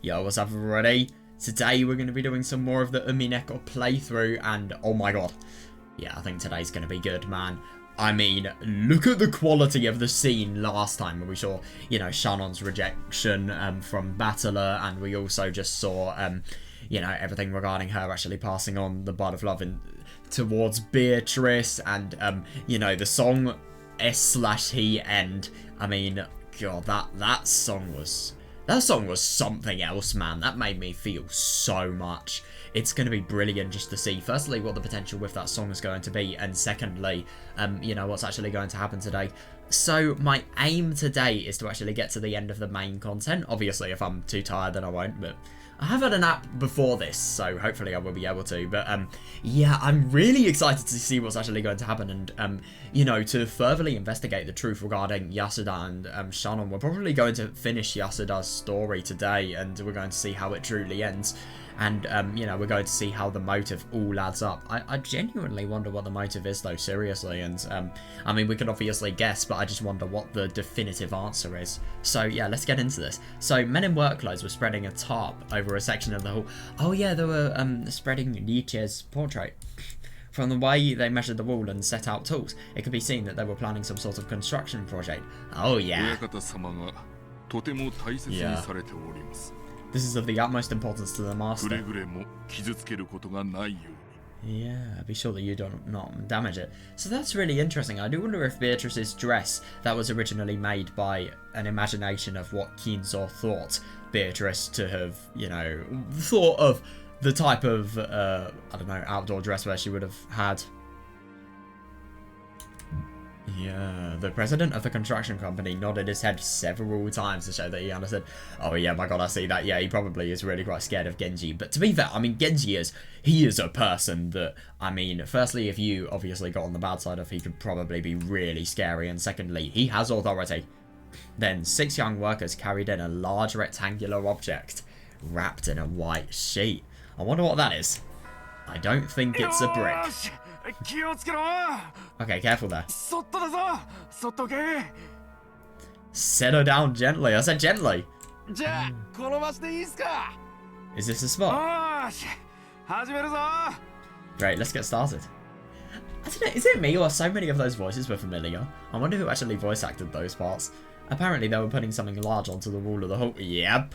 Yo, what's up everybody? Today we're going to be doing some more of the Umineko playthrough and oh my god. Yeah, I think today's going to be good, man. I mean, look at the quality of the scene last time when we saw, you know, Shannon's rejection from Battler, and we also just saw, you know, everything regarding her actually passing on the bud of love towards Beatrice, and, you know, the song S/He End. I mean, god, that song was something else, man. That made me feel so much. It's going to be brilliant just to see, firstly, what the potential with that song is going to be, and secondly, you know, what's actually going to happen today. So, my aim today is to actually get to the end of the main content. Obviously, if I'm too tired, then I won't, but I have had a nap before this, so hopefully I will be able to. But, yeah, I'm really excited to see what's actually going to happen, and, you know, to furtherly investigate the truth regarding Yasuda and Shannon. We're probably going to finish Yasuda's story today, and we're going to see how it truly ends. And, you know, we're going to see how the motive all adds up. I genuinely wonder what the motive is, though, seriously. And, I mean, we could obviously guess, but I just wonder what the definitive answer is. So, yeah, let's get into this. So, men in work clothes were spreading a tarp over a section of the hall. Oh, yeah, they were spreading Nietzsche's portrait. From the way they measured the wall and set out tools, it could be seen that they were planning some sort of construction project. Oh, yeah. Yeah. This is of the utmost importance to the master. Yeah, be sure that you not damage it. So that's really interesting. I do wonder if Beatrice's dress that was originally made by an imagination of what Kinzo thought Beatrice to have, you know, thought of the type of, I don't know, outdoor dress where she would have had. Yeah, the president of the construction company nodded his head several times to show that he understood. Oh yeah, my god, I see that. Yeah, he probably is really quite scared of Genji. But to be fair, I mean, Genji he is a person that, I mean, firstly, if you obviously got on the bad side of, he could probably be really scary. And secondly, he has authority. Then 6 young workers carried in a large rectangular object wrapped in a white sheet. I wonder what that is. I don't think it's a brick. Okay, careful there. Settle down gently. I said gently. Is this a spot? Great, let's get started. I don't know, is it me or so many of those voices were familiar? I wonder who actually voice acted those parts. Apparently they were putting something large onto the wall of the hall. Yep.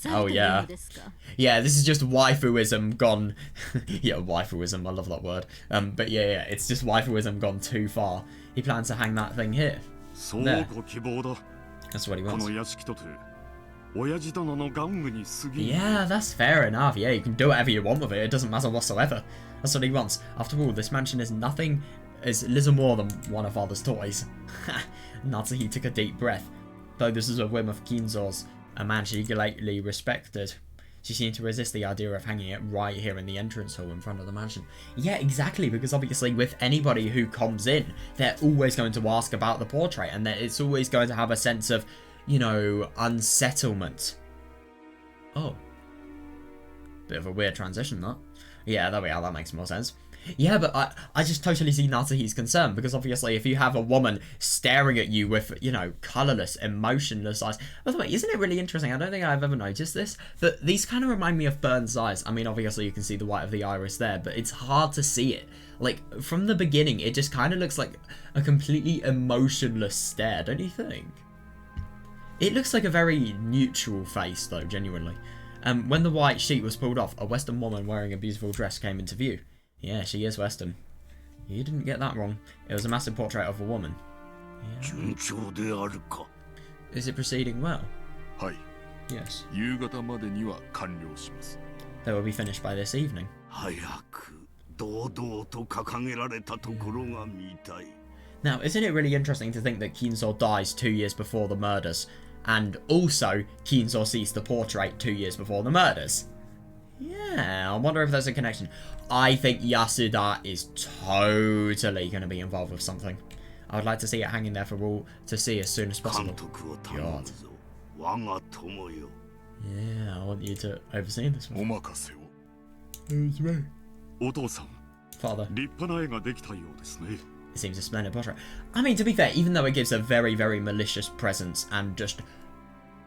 Oh yeah. Yeah, this is just waifuism gone. Yeah, waifuism, I love that word. But yeah, it's just waifuism gone too far. He plans to hang that thing here. There. That's what he wants. Yeah, that's fair enough. Yeah, you can do whatever you want with it. It doesn't matter whatsoever. That's what he wants. After all, this mansion is little more than one of father's toys. Natsuhi took a deep breath. Though this is a whim of Kinzo's, a man she greatly respected, she seemed to resist the idea of hanging it right here in the entrance hall in front of the mansion. Yeah, exactly, because obviously with anybody who comes in, they're always going to ask about the portrait, and it's always going to have a sense of, you know, unsettlement. Oh. Bit of a weird transition, that. Yeah, there we are, that makes more sense. Yeah, but I just totally see Natsuhi's concern, because obviously if you have a woman staring at you with, you know, colourless, emotionless eyes. By the way, isn't it really interesting? I don't think I've ever noticed this, but these kind of remind me of Burns' eyes. I mean, obviously you can see the white of the iris there, but it's hard to see it. Like, from the beginning, it just kind of looks like a completely emotionless stare, don't you think? It looks like a very neutral face, though, genuinely. When the white sheet was pulled off, a Western woman wearing a beautiful dress came into view. Yeah, she is Western. You didn't get that wrong. It was a massive portrait of a woman. Yeah. Is it proceeding well? Yes. They will be finished by this evening. Now, isn't it really interesting to think that Kinzo dies 2 years before the murders, and also Kinzo sees the portrait 2 years before the murders? Yeah, I wonder if there's a connection. I think Yasuda is totally going to be involved with something. I would like to see it hanging there for all to see as soon as possible. God. Yeah, I want you to oversee this one. Who's me? Father. It seems a splendid portrait. I mean, to be fair, even though it gives a very, very malicious presence and just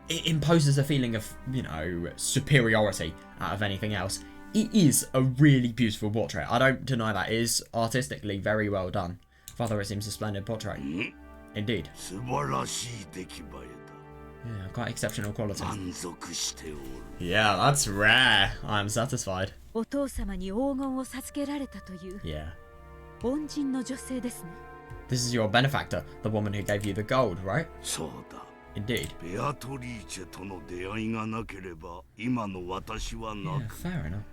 it imposes a feeling of, you know, superiority out of anything else. It is a really beautiful portrait. I don't deny that. It is artistically very well done. Father, it seems a splendid portrait. Indeed. Yeah, quite exceptional quality. Yeah, that's rare. I am satisfied. Yeah. This is your benefactor, the woman who gave you the gold, right? Indeed. Yeah, fair enough.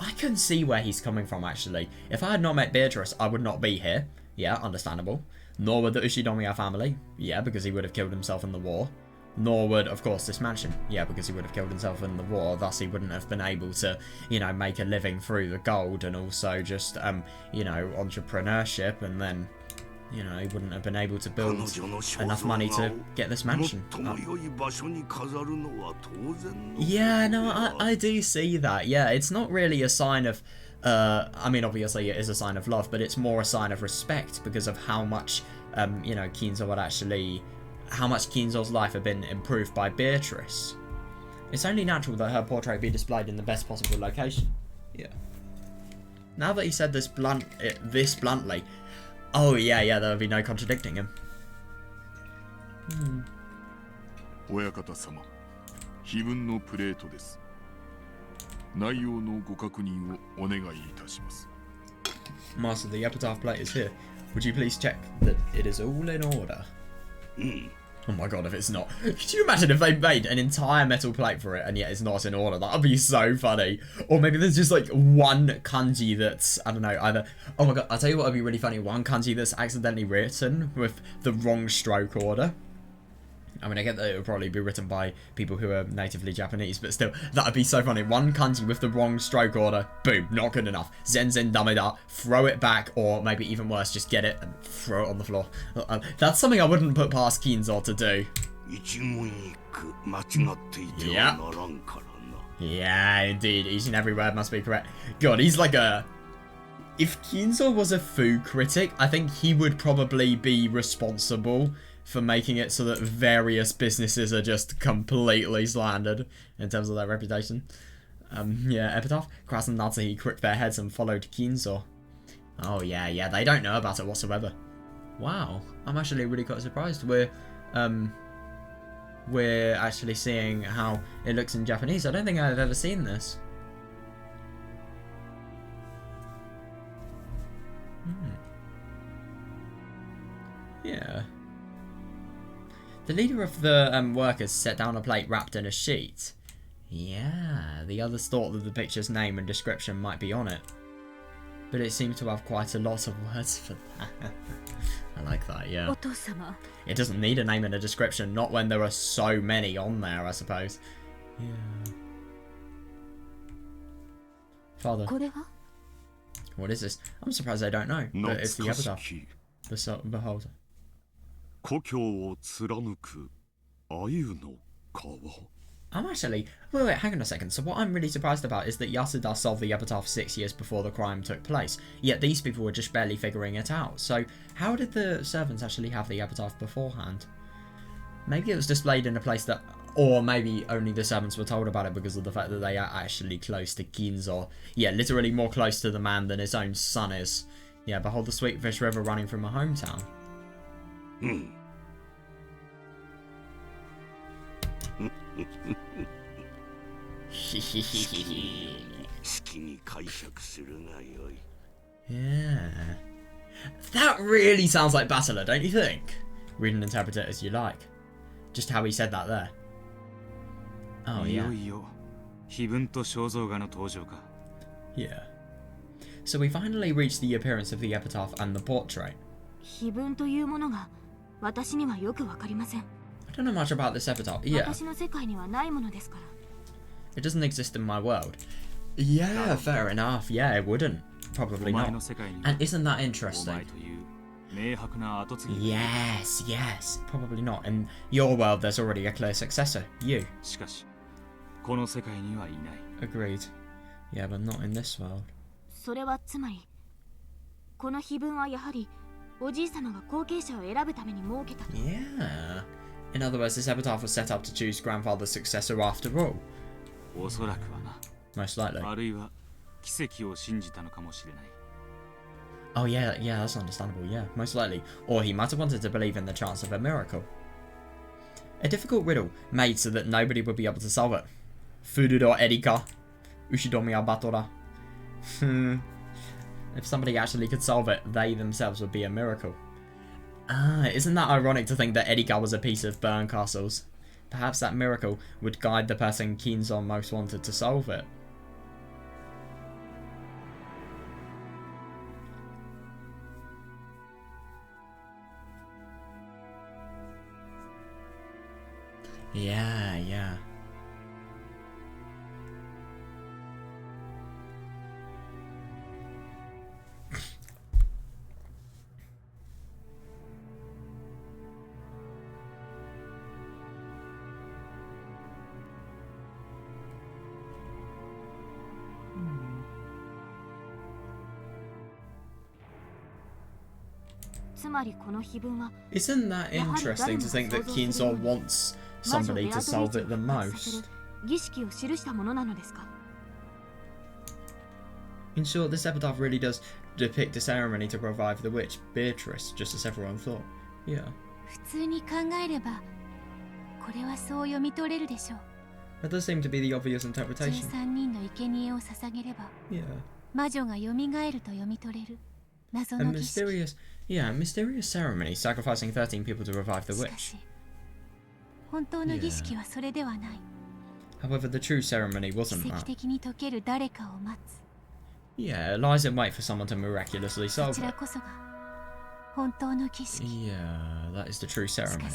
I can see where he's coming from, actually. If I had not met Beatrice, I would not be here. Yeah, understandable. Nor would the Ushinomiya family. Yeah, because he would have killed himself in the war. Nor would, of course, this mansion. Yeah, because he would have killed himself in the war. Thus, he wouldn't have been able to, you know, make a living through the gold and also just, you know, entrepreneurship. And then, you know, he wouldn't have been able to build enough money to get this mansion up. Yeah, no, I do see that. Yeah, it's not really a sign of, I mean, obviously it is a sign of love, but it's more a sign of respect because of how much, you know, Kinzo would actually... how much Kinzo's life had been improved by Beatrice. It's only natural that her portrait be displayed in the best possible location. Yeah. Now that he said this bluntly, oh yeah, there would be no contradicting him. Master, the Epitaph plate is here. Would you please check that it is all in order? Oh my god, if it's not. Could you imagine if they made an entire metal plate for it and yet it's not in order? That would be so funny. Or maybe there's just like one kanji that's, I don't know, either... Oh my god, I'll tell you what would be really funny. One kanji that's accidentally written with the wrong stroke order. I mean, I get that it would probably be written by people who are natively Japanese, but still, that would be so funny. One kanji with the wrong stroke order, boom, not good enough. Zen dameda, throw it back, or maybe even worse, just get it and throw it on the floor. That's something I wouldn't put past Kinzo to do. Yeah. Yeah, indeed. Each and every word must be correct. God, he's like a... If Kinzo was a food critic, I think he would probably be responsible for making it so that various businesses are just completely slandered in terms of their reputation. Yeah, Epitaph, Kras and Natsuhi crooked their heads and followed Kinzo. Oh yeah, they don't know about it whatsoever. Wow, I'm actually really quite surprised. We're actually seeing how it looks in Japanese. I don't think I've ever seen this. Yeah. The leader of the workers set down a plate wrapped in a sheet. Yeah, the others thought that the picture's name and description might be on it. But it seemed to have quite a lot of words for that. I like that, yeah. It doesn't need a name and a description, not when there are so many on there, I suppose. Yeah. Father. What is this? I'm surprised I don't know, but it's the Epitaph. The Beholder. I'm actually... Wait, hang on a second. So what I'm really surprised about is that Yasuda solved the Epitaph 6 years before the crime took place. Yet these people were just barely figuring it out. So how did the servants actually have the Epitaph beforehand? Maybe it was displayed in a place that... Or maybe only the servants were told about it because of the fact that they are actually close to Kinzo. Yeah, literally more close to the man than his own son is. Yeah, behold the sweet fish river running from my hometown. Yeah. That really sounds like Battler, don't you think? Read and interpret it as you like. Just how he said that there. Oh, yeah. Yeah. So we finally reached the appearance of the Epitaph and the portrait. I don't know much about this Epitaph. Yeah. It doesn't exist in my world. Yeah, fair enough. Yeah, it wouldn't. Probably not. And isn't that interesting? Yes. Probably not. In your world, there's already a clear successor. You. Agreed. Yeah, but not in this world. Yeah. In other words, this epitaph was set up to choose grandfather's successor after all. Most likely. Oh yeah, that's understandable, yeah, most likely. Or he might have wanted to believe in the chance of a miracle. A difficult riddle, made so that nobody would be able to solve it. Fururo Erika. Ushidomi Abatora. If somebody actually could solve it, they themselves would be a miracle. Ah, isn't that ironic to think that Erika was a piece of burned castles? Perhaps that miracle would guide the person Kinzo most wanted to solve it. Yeah. Isn't that interesting to think that Kinzo wants somebody to solve it the most? In short, this epitaph really does depict a ceremony to revive the witch, Beatrice, just as everyone thought. Yeah. That does seem to be the obvious interpretation. A mysterious ceremony, sacrificing 13 people to revive the witch. Yeah. However, the true ceremony wasn't that. Yeah, it lies in wait for someone to miraculously solve it. Yeah, that is the true ceremony.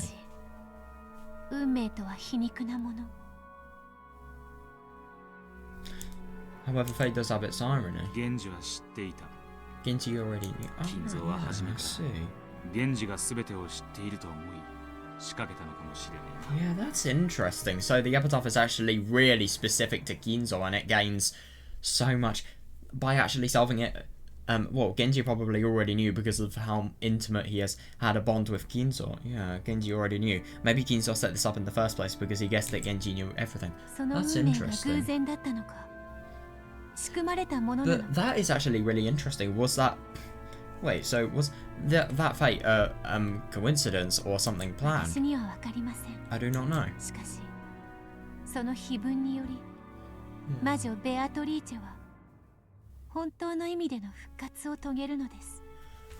However, fate does have its irony. Genji already knew. Oh, right, yeah, I see. Yeah, that's interesting. So the epitaph is actually really specific to Kinzo, and it gains so much by actually solving it. Well, Genji probably already knew because of how intimate he has had a bond with Kinzo. Yeah, Genji already knew. Maybe Kinzo set this up in the first place because he guessed that Genji knew everything. That's interesting. But that is actually really interesting. Was that... Wait, so was that fate a coincidence or something planned? I do not know.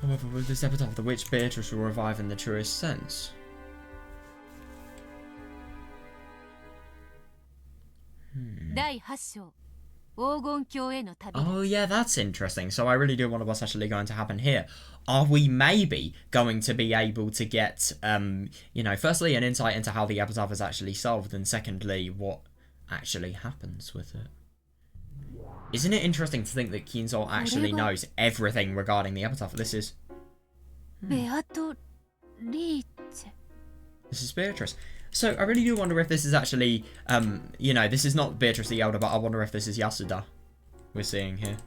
However, with this epitaph, the witch Beatrice will revive in the truest sense. Oh yeah, that's interesting. So I really do wonder what's actually going to happen here. Are we maybe going to be able to get, you know, firstly an insight into how the epitaph is actually solved, and secondly, what actually happens with it? Isn't it interesting to think that Kinzo actually knows everything regarding the epitaph? This is... This is Beatrice. So I really do wonder if this is actually, you know, this is not Beatrice the Elder, but I wonder if this is Yasuda we're seeing here.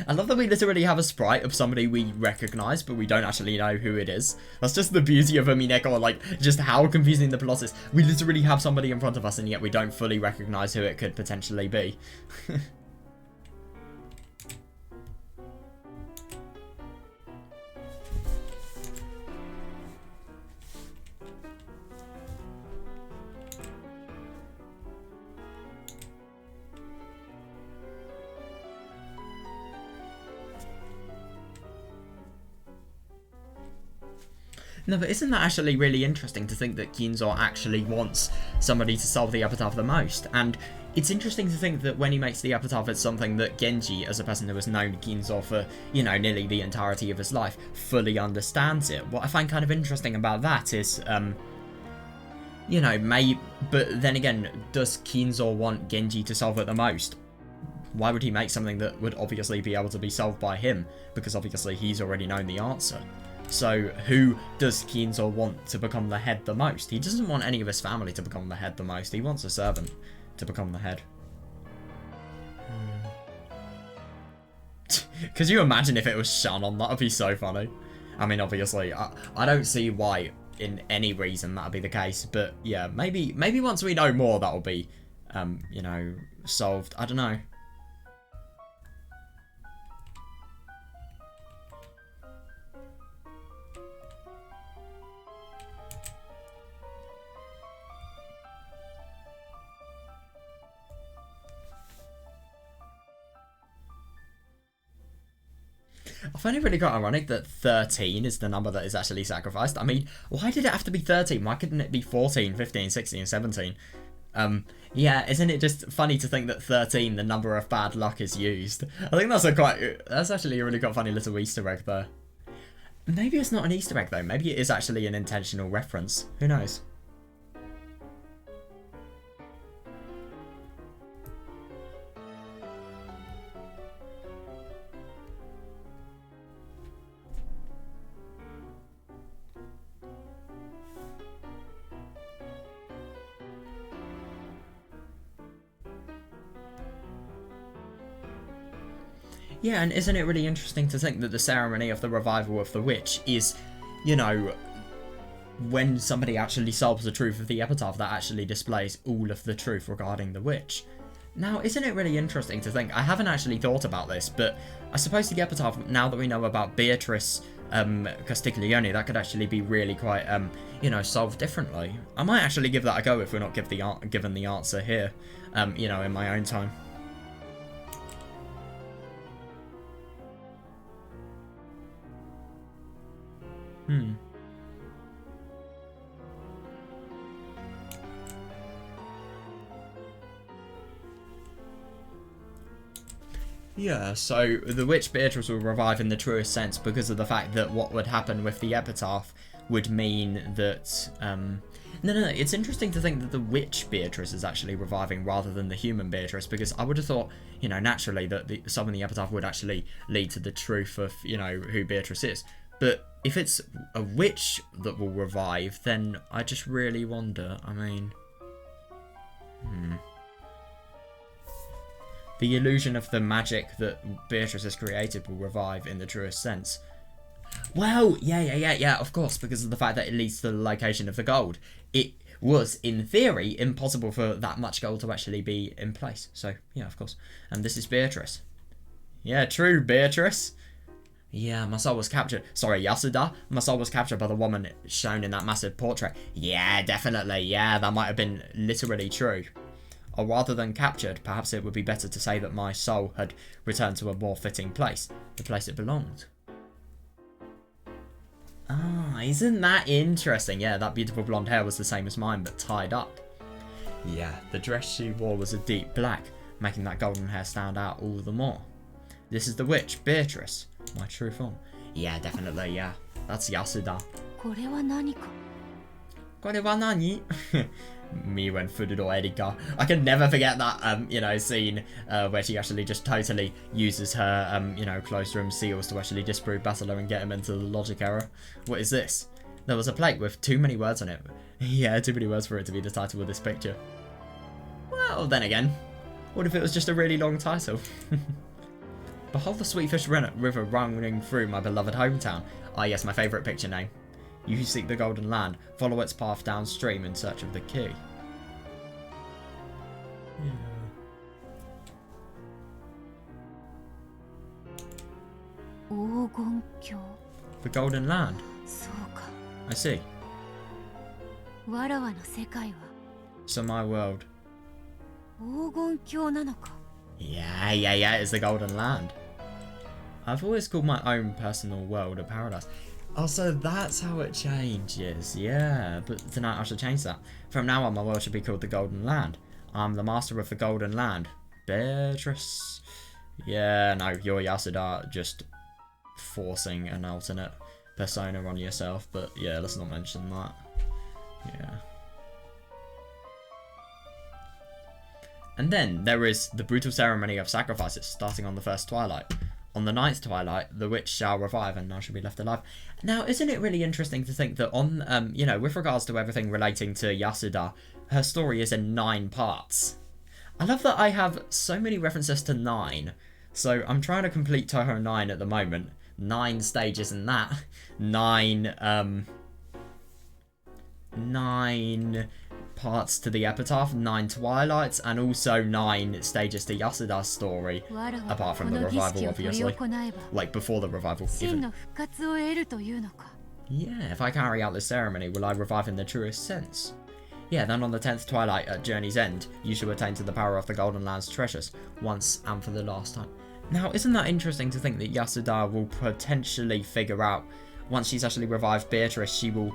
I love that we literally have a sprite of somebody we recognise, but we don't actually know who it is. That's just the beauty of Umineko, like, just how confusing the plot is. We literally have somebody in front of us, and yet we don't fully recognise who it could potentially be. No, but isn't that actually really interesting to think that Kinzo actually wants somebody to solve the epitaph the most? And it's interesting to think that when he makes the epitaph, it's something that Genji, as a person who has known Kinzo for, you know, nearly the entirety of his life, fully understands it. What I find kind of interesting about that is, you know, but then again, does Kinzo want Genji to solve it the most? Why would he make something that would obviously be able to be solved by him? Because obviously he's already known the answer. So who does Kinzo want to become the head the most? He doesn't want any of his family to become the head the most. He wants a servant to become the head. Could you imagine if it was Shannon? That would be so funny. I mean, obviously, I don't see why in any reason that would be the case, but yeah, maybe once we know more, that'll be, you know, solved. I don't know. I find it really quite ironic that 13 is the number that is actually sacrificed. I mean, why did it have to be 13? Why couldn't it be 14, 15, 16, 17? Yeah, isn't it just funny to think that 13, the number of bad luck, is used? I think that's actually a really quite funny little Easter egg there. Maybe it's not an Easter egg though. Maybe it is actually an intentional reference. Who knows? Yeah, and isn't it really interesting to think that the ceremony of the revival of the witch is, you know, when somebody actually solves the truth of the epitaph, that actually displays all of the truth regarding the witch. Now, isn't it really interesting to think, I haven't actually thought about this, but I suppose the epitaph, now that we know about Beatrice Castiglione, that could actually be really quite, you know, solved differently. I might actually give that a go if we're not given the answer here, you know, in my own time. Yeah, so the witch Beatrice will revive in the truest sense because of the fact that what would happen with the epitaph would mean that... No, it's interesting to think that the witch Beatrice is actually reviving rather than the human Beatrice, because I would have thought, you know, naturally that some of the epitaph would actually lead to the truth of, you know, who Beatrice is. But if it's a witch that will revive, then I just really wonder, I mean... The illusion of the magic that Beatrice has created will revive in the truest sense. Well, yeah, of course, because of the fact that it leads to the location of the gold. It was, in theory, impossible for that much gold to actually be in place. So, yeah, of course. And this is Beatrice. Yeah, true, Beatrice. Yeah, my soul was captured. Sorry, Yasuda. My soul was captured by the woman shown in that massive portrait. Yeah, definitely. Yeah, that might have been literally true. Or rather than captured, perhaps it would be better to say that my soul had returned to a more fitting place. The place it belonged. Ah, isn't that interesting? Yeah, that beautiful blonde hair was the same as mine, but tied up. Yeah, the dress she wore was a deep black, making that golden hair stand out all the more. This is the witch, Beatrice, my true form. Yeah, definitely, yeah. That's Yasuda. これは何か? これは何? Me when Fuduro Erika. I can never forget that, you know, scene where she actually just totally uses her, you know, closed room seals to actually disprove Basilar and get him into the logic error. What is this? There was a plate with too many words on it. Yeah, too many words for it to be the title of this picture. Well, then again, what if it was just a really long title? Behold the Sweetfish River running through my beloved hometown. Ah, yes, my favourite picture name. You who seek the Golden Land, follow its path downstream in search of the key. Yeah. The Golden Land? I see. So my world. Yeah, it's the Golden Land. I've always called my own personal world a paradise. Oh, so that's how it changes. Yeah, but tonight I should change that. From now on, my world should be called the Golden Land. I'm the master of the Golden Land. Beatrice. Yeah, no, you're Yasuda, just forcing an alternate persona on yourself. But yeah, let's not mention that. Yeah. And then there is the brutal ceremony of sacrifices, starting on the first twilight. On the ninth twilight, the witch shall revive and none shall be left alive. Now, isn't it really interesting to think that on, you know, with regards to everything relating to Yasuda, her story is in 9 parts. I love that I have so many references to 9. So I'm trying to complete Toho 9 at the moment. 9 stages in that. 9 parts to the Epitaph, 9 Twilights, and also 9 stages to Yasuda's story, apart from the revival, obviously. Like, before the revival, even. Yeah, if I carry out this ceremony, will I revive in the truest sense? Yeah, then on the 10th Twilight at Journey's End, you shall attain to the power of the Golden Land's treasures, once and for the last time. Now, isn't that interesting to think that Yasuda will potentially figure out, once she's actually revived Beatrice, she will...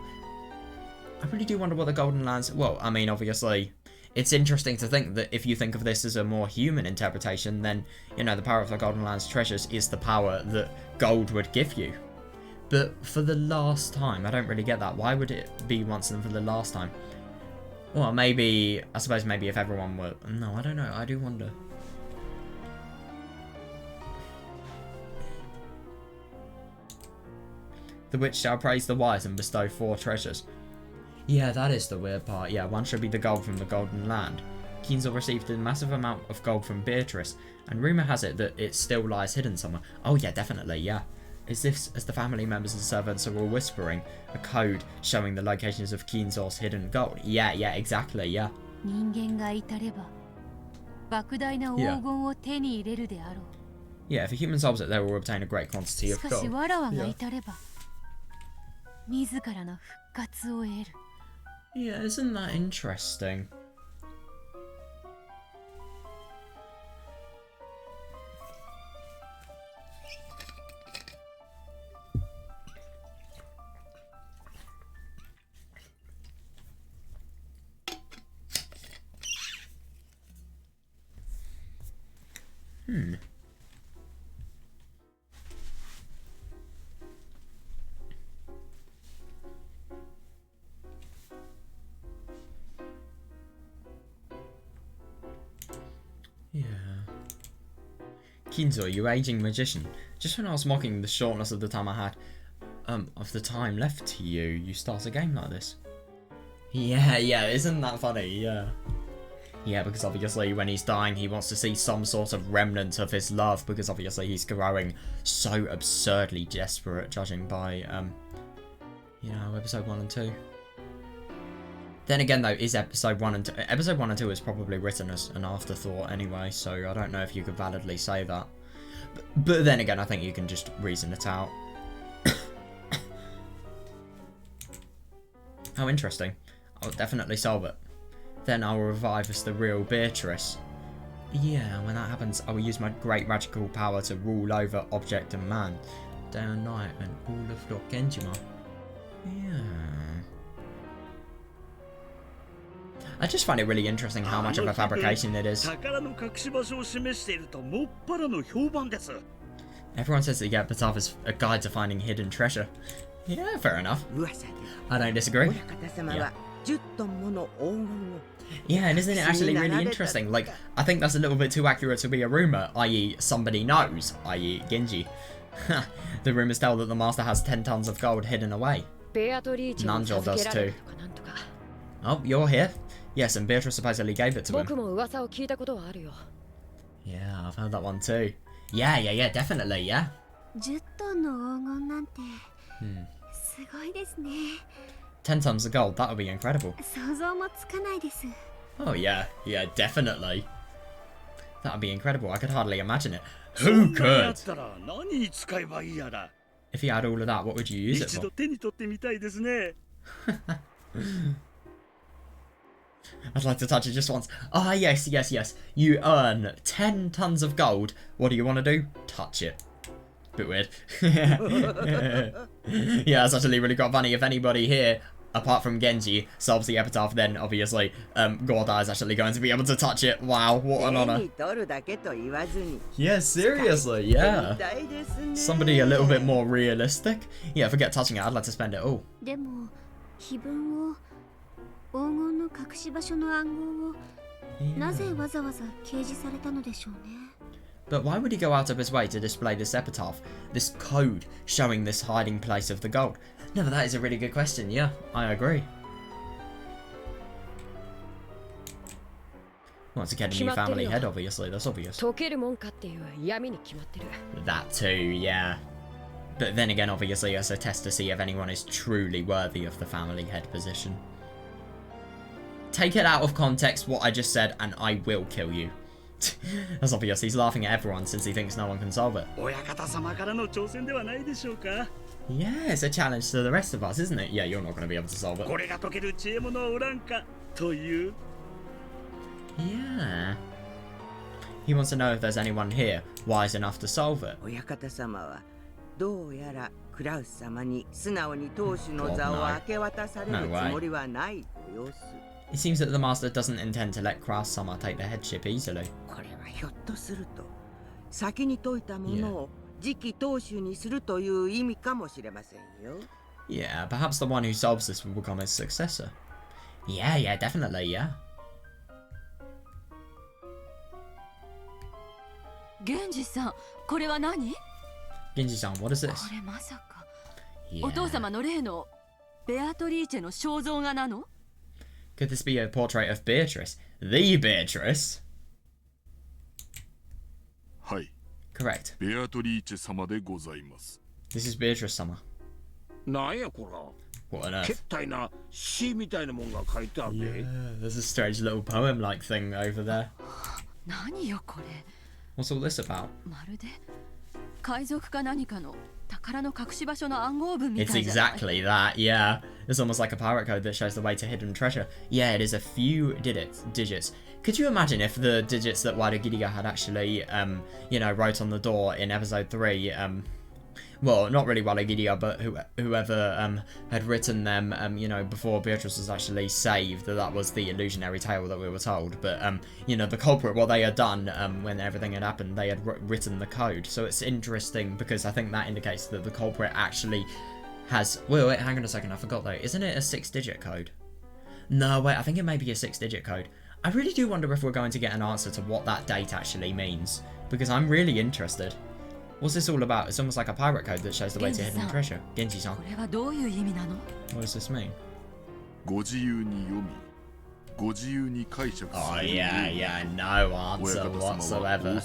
I really do wonder what the Golden Lands... Well, I mean, obviously, it's interesting to think that if you think of this as a more human interpretation, then, you know, the power of the Golden Land's treasures is the power that gold would give you. But for the last time, I don't really get that. Why would it be once and for the last time? Well, maybe... I suppose maybe if everyone were... No, I don't know. I do wonder. The witch shall praise the wise and bestow 4 treasures. Yeah, that is the weird part. Yeah, one should be the gold from the Golden Land. Kinzo received a massive amount of gold from Beatrice, and rumour has it that it still lies hidden somewhere. Oh yeah, definitely, yeah. Is this, as the family members and servants are all whispering, a code showing the locations of Kinzo's hidden gold? Yeah, exactly, yeah. Yeah, if a human solves it, they will obtain a great quantity of gold. Yeah, isn't that interesting? Yeah. Kinzo, you aging magician. Just when I was mocking the shortness of the time I had, of the time left to you, you start a game like this. Yeah, isn't that funny? Yeah. Yeah, because obviously when he's dying, he wants to see some sort of remnant of his love, because obviously he's growing so absurdly desperate, judging by, you know, episode 1 and 2. Then again, though, is episode 1 and 2... Episode 1 and 2 is probably written as an afterthought anyway, so I don't know if you could validly say that. But then again, I think you can just reason it out. How interesting. I'll definitely solve it. Then I'll revive as the real Beatrice. Yeah, when that happens, I will use my great magical power to rule over object and man, day and night, and all of Lord Genjima. Yeah. I just find it really interesting how much of a fabrication it is. Everyone says that Epitaph is a guide to finding hidden treasure. Yeah, fair enough. I don't disagree. Yeah, and isn't it actually really interesting? Like, I think that's a little bit too accurate to be a rumour, i.e. somebody knows, i.e. Genji. The rumours tell that the master has 10 tons of gold hidden away. Nanjo does too. Oh, you're here? Yes, and Beatrice supposedly gave it to him. Yeah, I've heard that one too. Yeah, definitely, yeah. 10 tons of gold, that would be incredible. Oh yeah, definitely. That would be incredible, I could hardly imagine it. Who could? If you had all of that, what would you use it for? I'd like to touch it just once. Ah, yes. You earn 10 tons of gold. What do you want to do? Touch it. Bit weird. Yeah, it's actually really quite funny. If anybody here, apart from Genji, solves the Epitaph, then obviously Gorda is actually going to be able to touch it. Wow, what an honor. Yeah, seriously, yeah. Somebody a little bit more realistic. Yeah, forget touching it, I'd like to spend it all. But why would he go out of his way to display this epitaph, this code showing this hiding place of the gold? No, but that is a really good question, yeah, I agree. Wants to get a new family head, obviously, that's obvious. That too, yeah. But then again, obviously, it's a test to see if anyone is truly worthy of the family head position. Take it out of context what I just said, and I will kill you. That's obvious. He's laughing at everyone since he thinks no one can solve it. Yeah, it's a challenge to the rest of us, isn't it? Yeah, you're not going to be able to solve it. Yeah. He wants to know if there's anyone here wise enough to solve it. It seems that the master doesn't intend to let Kraus-sama take the headship easily. Yeah, perhaps the one who solves this will become his successor. Yeah, definitely, yeah. Genji-san, what is this? Yeah. Could this be a portrait of Beatrice? The Beatrice? Correct. This is Beatrice-sama. What on earth? Yeah, there's a strange little poem-like thing over there. What's all this about? It's exactly that, yeah. It's almost like a pirate code that shows the way to hidden treasure. Yeah, it is a few digits. Could you imagine if the digits that Wada Gidiga had actually, wrote on the door in episode 3, well, not really Wada Gidiga, but whoever had written them, before Beatrice was actually saved, that was the illusionary tale that we were told. But, the culprit, what they had done when everything had happened, they had written the code. So it's interesting because I think that indicates that the culprit actually has... Wait, hang on a second, I forgot though. Isn't it a 6-digit code? No, wait, I think it may be a 6-digit code. I really do wonder if we're going to get an answer to what that date actually means, because I'm really interested. What's this all about? It's almost like a pirate code that shows the way to hidden treasure. Genji-san. What does this mean? Oh yeah, no answer whatsoever.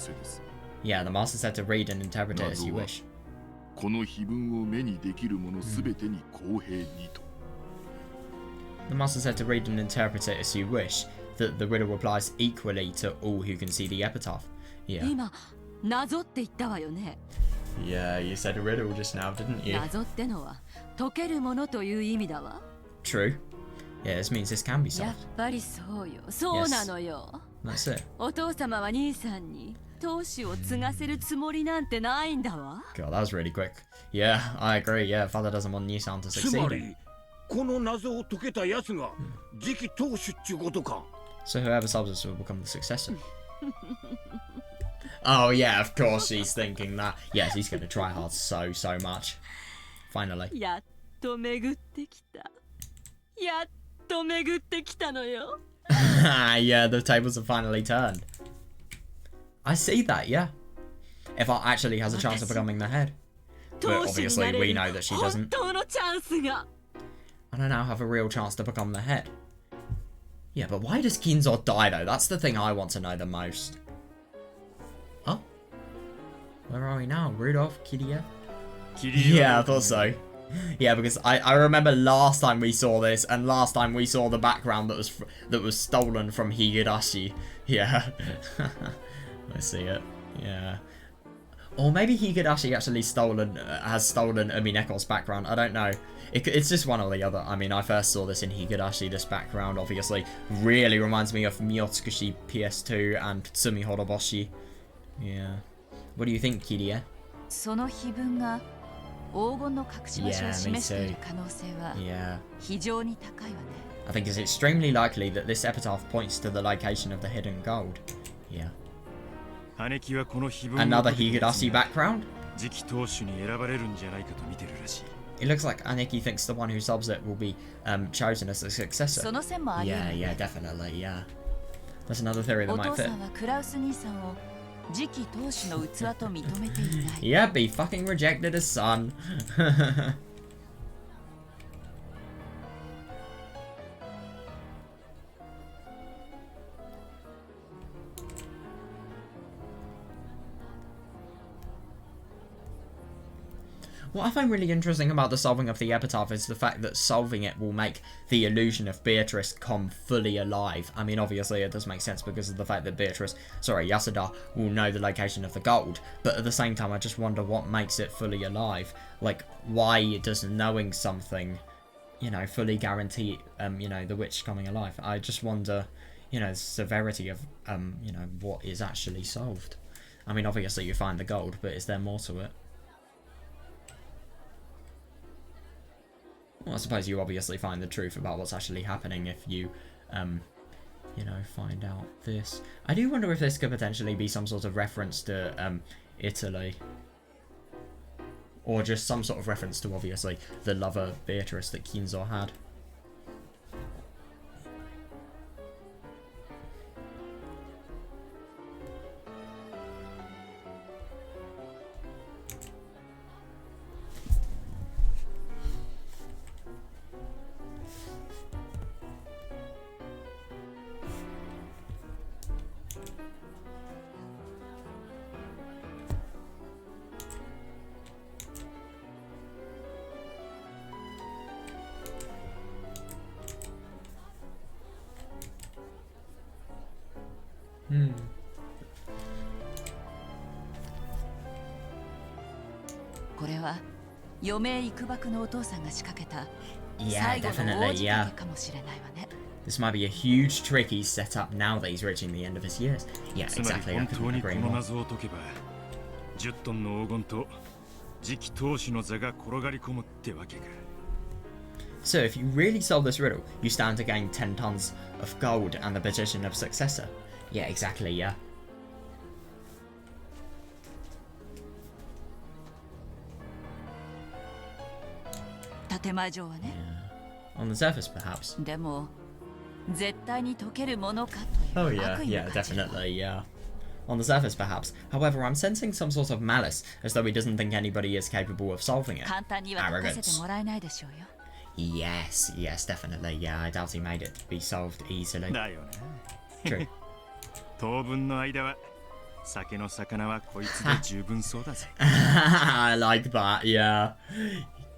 Yeah, the master said to read and interpret it as you wish. The master said to read and interpret it as you wish, that the riddle applies equally to all who can see the epitaph. Yeah. Yeah, you said a riddle just now, didn't you? True. Yeah, this means this can be solved. Yes. That's it. God, that was really quick. Yeah, I agree. Yeah, father doesn't want Nisan to succeed. So whoever solves this will become the successor. Oh yeah, of course she's thinking that. Yes, he's going to try hard so much. Finally. Yeah, the tables have finally turned. I see that, yeah. Eva actually has a chance of becoming the head. But obviously we know that she doesn't. And I now have a real chance to become the head. Yeah, but why does Kinzo die though? That's the thing I want to know the most. Oh? Where are we now? Rudolph? Kiria? Yeah, I thought so. Yeah, because I remember last time we saw this, and last time we saw the background that was stolen from Higurashi. Yeah. I see it. Yeah. Or maybe Higurashi actually has stolen Umineko's background. I don't know. It's just one or the other. I mean, I first saw this in Higurashi, this background, obviously. Really reminds me of Miyotsukushi PS2 and Tsumi Horoboshi. Yeah. What do you think, Kiria? Yeah, me too. Yeah. I think it's extremely likely that this epitaph points to the location of the hidden gold. Yeah. Another Higurashi background? It looks like Aneki thinks the one who solves it will be chosen as the successor. Yeah, definitely, yeah. That's another theory that might fit. Yep, he fucking rejected his son. What I find really interesting about the solving of the Epitaph is the fact that solving it will make the illusion of Beatrice come fully alive. I mean, obviously it does make sense because of the fact that Yasuda will know the location of the gold, but at the same time I just wonder what makes it fully alive. Like, why does knowing something, you know, fully guarantee, you know, the witch coming alive? I just wonder, you know, the severity of, you know, what is actually solved. I mean, obviously you find the gold, but is there more to it? Well, I suppose you obviously find the truth about what's actually happening if you, you know, find out this. I do wonder if this could potentially be some sort of reference to, Italy. Or just some sort of reference to, obviously, the lover Beatrice that Kinzo had. Yeah, definitely, yeah. This might be a huge trick he's set up now that he's reaching the end of his years. Yeah, exactly, I couldn't agree more. So if you really solve this riddle, you stand to gain 10 tons of gold and the position of successor. Yeah, exactly, yeah. Yeah. On the surface, perhaps. Oh yeah, yeah, definitely, yeah. On the surface, perhaps. However, I'm sensing some sort of malice, as though he doesn't think anybody is capable of solving it. Arrogance. Yes, yes, definitely, yeah. I doubt he made it be solved easily. True. I like that, yeah.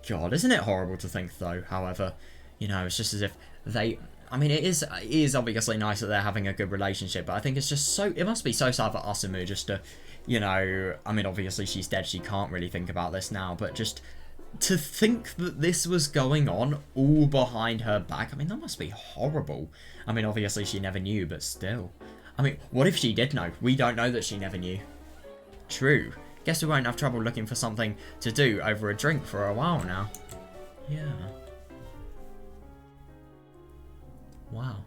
God, isn't it horrible to think, though, however, you know, it's just as if they... I mean, it is obviously nice that they're having a good relationship, but I think it's just so... It must be so sad for Asumu just to, you know... I mean, obviously she's dead, she can't really think about this now, but just to think that this was going on all behind her back, I mean, that must be horrible. I mean, obviously she never knew, but still. I mean, what if she did know? We don't know that she never knew. True. Guess we won't have trouble looking for something to do over a drink for a while now. Yeah. Wow.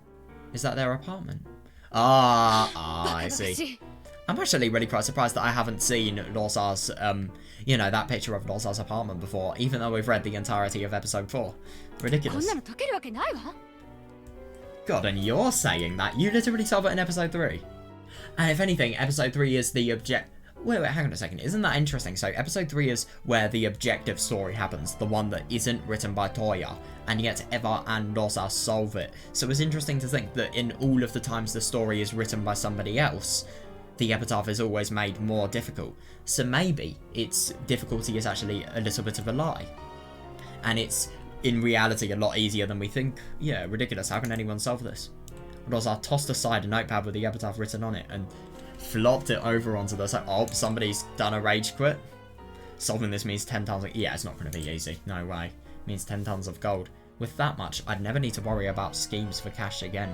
Is that their apartment? Ah, I see. I'm actually really quite surprised that I haven't seen Losa's, you know, that picture of Losa's apartment before, even though we've read the entirety of episode 4. Ridiculous. God, and you're saying that? You literally solve it in episode 3. And if anything, episode 3 is the Wait, hang on a second. Isn't that interesting? So, episode 3 is where the objective story happens, the one that isn't written by Toya, and yet Eva and Rosa solve it. So, it's interesting to think that in all of the times the story is written by somebody else, the Epitaph is always made more difficult. So, maybe its difficulty is actually a little bit of a lie. And it's, in reality, a lot easier than we think. Yeah, ridiculous. How can anyone solve this? Rosa tossed aside a notepad with the Epitaph written on it and flopped it over onto the side. Oh, somebody's done a rage quit. Solving this means 10 tons of... Yeah, it's not going to be easy. No way. It means 10 tons of gold. With that much, I'd never need to worry about schemes for cash again.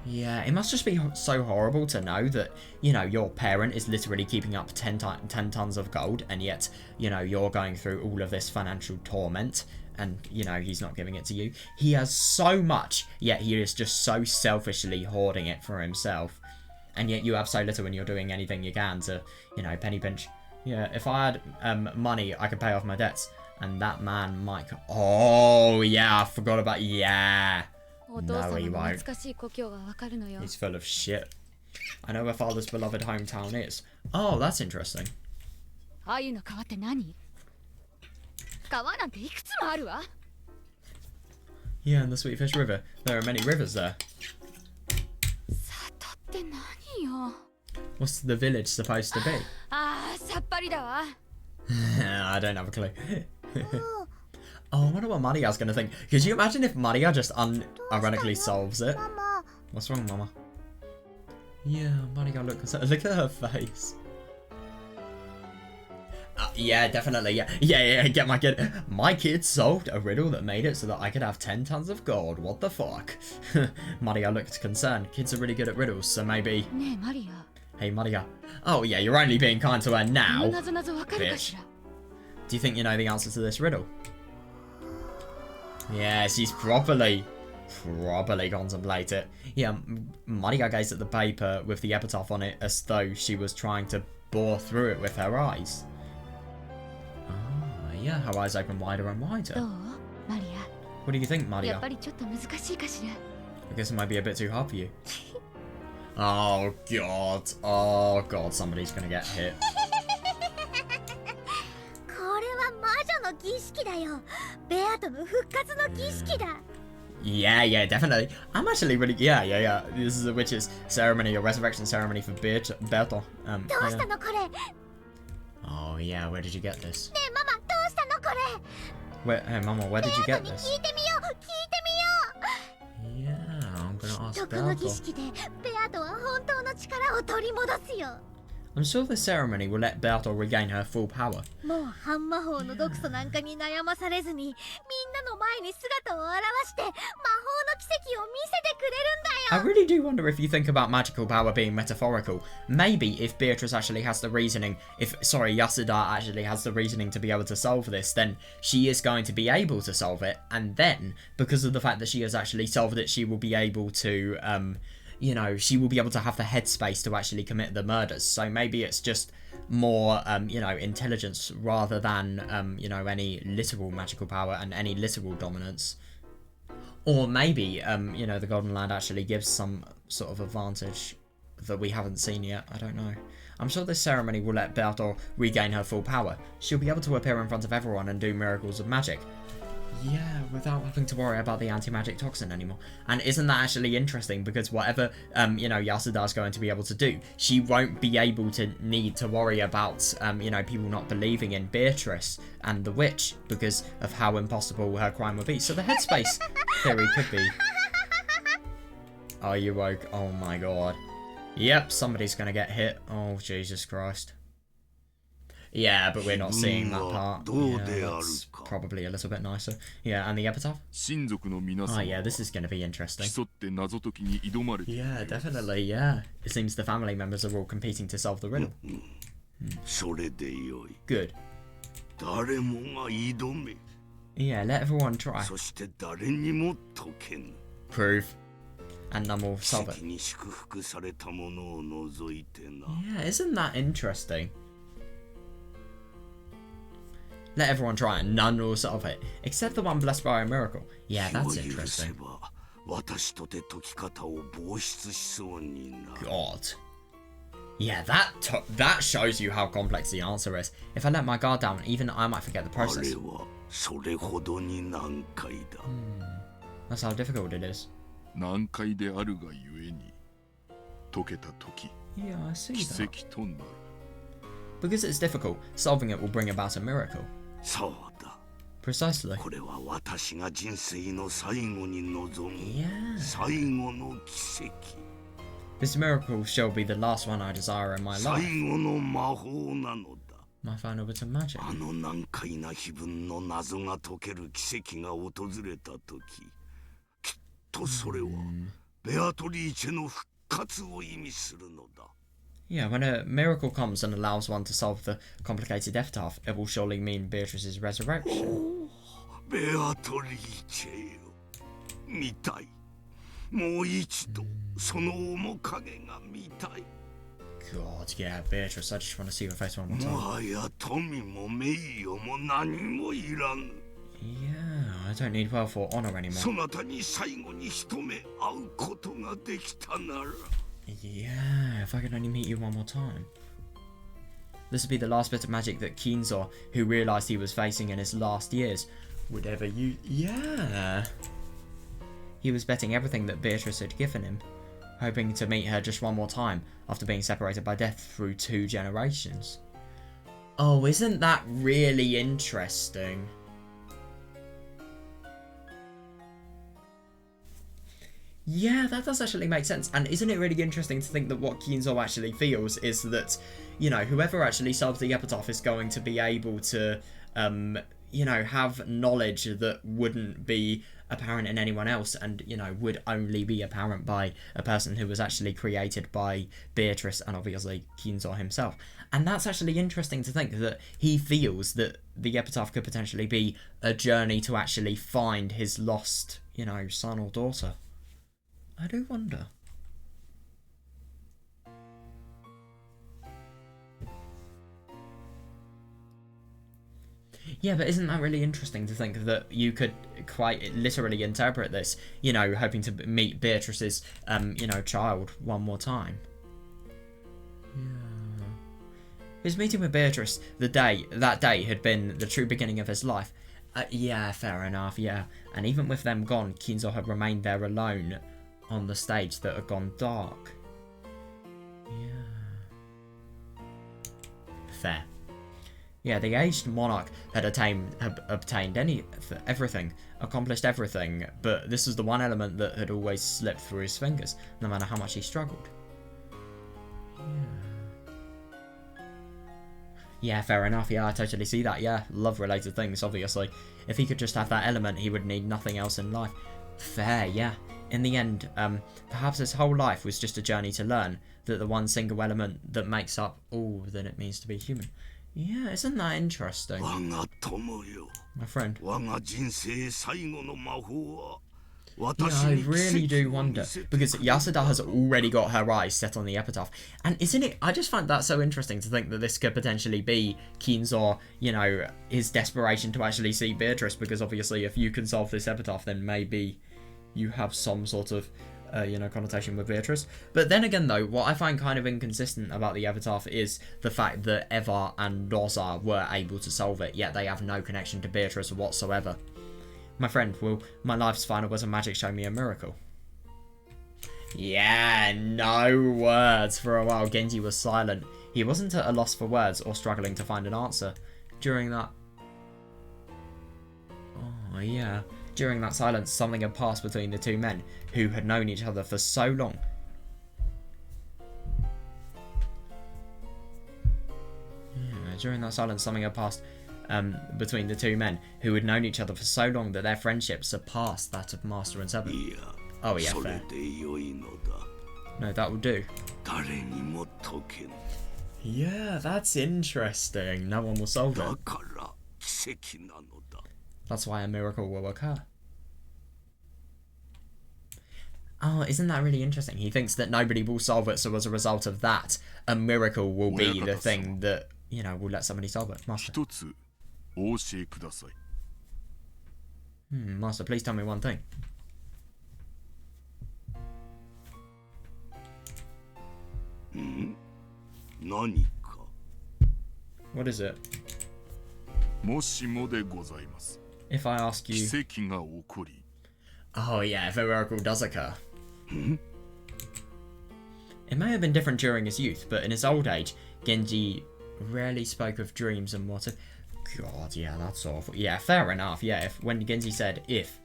Yeah, it must just be so horrible to know that, you know, your parent is literally keeping up 10 tons of gold, and yet, you know, you're going through all of this financial torment, and, you know, he's not giving it to you. He has so much, yet he is just so selfishly hoarding it for himself. And yet you have so little and you're doing anything you can to, you know, penny pinch. Yeah, if I had money, I could pay off my debts. And that man might... Oh, yeah, I forgot about... Yeah. No, he won't. He's full of shit. I know where father's beloved hometown is. Oh, that's interesting. Yeah, in the Sweetfish River. There are many rivers there. What's the village supposed to be? I don't have a clue. Oh, I wonder what Maria's gonna think. Could you imagine if Maria just ironically solves it? What's wrong, Mama? Yeah, Maria, look at her face. Yeah, definitely. Yeah. Get my kid. My kid solved a riddle that made it so that I could have 10 tons of gold. What the fuck? Maria looked concerned. Kids are really good at riddles, so maybe. Hey, Maria. Oh yeah, you're only being kind to her now, bitch. Do you think you know the answer to this riddle? Yeah, she's properly contemplate it. Yeah, Maria gazed at the paper with the epitaph on it as though she was trying to bore through it with her eyes. Oh, yeah, her eyes open wider and wider. What do you think, Maria? I guess it might be a bit too hard for you. Oh god, somebody's gonna get hit. Yeah, definitely. I'm actually really, yeah. This is a witch's ceremony, a resurrection ceremony for Berto. Yeah. Oh yeah, where did you get this? Hey Mama, where did you get this? Yeah, I'm gonna ask Berto. I'm sure the ceremony will let Berto regain her full power. I really do wonder if you think about magical power being metaphorical. Maybe if Beatrice actually has the reasoning, Yasuda actually has the reasoning to be able to solve this, then she is going to be able to solve it, and then, because of the fact that she has actually solved it, she will be able to, she will be able to have the headspace to actually commit the murders. So maybe it's just more, intelligence rather than, any literal magical power and any literal dominance. Or maybe, the Golden Land actually gives some sort of advantage that we haven't seen yet. I don't know. I'm sure this ceremony will let Berto regain her full power. She'll be able to appear in front of everyone and do miracles of magic. Yeah, without having to worry about the anti-magic toxin anymore. And isn't that actually interesting? Because whatever, Yasuda's going to be able to do, she won't be able to need to worry about, people not believing in Beatrice and the witch because of how impossible her crime would be. So the headspace theory could be... Are you woke? Oh my god. Yep, somebody's gonna get hit. Oh, Jesus Christ. Yeah, but we're not seeing that part. Yeah, that's probably a little bit nicer. Yeah, and the epitaph? Oh yeah, this is going to be interesting. Yeah, definitely, yeah. It seems the family members are all competing to solve the riddle. Good. Yeah, let everyone try. Prove. And none will solve it. Yeah, isn't that interesting? Let everyone try and none will solve it, except the one blessed by a miracle. Yeah, that's interesting. God. Yeah, that shows you how complex the answer is. If I let my guard down, even I might forget the process. That's how difficult it is. Yeah, I see that. Because it's difficult, solving it will bring about a miracle. Precisely. Yeah. This miracle shall be the last one I desire in my life. My final bit of magic. Yeah, when a miracle comes and allows one to solve the complicated epitaph, it will surely mean Beatrice's resurrection. God, yeah, Beatrice, I just want to see your face one more time. Yeah, I don't need wealth or honor anymore. Yeah, if I could only meet you one more time. This would be the last bit of magic that Kinzo, who realised he was facing in his last years, would ever use. Yeah. He was betting everything that Beatrice had given him, hoping to meet her just one more time after being separated by death through 2 generations. Oh, isn't that really interesting? Yeah, that does actually make sense. And isn't it really interesting to think that what Kinzo actually feels is that, you know, whoever actually solves the Epitaph is going to be able to, you know, have knowledge that wouldn't be apparent in anyone else and, you know, would only be apparent by a person who was actually created by Beatrice and obviously Kinzo himself. And that's actually interesting to think that he feels that the Epitaph could potentially be a journey to actually find his lost, you know, son or daughter. I do wonder. Yeah, but isn't that really interesting to think that you could quite literally interpret this, you know, hoping to meet Beatrice's, you know, child one more time? Yeah. His meeting with Beatrice that day had been the true beginning of his life. Yeah, fair enough, yeah. And even with them gone, Kinzo had remained there alone on the stage that had gone dark. Yeah. Fair. Yeah, the aged monarch had obtained everything, accomplished everything, but this was the one element that had always slipped through his fingers, no matter how much he struggled. Yeah, fair enough, yeah, I totally see that, yeah, love-related things, obviously. If he could just have that element, he would need nothing else in life. Fair, yeah. In the end, perhaps his whole life was just a journey to learn that the one single element that makes up all that it means to be human. Yeah, isn't that interesting? My friend. Yeah, I really do wonder, because Yasuda has already got her eyes set on the Epitaph, and isn't it, I just find that so interesting to think that this could potentially be Kinzo, you know, his desperation to actually see Beatrice, because obviously if you can solve this Epitaph, then maybe you have some sort of, you know, connotation with Beatrice. But then again though, what I find kind of inconsistent about the Epitaph is the fact that Eva and Rosa were able to solve it, yet they have no connection to Beatrice whatsoever. My friend, will my life's final was a magic show me a miracle? Yeah, no words. For a while, Genji was silent. He wasn't at a loss for words or struggling to find an answer. During that... Oh, yeah. During that silence, something had passed between the two men, who had known each other for so long. Yeah, during that silence, something had passed between the two men, who had known each other for so long that their friendship surpassed that of master and servant. Oh yeah, fair. No, that will do. Yeah, that's interesting. No one will solve it. That's why a miracle will occur. Oh, isn't that really interesting? He thinks that nobody will solve it, so as a result of that, a miracle will be the thing that, you know, will let somebody solve it. Master. Master, please tell me one thing. What is it? If I ask you... Oh yeah, if a miracle does occur. It may have been different during his youth, but in his old age, Genji rarely spoke of dreams and what if... God, yeah, that's awful. Yeah, fair enough. Yeah, when Genji said if.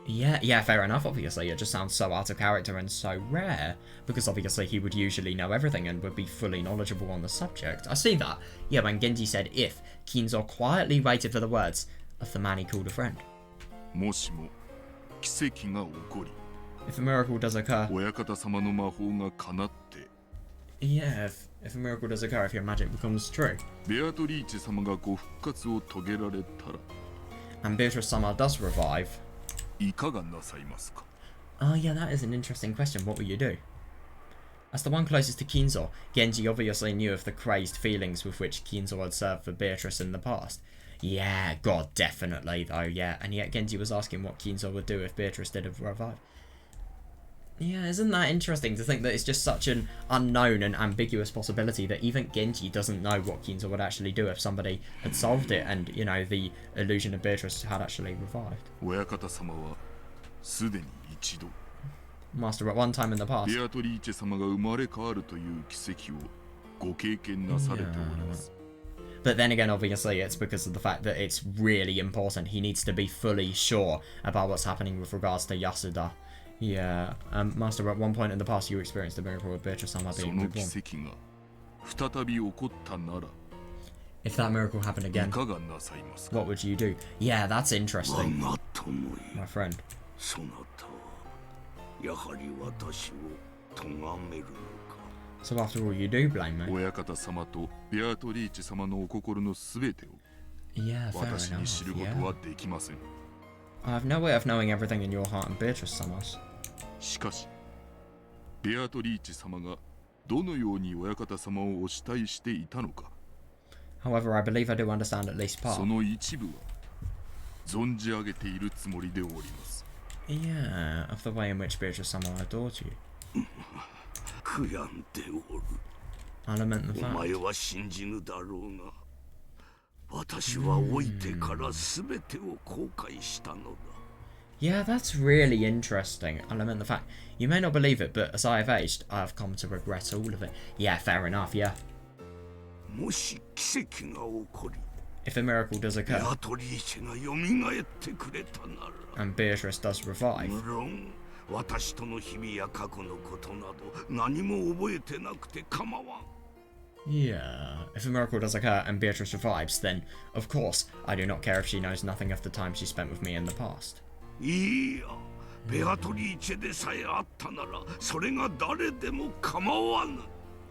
Yeah, fair enough, obviously. It just sounds so out of character and so rare. Because obviously he would usually know everything and would be fully knowledgeable on the subject. I see that. Yeah, when Genji said if, Kinzo quietly waited for the words of the man he called a friend. If a miracle does occur... Yeah, if a miracle does occur, if your magic becomes true. And Beatrice-sama does revive. Oh yeah, that is an interesting question. What will you do? As the one closest to Kinzo, Genji obviously knew of the crazed feelings with which Kinzo had served for Beatrice in the past. Yeah, God, definitely though, yeah. And yet Genji was asking what Kinzo would do if Beatrice did revive. Yeah, isn't that interesting to think that it's just such an unknown and ambiguous possibility that even Genji doesn't know what Kinzo would actually do if somebody had solved it and, you know, the illusion of Beatrice had actually revived. Master, at one time in the past. But then again, obviously, it's because of the fact that it's really important. He needs to be fully sure about what's happening with regards to Yasuda. Yeah, Master, at one point in the past, you experienced a miracle with Beatrice-sama being reborn. If that miracle happened again, what would you do? Yeah, that's interesting, my friend. So after all, you do blame me. Yeah, fair enough, yeah. I have no way of knowing everything in your heart and Beatrice-sama's. However, I believe I do understand at least part. Yeah, of the way in which Beatrice-sama adored you. I'll lament the fact. Yeah, that's really interesting. I'll lament the fact. You may not believe it, but as I have aged, I have come to regret all of it. Yeah, fair enough, yeah. If a miracle does occur, and Beatrice does revive, yeah, if a miracle does occur and Beatrice revives, then, of course, I do not care if she knows nothing of the time she spent with me in the past.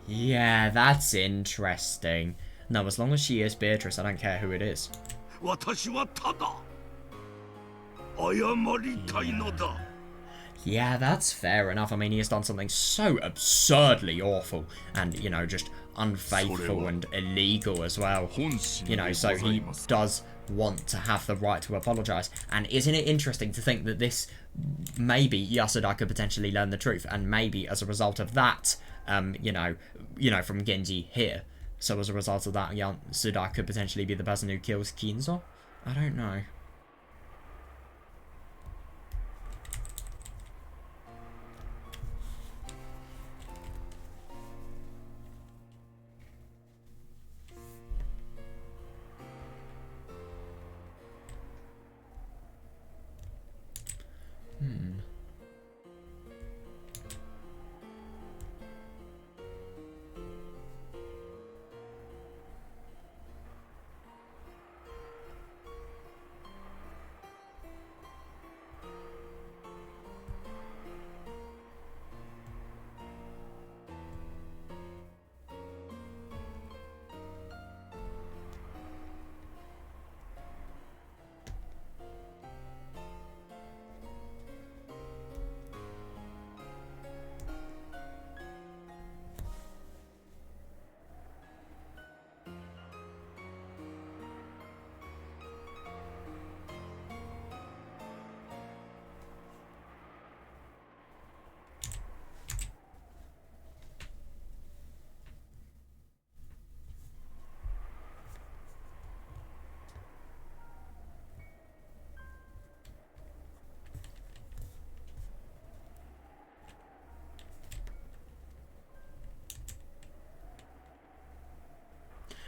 Yeah, that's interesting. No, as long as she is Beatrice, I don't care who it is. Yeah, that's fair enough. I mean, he has done something so absurdly awful and, you know, just unfaithful and illegal as well. You know, so he does want to have the right to apologize. And isn't it interesting to think that this, maybe Yasuda could potentially learn the truth, and maybe as a result of that, you know, from Genji here. So as a result of that, Yasuda could potentially be the person who kills Kinzo? I don't know.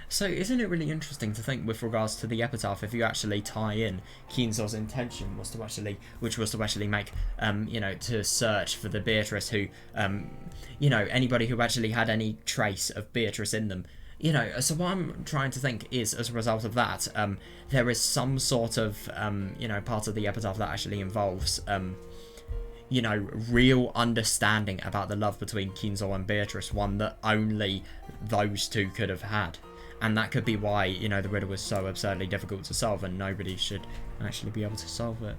So isn't it really interesting to think with regards to the Epitaph, if you actually tie in Kinzo's intention was to actually, which was to actually make, you know, to search for the Beatrice who, you know, anybody who actually had any trace of Beatrice in them. You know, so what I'm trying to think is, as a result of that, there is some sort of, you know, part of the Epitaph that actually involves, you know, real understanding about the love between Kinzo and Beatrice, one that only those two could have had. And that could be why, you know, the riddle was so absurdly difficult to solve and nobody should actually be able to solve it.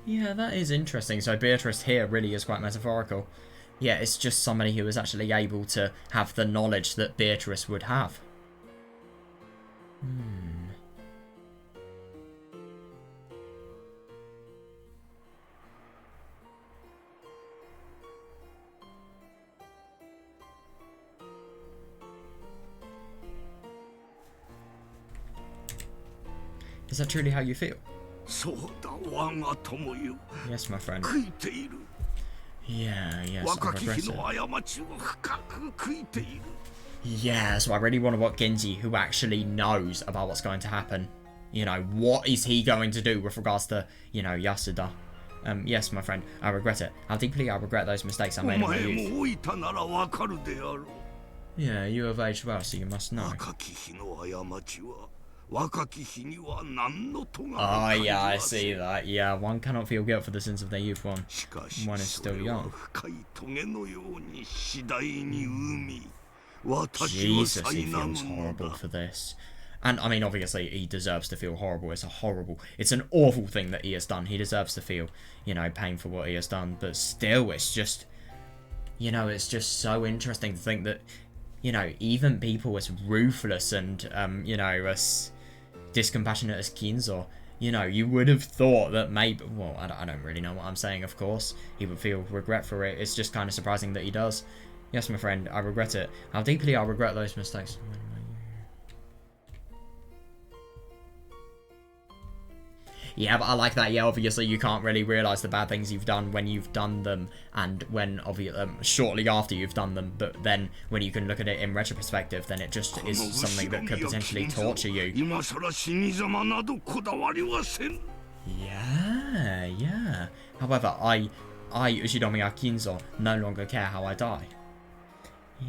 Yeah, that is interesting. So Beatrice here really is quite metaphorical. Yeah, it's just somebody who is actually able to have the knowledge that Beatrice would have. Is that truly how you feel? Yes, my friend. Yeah, yes, I regret it. Yeah, so I really wonder what Genji, who actually knows about what's going to happen, you know, what is he going to do with regards to, you know, Yasuda? Yes, my friend, I regret it. How deeply I regret those mistakes I made in my youth. Yeah, you have aged well, so you must know. Oh, yeah, I see that. Yeah, one cannot feel guilt for the sins of their youth. One is still young. Jesus, he feels horrible for this. And, I mean, obviously, he deserves to feel horrible. It's an awful thing that he has done. He deserves to feel, you know, pain for what he has done. But still, it's just, you know, it's just so interesting to think that, you know, even people as ruthless and, you know, as discompassionate as Kinzo, you know, you would have thought that maybe, well, I don't really know what I'm saying, of course. He would feel regret for it. It's just kind of surprising that he does. Yes, my friend, I regret it. How deeply I regret those mistakes. Yeah, but I like that. Yeah, obviously you can't really realise the bad things you've done when you've done them, and when shortly after you've done them. But then when you can look at it in retrospective, then it just is something that could potentially torture you. Yeah. However, I, Ushidomiya Kinzo, no longer care how I die. Yeah.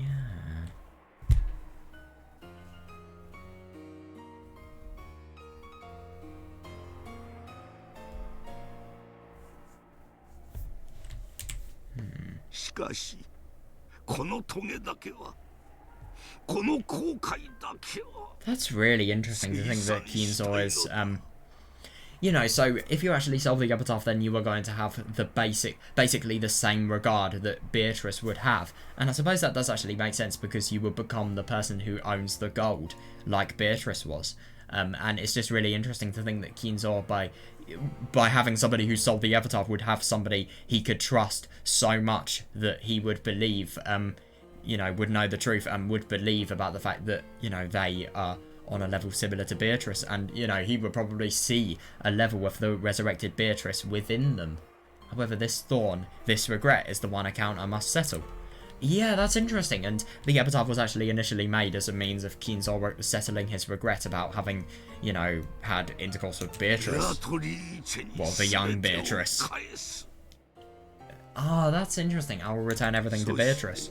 That's really interesting to think that Kinzo is, you know, so if you actually solve the Epitaph, then you are going to have the basically the same regard that Beatrice would have. And I suppose that does actually make sense, because you would become the person who owns the gold, like Beatrice was. And it's just really interesting to think that Kinzo, by having somebody who solved the Epitaph, would have somebody he could trust so much that he would believe, you know, would know the truth and would believe about the fact that, you know, they are on a level similar to Beatrice, and, you know, he would probably see a level of the resurrected Beatrice within them. However, this thorn, this regret, is the one account I must settle. Yeah, that's interesting, and the Epitaph was actually initially made as a means of Kinzo settling his regret about having, you know, had intercourse with Beatrice. Well, the young Beatrice. Ah, that's interesting. I will return everything to Beatrice.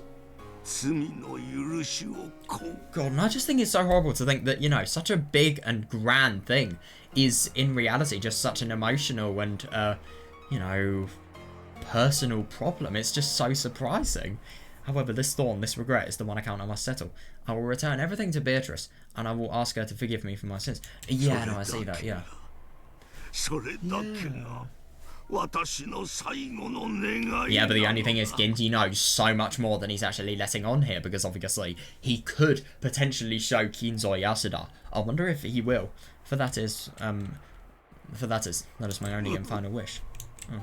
God, and I just think it's so horrible to think that, you know, such a big and grand thing is in reality just such an emotional and, you know, personal problem. It's just so surprising. However, this thorn, this regret, is the one account I must settle. I will return everything to Beatrice, and I will ask her to forgive me for my sins. Yeah, no, I see that, yeah. Yeah, but the only thing is, Genji knows so much more than he's actually letting on here, because obviously he could potentially show Kinzo Yasuda. I wonder if he will. For that is my only and final wish. Oh.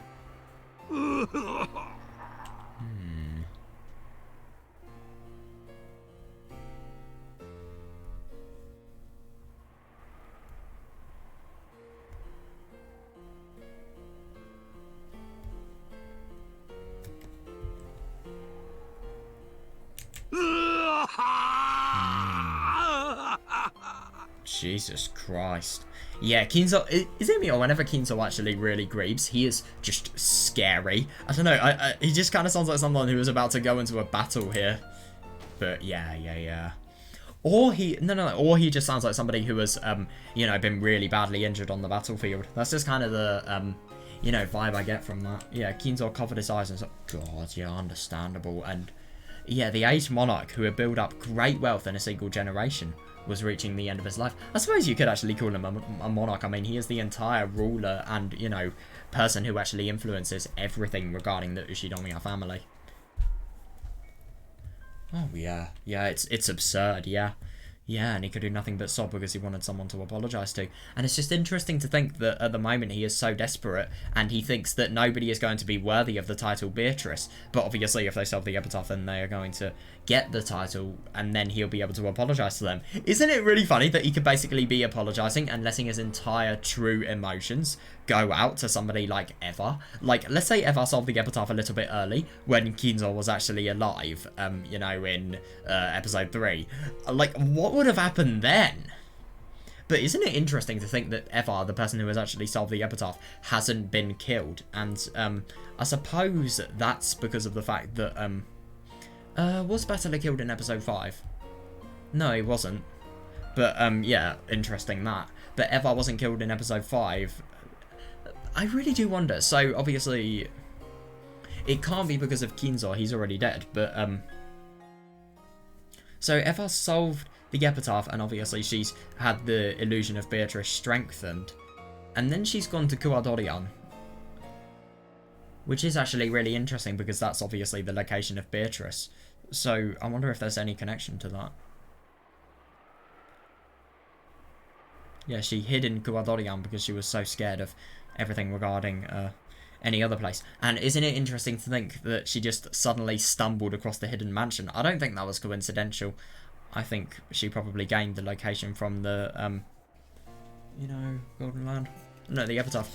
Jesus Christ. Yeah, Kinzo, is it me, or whenever Kinzo actually really grieves, he is just scary. I don't know, he just kind of sounds like someone who is about to go into a battle here. But yeah. Or or he just sounds like somebody who has, you know, been really badly injured on the battlefield. That's just kind of the, you know, vibe I get from that. Yeah, Kinzo covered his eyes and was like, God, yeah, understandable. And yeah, the aged monarch who had built up great wealth in a single generation. was reaching the end of his life. I suppose you could actually call him a monarch. I mean, he is the entire ruler and, you know, person who actually influences everything regarding the Ushinomiya family. Oh, yeah. Yeah, it's absurd, yeah. Yeah, and he could do nothing but sob because he wanted someone to apologise to. And it's just interesting to think that at the moment he is so desperate and he thinks that nobody is going to be worthy of the title Beatrice. But obviously if they solve the Epitaph, then they are going to get the title and then he'll be able to apologise to them. Isn't it really funny that he could basically be apologising and letting his entire true emotions go out to somebody like Eva? Like, let's say Eva solved the Epitaph a little bit early when Kinzo was actually alive, you know, in episode 3. Like, what would have happened then? But isn't it interesting to think that Eva, the person who has actually solved the Epitaph, hasn't been killed? And I suppose that's because of the fact that was Battler killed in episode 5? No, he wasn't. But yeah, interesting that. But Eva wasn't killed in episode 5. I really do wonder. So obviously it can't be because of Kinzo, he's already dead, but so Eva solved the Epitaph, and obviously she's had the illusion of Beatrice strengthened. And then she's gone to Kuadorian. Which is actually really interesting because that's obviously the location of Beatrice. So I wonder if there's any connection to that. Yeah, she hid in Kuadorian because she was so scared of everything regarding any other place. And isn't it interesting to think that she just suddenly stumbled across the hidden mansion? I don't think that was coincidental. I think she probably gained the location from the, you know, Golden Land. No, the Epitaph.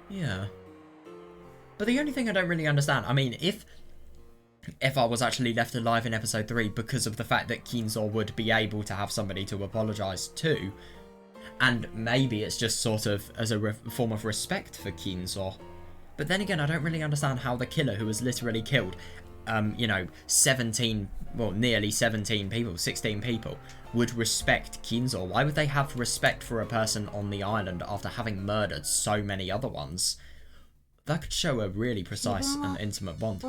Yeah. But the only thing I don't really understand, I mean, if Eva was actually left alive in episode 3 because of the fact that Kinzo would be able to have somebody to apologise to, and maybe it's just sort of as a form of respect for Kinzo. But then again, I don't really understand how the killer who was literally killed, you know, 17, well, nearly 17 people, 16 people, would respect Kinzo. Why would they have respect for a person on the island after having murdered so many other ones? That could show a really precise and intimate bond.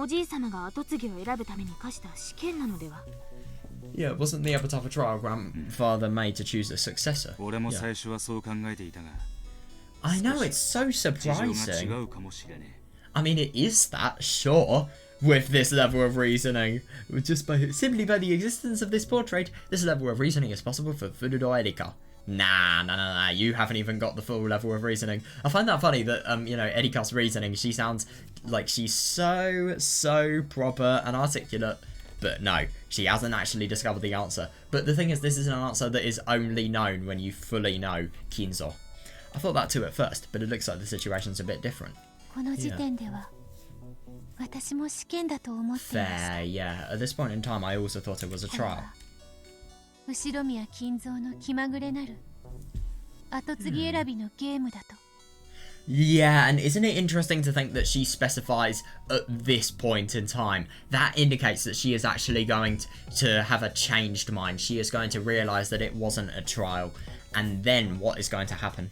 Yeah, wasn't the Epitaph a trial grandfather made to choose a successor? Yeah. I know, it's so surprising. I mean, it is that, sure, with this level of reasoning. Simply by the existence of this portrait, this level of reasoning is possible for Furudo Erika. Nah, you haven't even got the full level of reasoning. I find that funny that, you know, Erika's reasoning, she sounds like she's so proper and articulate. But no, she hasn't actually discovered the answer. But the thing is, this is an answer that is only known when you fully know Kinzo. I thought that too at first, but it looks like the situation's a bit different. Yeah. Fair, yeah. At this point in time, I also thought it was a trial. Yeah, and isn't it interesting to think that she specifies at this point in time? That indicates that she is actually going to have a changed mind. She is going to realise that it wasn't a trial. And then what is going to happen?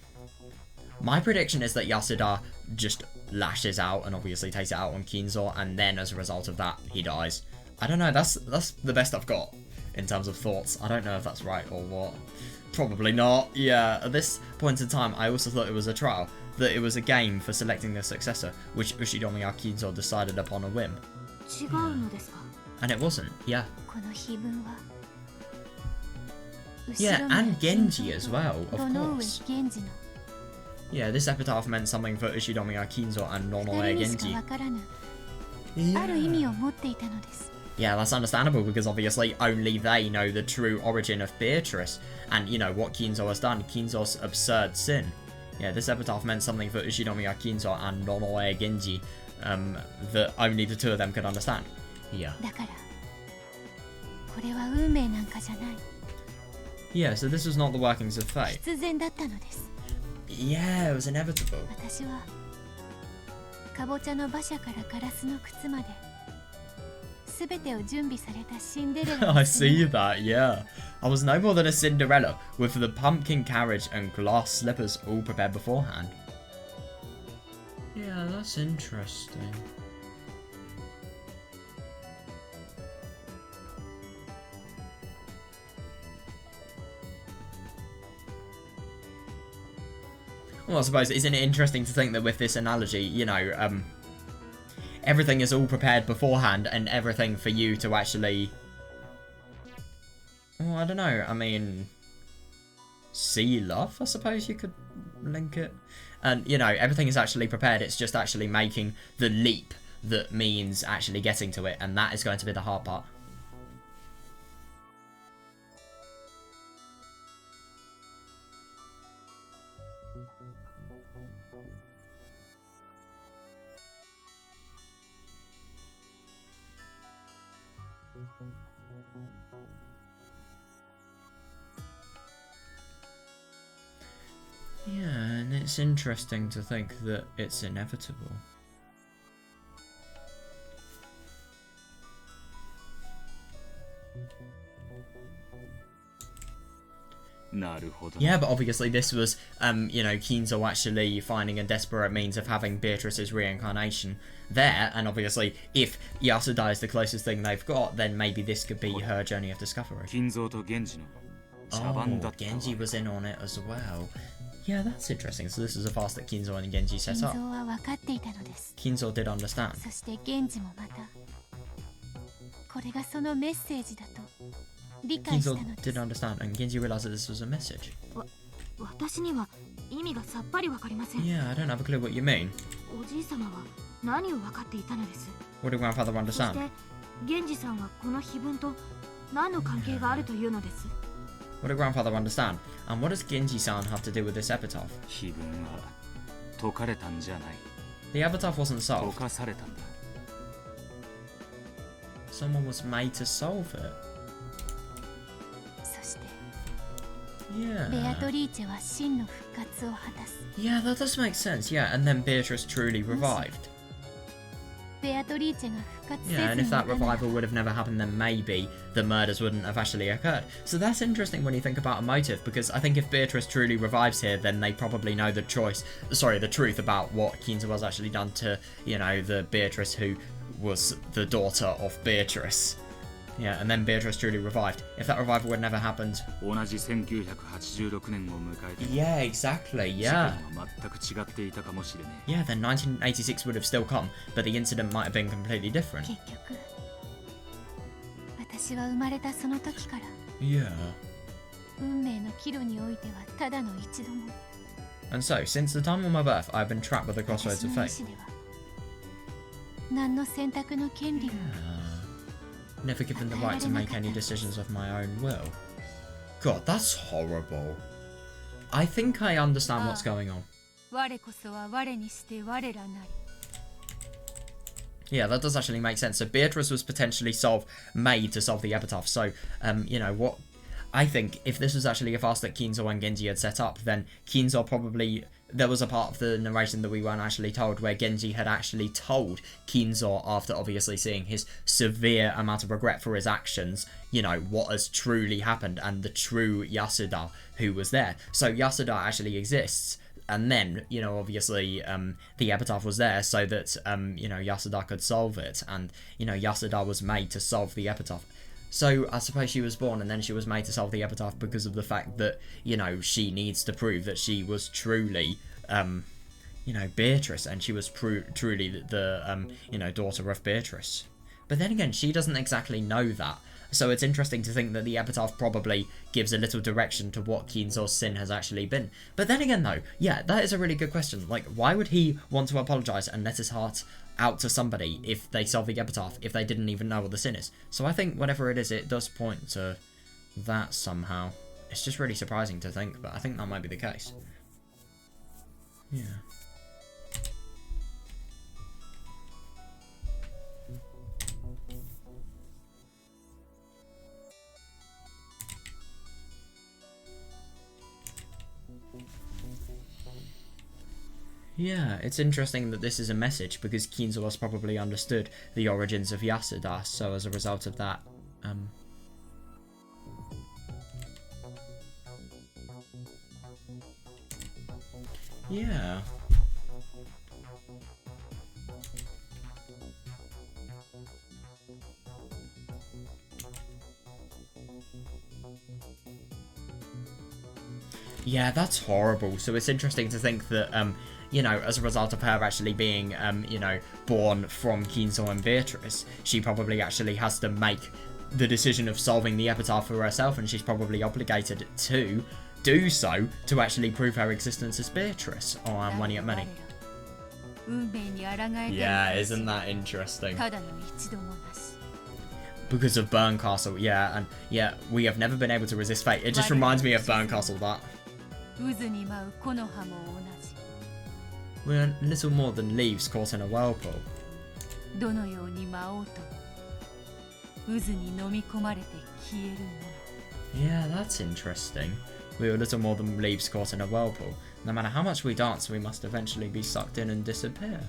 My prediction is that Yasuda just lashes out and obviously takes it out on Kinzo, and then as a result of that, he dies. I don't know, that's the best I've got in terms of thoughts. I don't know if that's right or what. Probably not. Yeah, at this point in time, I also thought it was a trial. That it was a game for selecting the successor, which Ushinomiya Kinzo decided upon a whim. And it wasn't, yeah. Yeah, and Genji as well, of course. Yeah, this epitaph meant something for Ushinomiya Kinzo and Nonoe Genji. Yeah, that's understandable because obviously only they know the true origin of Beatrice and, you know, what Kinzo has done, Kinzo's absurd sin. Yeah, this epitaph meant something for Ushinomiya Kinzo and Nonoe Genji that only the two of them could understand. Yeah. Yeah, so this was not the workings of fate. Yeah, it was inevitable. 全てを準備されたシンデレラ I のすね see that, yeah. I was no more than a Cinderella, with the pumpkin carriage and glass slippers all prepared beforehand. Yeah, that's interesting. Well, I suppose, isn't it interesting to think that with this analogy, you know, everything is all prepared beforehand and everything for you to actually... Well, I don't know, I mean... see love, I suppose you could link it. And, you know, everything is actually prepared, it's just actually making the leap that means actually getting to it, and that is going to be the hard part. Yeah, and it's interesting to think that it's inevitable. Yeah, but obviously this was, you know, Kinzo actually finding a desperate means of having Beatrice's reincarnation there, and obviously if Yasuda is the closest thing they've got, then maybe this could be her journey of discovery. Oh, Genji was in on it as well. Yeah, that's interesting. So this is a fast that Kinzo and Genji set up. 金蔵は分かっていたのです Kinzo did understand. そして源氏もまたこれがそのメッセージだと理解した Kinzo ので did す understand, and Genji realized that this was a message. 私には意味がさっぱり分かりません Yeah, I don't have a clue what you mean. おじい様は何を分かっていたのです What did grandfather そし understand? て源氏さんはこの碑文と何の関係があるというのです What did grandfather understand? And what does Genji-san have to do with this epitaph? 碑文は解かれたんじゃない。 The epitaph wasn't 解 solved. かされたんだ。 Someone was made to solve it. そして Yeah. ベアトリーチェは真の復活を果たす Yeah, that does make sense. Yeah, and then Beatrice truly revived. ベアトリーチェが復活せず Yeah, and に if い that たなら revival would have never happened, then maybe the murders wouldn't have actually occurred. So that's interesting when you think about a motive, because I think if Beatrice truly revives here, then they probably know the truth about what Kinzo has actually done to, you know, the Beatrice who was the daughter of Beatrice. Yeah, and then Beatrice truly revived. If that revival had never happened... 同じ1986年を迎えて Yeah, exactly, 事件 yeah. は全く違っていたかもしれね Yeah, then 1986 would have still come, but the incident might have been completely different. 結局私は生まれたその時から Yeah. 運命の岐路においてはただの一度も And so, since the time of my birth, I've been trapped with the 私 crossroads の of 意 fate. 志では何の選択の権利も Never given the right to make any decisions of my own will. God, that's horrible. I think I understand what's going on. 我こそは我にして我らなり Yeah, that does actually make sense. So Beatrice was potentially made to solve the epitaph. So, you know, what... I think if this was actually a fast that Kinzo and Genji had set up, then Kinzo probably... There was a part of the narration that we weren't actually told where Genji had actually told Kinzo, after obviously seeing his severe amount of regret for his actions, you know, what has truly happened and the true Yasuda who was there. So Yasuda actually exists. And then, you know, obviously, the epitaph was there so that, you know, Yasuda could solve it. And, you know, Yasuda was made to solve the epitaph. So, I suppose she was born and then she was made to solve the epitaph because of the fact that, you know, she needs to prove that she was truly, you know, Beatrice. And she was truly the, you know, daughter of Beatrice. But then again, she doesn't exactly know that. So it's interesting to think that the epitaph probably gives a little direction to what Kinzo's sin has actually been. But then again though, yeah, that is a really good question. Like, why would he want to apologise and let his heart out to somebody if they solve the epitaph, if they didn't even know what the sin is? So I think whatever it is, it does point to that somehow. It's just really surprising to think, but I think that might be the case. Yeah. Yeah, it's interesting that this is a message because Kinzo has probably understood the origins of Yasuda, so as a result of that, yeah. Yeah, that's horrible. So it's interesting to think that, you know, as a result of her actually being, you know, born from Kinzo and Beatrice, she probably actually has to make the decision of solving the epitaph for herself, and she's probably obligated to do so to actually prove her existence as Beatrice. Oh, I'm money at money. Yeah, isn't that interesting? Because of Burncastle, yeah, and yeah, we have never been able to resist fate. It just reminds me of Burncastle, that. We're little more than leaves caught in a whirlpool. Yeah, that's interesting. We were little more than leaves caught in a whirlpool. No matter how much we dance, we must eventually be sucked in and disappear.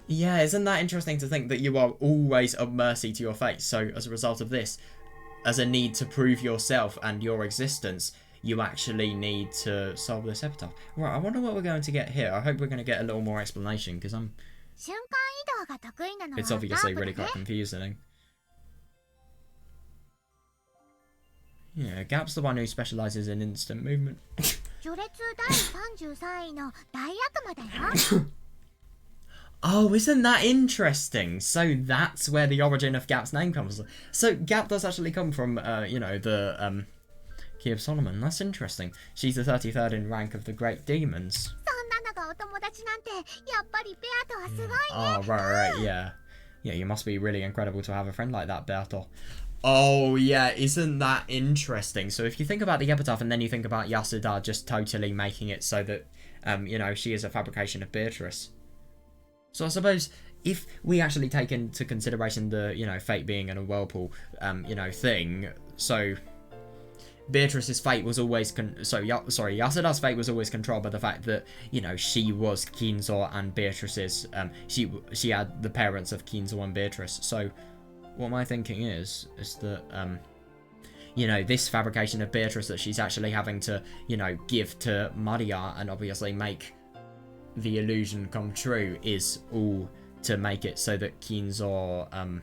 Yeah, isn't that interesting to think that you are always at mercy to your fate? So, as a result of this, as a need to prove yourself and your existence, you actually need to solve this epitaph. Right, I wonder what we're going to get here. I hope we're going to get a little more explanation, because it's obviously really quite confusing. Yeah, Gap's the one who specialises in instant movement. Oh, isn't that interesting? So that's where the origin of Gap's name comes from. So Gap does actually come from, you know, the Key of Solomon. That's interesting. She's the 33rd in rank of the Great Demons. Oh, right, yeah. Yeah, you must be really incredible to have a friend like that, Berto. Oh, yeah, isn't that interesting? So if you think about the epitaph and then you think about Yasuda just totally making it so that, you know, she is a fabrication of Beatrice. So I suppose if we actually take into consideration the, you know, fate being in a whirlpool, you know, thing, so Beatrice's fate was always, Yasuda's fate was always controlled by the fact that, you know, she was Kinzo and Beatrice's, she had the parents of Kinzo and Beatrice. So what my thinking is that, you know, this fabrication of Beatrice that she's actually having to, you know, give to Maria and obviously make the illusion come true is all to make it so that Kinzo,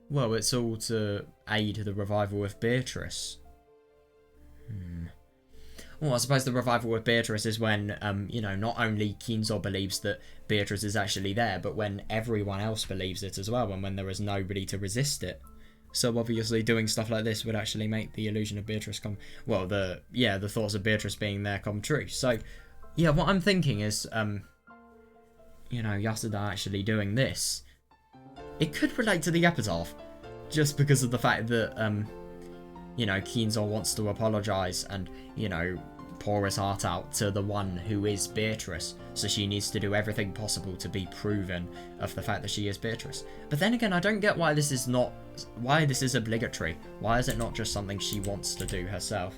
well, it's all to aid the revival of Beatrice. Well, I suppose the revival of Beatrice is when, you know, not only Kinzo believes that Beatrice is actually there, but when everyone else believes it as well, and when there is nobody to resist it. So obviously doing stuff like this would actually make the illusion of Beatrice come, well, the thoughts of Beatrice being there come true. So, yeah, what I'm thinking is, you know, Yasuda actually doing this, it could relate to the epitaph, just because of the fact that, you know, Kinzo wants to apologise and, you know, pour his heart out to the one who is Beatrice, so she needs to do everything possible to be proven of the fact that she is Beatrice. But then again, I don't get why this is obligatory. Why is it not just something she wants to do herself?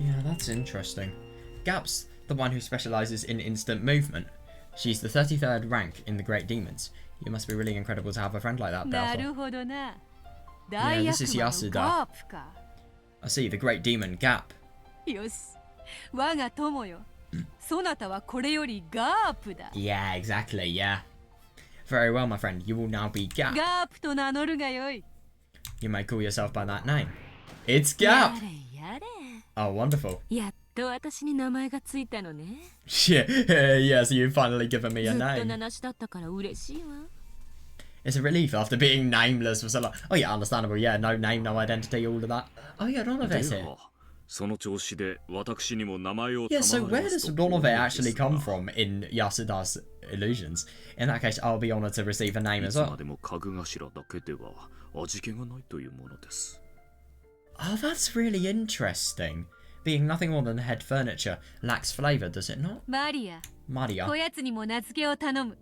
Yeah, that's interesting. Gap's the one who specialises in instant movement. She's the 33rd rank in the Great Demons. You must be really incredible to have a friend like that, Bertha. Yeah, this is Yasuda. I see, the Great Demon, Gap. Yeah, exactly, yeah. Very well, my friend. You will now be Gap. You may call yourself by that name. It's Gap! Oh, wonderful. Yeah, so you've finally given me a name. It's a relief after being nameless for so long. Oh yeah, understandable, yeah, no name, no identity, all of that. Oh yeah, Ronove here. Yeah, so where does Ronove actually come from in Yasuda's illusions? In that case, I'll be honoured to receive a name as well. Oh, that's really interesting. Being nothing more than head furniture lacks flavor, does it not? マリア、 Maria. こやつにも名付けを頼む。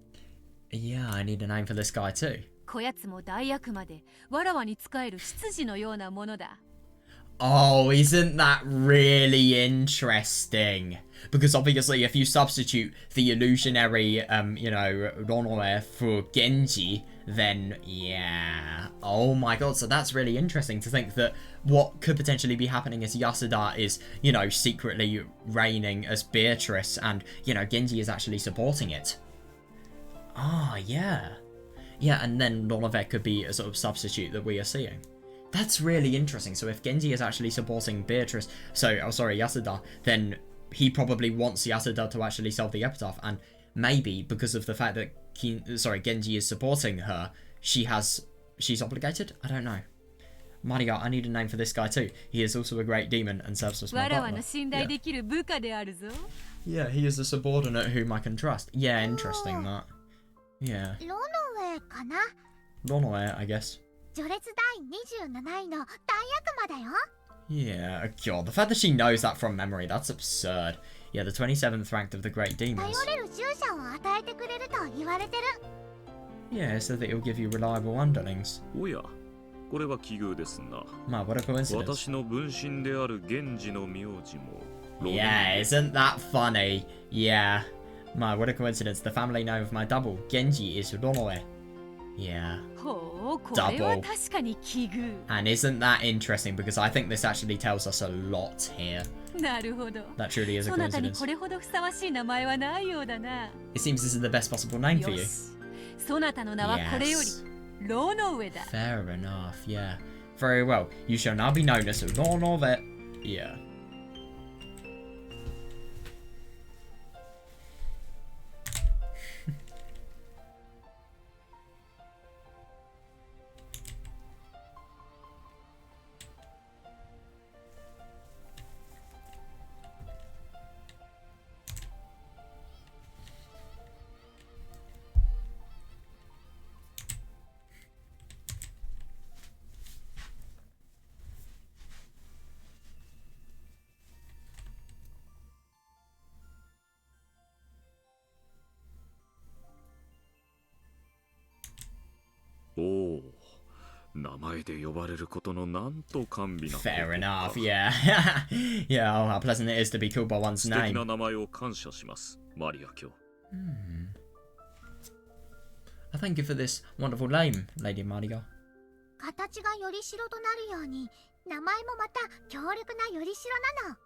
Yeah, I need a name for this guy too. こやつも大悪魔で、わらわに仕える執事のようなものだ。 Oh, isn't that really interesting? Because obviously if you substitute the illusionary, Ronoe for Genji, then yeah. Oh my god, so that's really interesting to think that what could potentially be happening is Yasuda is, secretly reigning as Beatrice and, Genji is actually supporting it. Ah, yeah. Yeah, and then Ronoe could be a sort of substitute that we are seeing. That's really interesting. So if Genji is actually supporting Beatrice, Yasuda, then he probably wants Yasuda to actually solve the Epitaph, and maybe because of the fact that Genji is supporting her, she's obligated? I don't know. Maria, I need a name for this guy too. He is also a great demon and serves as my わらわ butler. の信頼できる部下であるぞ。 Yeah, he is a subordinate whom I can trust. Yeah, interesting that. Yeah. ロノウェイかな。 Ronoe, I guess. 序列第27位の大悪魔だよ。 Yeah, god, the fact that she knows that from memory, that's absurd. Yeah, the 27th ranked of the Great 頼 Demons. れる従者を与えてくれると言われてる。 Yeah, so that it'll give you reliable underlings. おや、これは奇遇ですな。 Ma, what a coincidence. 私の分身である源氏の名字も。 Yeah, isn't that funny? Yeah. Ma, what a coincidence. The family name of my double, Genji, is Ronoe. Yeah. ほう、これは確かに奇遇。 And isn't that interesting? Because I think this actually tells us a lot here. なるほど。 That truly is a そなたに coincidence. これほどふさわしい名前はないようだな。 It seems this is the best possible name for よ you. し。そなたの名はこれより、 Yes. ロの上だ。 Fair enough, yeah. Very well. You shall now be known as Ronoe. Yeah.おお、名前で呼ばれることのなんと甘美なことか。 Fair enough, yeah. Yeah, oh, how pleasant it is to be called by one's 素敵な name. 名前を感謝します、マリア卿。I thank you for this wonderful name, Lady Maria. 形がよりしろとなるように、名前もまた強力なよりしろなの。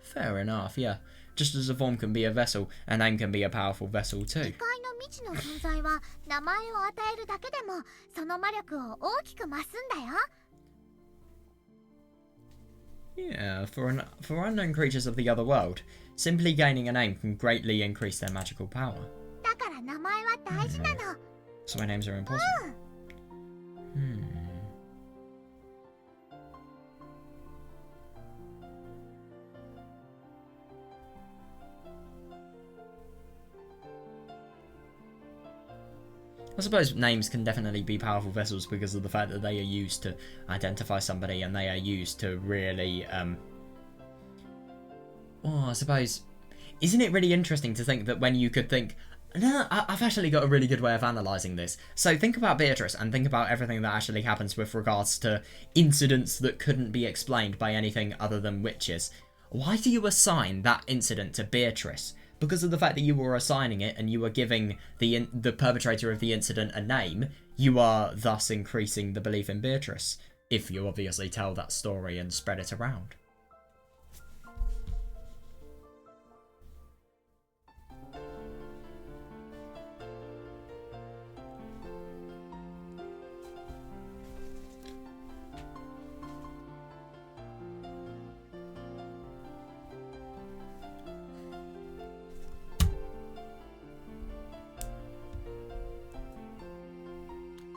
Fair enough, yeah. Just as a form can be a vessel, a name can be a powerful vessel 異 too. 界の未知の存在は名前を与えるだけでもその魔力を大きく増すんだよ。 Yeah, for unknown creatures of the other world, simply gaining a name can greatly increase their magical power. だから名前は大事なの。 So my names are important. I suppose names can definitely be powerful vessels because of the fact that they are used to identify somebody and they are used to really, well, I suppose, isn't it really interesting to think that when you could think, no, I've actually got a really good way of analysing this. So think about Beatrice and think about everything that actually happens with regards to incidents that couldn't be explained by anything other than witches. Why do you assign that incident to Beatrice? Because of the fact that you were assigning it and you were giving the perpetrator of the incident a name, you are thus increasing the belief in Beatrice, if you obviously tell that story and spread it around.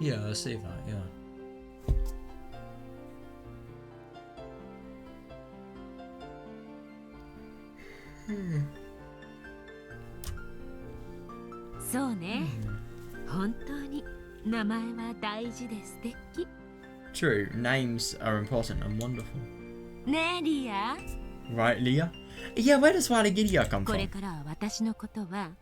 Yeah, I see that, yeah. そうね。本当に名前は大事で素敵。True, names are important and wonderful. ねえリア Right, Leah? Yeah, where does Wadagiria come これ from? からは私のことは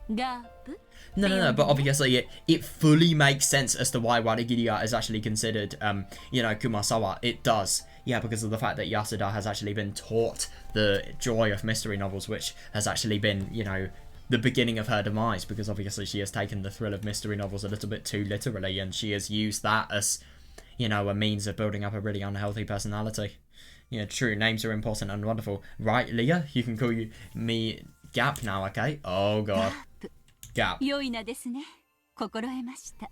ガープ No, but obviously it fully makes sense as to why Wadagiria is actually considered, Kumasawa. It does. Yeah, because of the fact that Yasuda has actually been taught the joy of mystery novels, which has actually been, the beginning of her demise, because obviously she has taken the thrill of mystery novels a little bit too literally, and she has used that as, a means of building up a really unhealthy personality. Yeah, true, names are important and wonderful. Right, Leah? You can call me Gap now, okay? Oh, God. Gap. 良い名ですね心得ました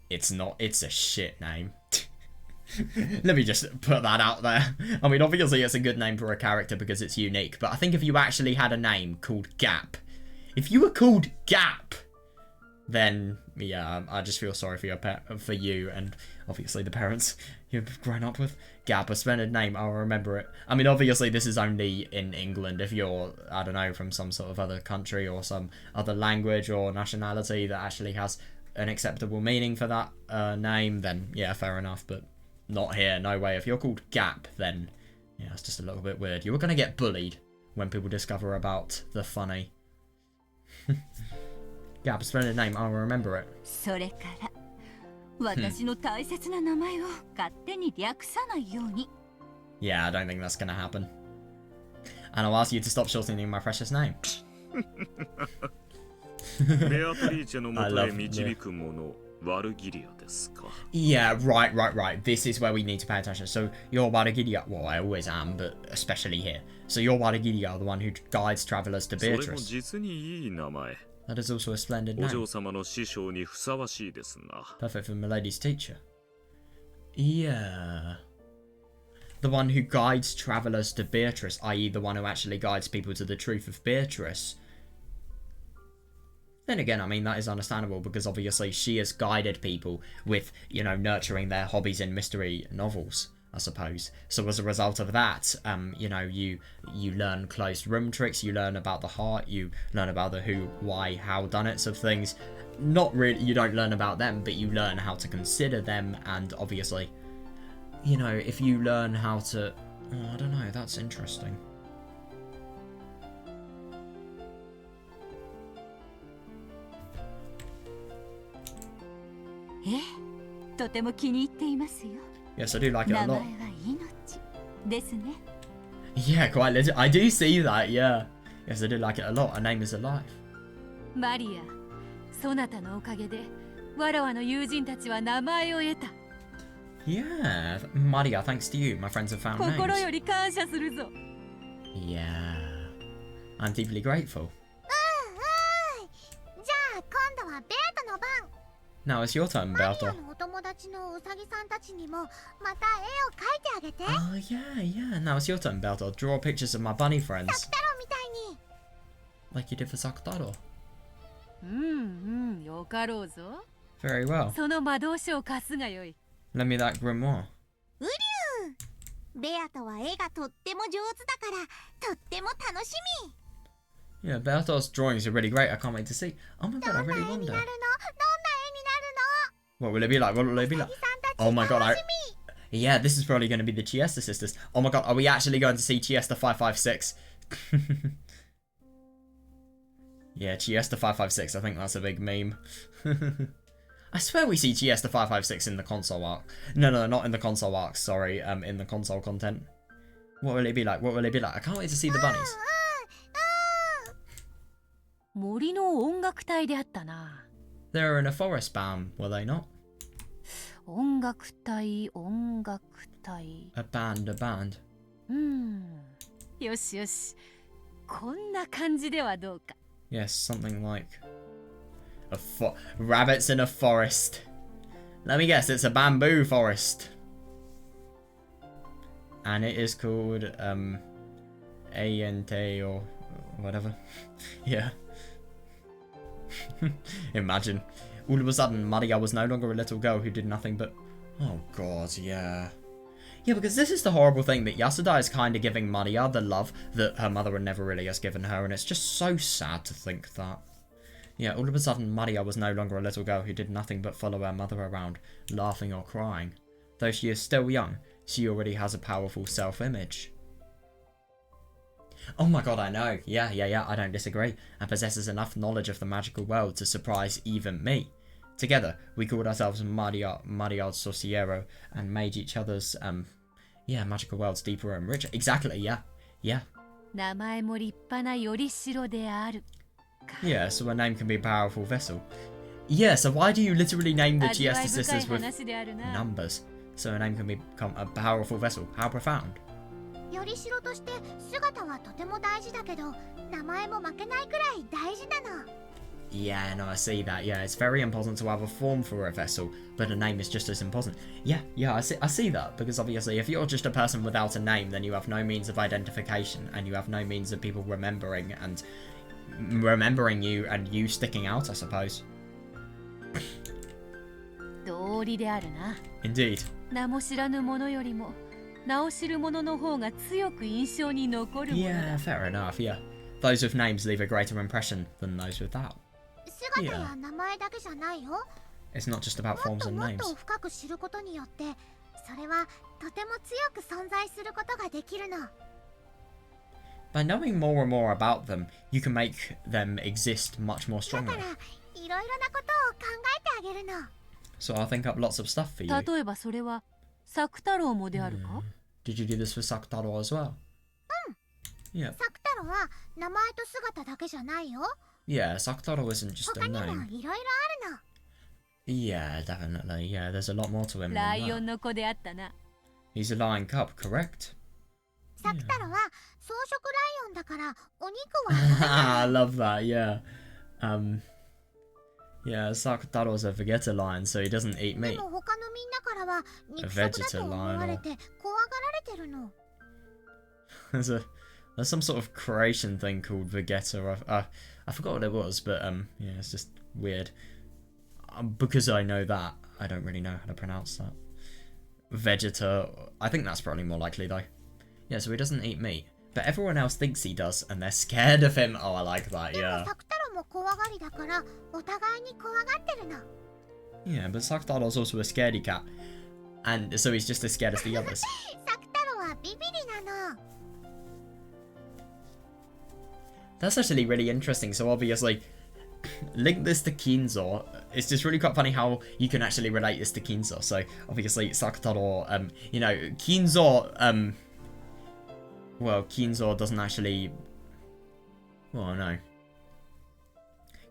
It's not, it's a shit name. Let me just put that out there. I mean, obviously it's a good name for a character because it's unique, but I think if you actually had a name called Gap, if you were called Gap, then, yeah, I just feel sorry for you and obviously the parents you've grown up with. Gap, a splendid name, I'll remember it. I mean, obviously this is only in England. If you're, I don't know, from some sort of other country or some other language or nationality that actually has an acceptable meaning for that name, then yeah, fair enough, but not here, no way. If you're called Gap, then yeah, it's just a little bit weird. You were gonna get bullied when people discover about the funny. Gap, splendid name, I'll remember it. それから私の大切な名前を勝手に略さないように Yeah, I don't think that's gonna happen. And I'll ask you to stop shortening my precious name. ベアトリーチェのもとへ導く者、ワルギリアですか。Yeah, right. This is where we need to pay attention. So, you're Wadagiria. Well, I always am, but especially here. So, you're Wadagiria, the one who guides travelers to それも Beatrice. 実にいい名前。 That is also a splendid お name. 嬢様の師匠にふさわしいですな。 Perfect for Milady's teacher. Yeah. The one who guides travelers to Beatrice, i.e. the one who actually guides people to the truth of Beatrice. Then again, I mean, that is understandable because obviously she has guided people with, nurturing their hobbies in mystery novels, I suppose. So as a result of that, you learn closed room tricks, you learn about the heart, you learn about the who, why, how done it's of things. Not really, you don't learn about them, but you learn how to consider them, and obviously, if you learn how to... Oh, I don't know, that's interesting. Yes, I do like it a 名前 lot. は命ですね Yeah, quite legit. I do see that, yeah. Yes, I do like it a lot. A name is a life. マリアそなたのおかげでわらわの友人たちは名前を得た Yeah, Maria, thanks to you, my friends have found 心 names. より感謝するぞ Yeah. I'm deeply grateful. じゃあ今度はベアトの番 Now it's your turn, マリア Berto. のお友達のウサギさんたちにもまた絵を描いてあげて Oh, yeah. Now it's your turn, Berto. Draw pictures of my bunny friends. 太郎みたいに Like you did for Sakutaro. うんよかろうぞ Very well. その魔導書を貸すがよい Lend me that grimoire. うりゅうベアトは絵がとっても上手だからとっても楽し Yeah, Berto's drawings are really great. I can't wait to see. Oh my み god, ど I んな really 絵になるの wonder. どんな絵になる What will it be like? What will の it be ウ like? サギさんたち Oh my god, 楽しみ Yeah, this is probably going to be the Chiesta sisters. Oh my god, are we actually going to see Chiesta 556? Yeah, Chiesta 556, I think that's a big meme. I swear we see Chiesta 556 in the console arc. No, not in the console arc, sorry, in the console content. What will it be like? What will it be like? I can't wait to see the bunnies. 森の音楽隊であったな They were in a forest band, were they not? 音楽隊 A band. よしよしこんな感じではどうか Yes, something like... Rabbits in a forest. Let me guess, it's a bamboo forest. And it is called, Ayente or whatever. Yeah. Imagine. All of a sudden, Maria was no longer a little girl who did nothing but... Oh god, yeah. Yeah, because this is the horrible thing, that Yasuda is kind of giving Maria the love that her mother never really has given her, and it's just so sad to think that. Yeah, all of a sudden, Maria was no longer a little girl who did nothing but follow her mother around, laughing or crying. Though she is still young, she already has a powerful self-image. Oh my god, I know. Yeah, I don't disagree. And possesses enough knowledge of the magical world to surprise even me. Together, we called ourselves Mariard Sociero and made each other's, magical worlds deeper and richer. Exactly, yeah. 名前も立派なよりしろである。Yeah, so a name can be a powerful vessel. Yeah, so why do you literally name the 味わ Giesta い深い sisters with 話であるな。 numbers? So a name can become a powerful vessel. How profound. よりしろとして姿はとても大事だけど、名前も負けないくらい大事なの。 Yeah, no, I see that. Yeah, it's very important to have a form for a vessel, but a name is just as important. Yeah, I see that, because obviously if you're just a person without a name, then you have no means of identification, and you have no means of people remembering you and you sticking out, I suppose. 道理であるな。 Indeed. 名も知らぬ者よりも名を知る者の方が強く印象に残るものだ。 Yeah, fair enough, yeah. Those with names leave a greater impression than those without. 姿や名前だけじゃないよ。 It's not just about もっ forms と and もっ names. と深く知ることによって、それはとても強く存在することができるの。 By knowing more and more about them, you can make them exist much more だか strongly. ら、いろいろなことを考えてあげるの。 So I'll think up lots of stuff for you. 例えばそれは作太郎もであるか？ Did you do this for Sakutaro as well? Yeah. 作太郎は名前と姿だけじゃないよ。 Yeah, Sakutaro isn't just 他 a にも name. いろいろあるの。 Yeah, definitely. Yeah, there's a lot more to him ラ than イオン that. の子であったな。 He's a lion cub, correct? 作太郎は草食ライオンだからお肉は I love that, yeah. Yeah, Sakutaro's a Vegeta lion, so he doesn't eat で meat. も他のみんなからは肉食だと思われて怖がられてるの。 There's some sort of creation thing called Vegeta. I forgot what it was, but yeah, it's just weird. Because I know that, I don't really know how to pronounce that. Vegeta, I think that's probably more likely though. Yeah, so he doesn't eat meat, but everyone else thinks he does, and they're scared of him. Oh, I like that. でも Yeah. 作太郎も怖がりだからお互いに怖がってるの。 Yeah, but Sakutaro's also a scaredy cat, and so he's just as scared as the others. 作太郎はビビリなの。 That's actually really interesting. So obviously, link this to Kinzo. It's just really quite funny how you can actually relate this to Kinzo. So obviously, Sakutaro, Kinzo, well, Kinzo doesn't actually, well, no.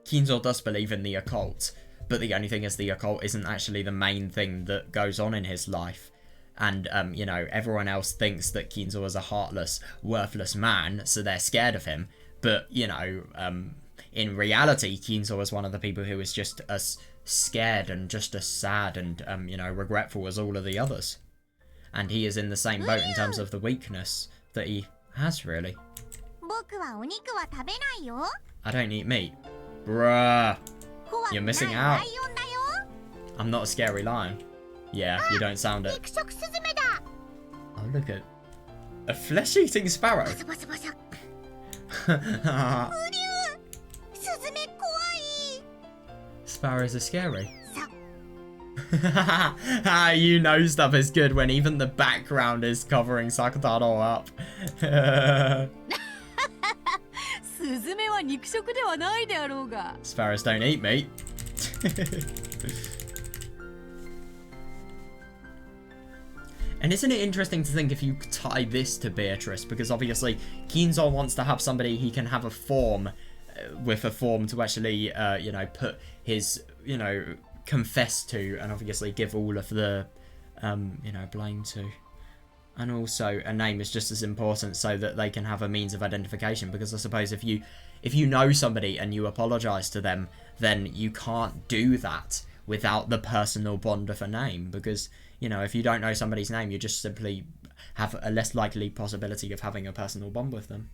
Kinzo does believe in the occult, but the only thing is the occult isn't actually the main thing that goes on in his life. And, everyone else thinks that Kinzo is a heartless, worthless man, so they're scared of him. But, in reality, Kinzo was one of the people who was just as scared and just as sad and, regretful as all of the others. And he is in the same boat in terms of the weakness that he has, really. 僕はお肉は食べないよ。 I don't eat meat. Bruh. 怖く You're ない missing ラ out. イオンだよ。 I'm not a scary lion. Yeah, you don't sound it. 肉食スズメだ。 Oh, look at... A flesh-eating sparrow? バサバサバサ。 スズメ怖い。 Sparrows are scary. さ、 You know stuff is good when even the background is covering Sakutaro up. スズメは肉食ではないであろうが。 Sparrows don't eat meat. And isn't it interesting to think if you tie this to Beatrice? Because obviously, Kinzo wants to have somebody he can have a form, with a form to actually, put his, confess to, and obviously give all of the, blame to. And also, a name is just as important so that they can have a means of identification. Because I suppose if you know somebody and you apologise to them, then you can't do that without the personal bond of a name. Because, if you don't know somebody's name, you just simply have a less likely possibility of having a personal bond with them.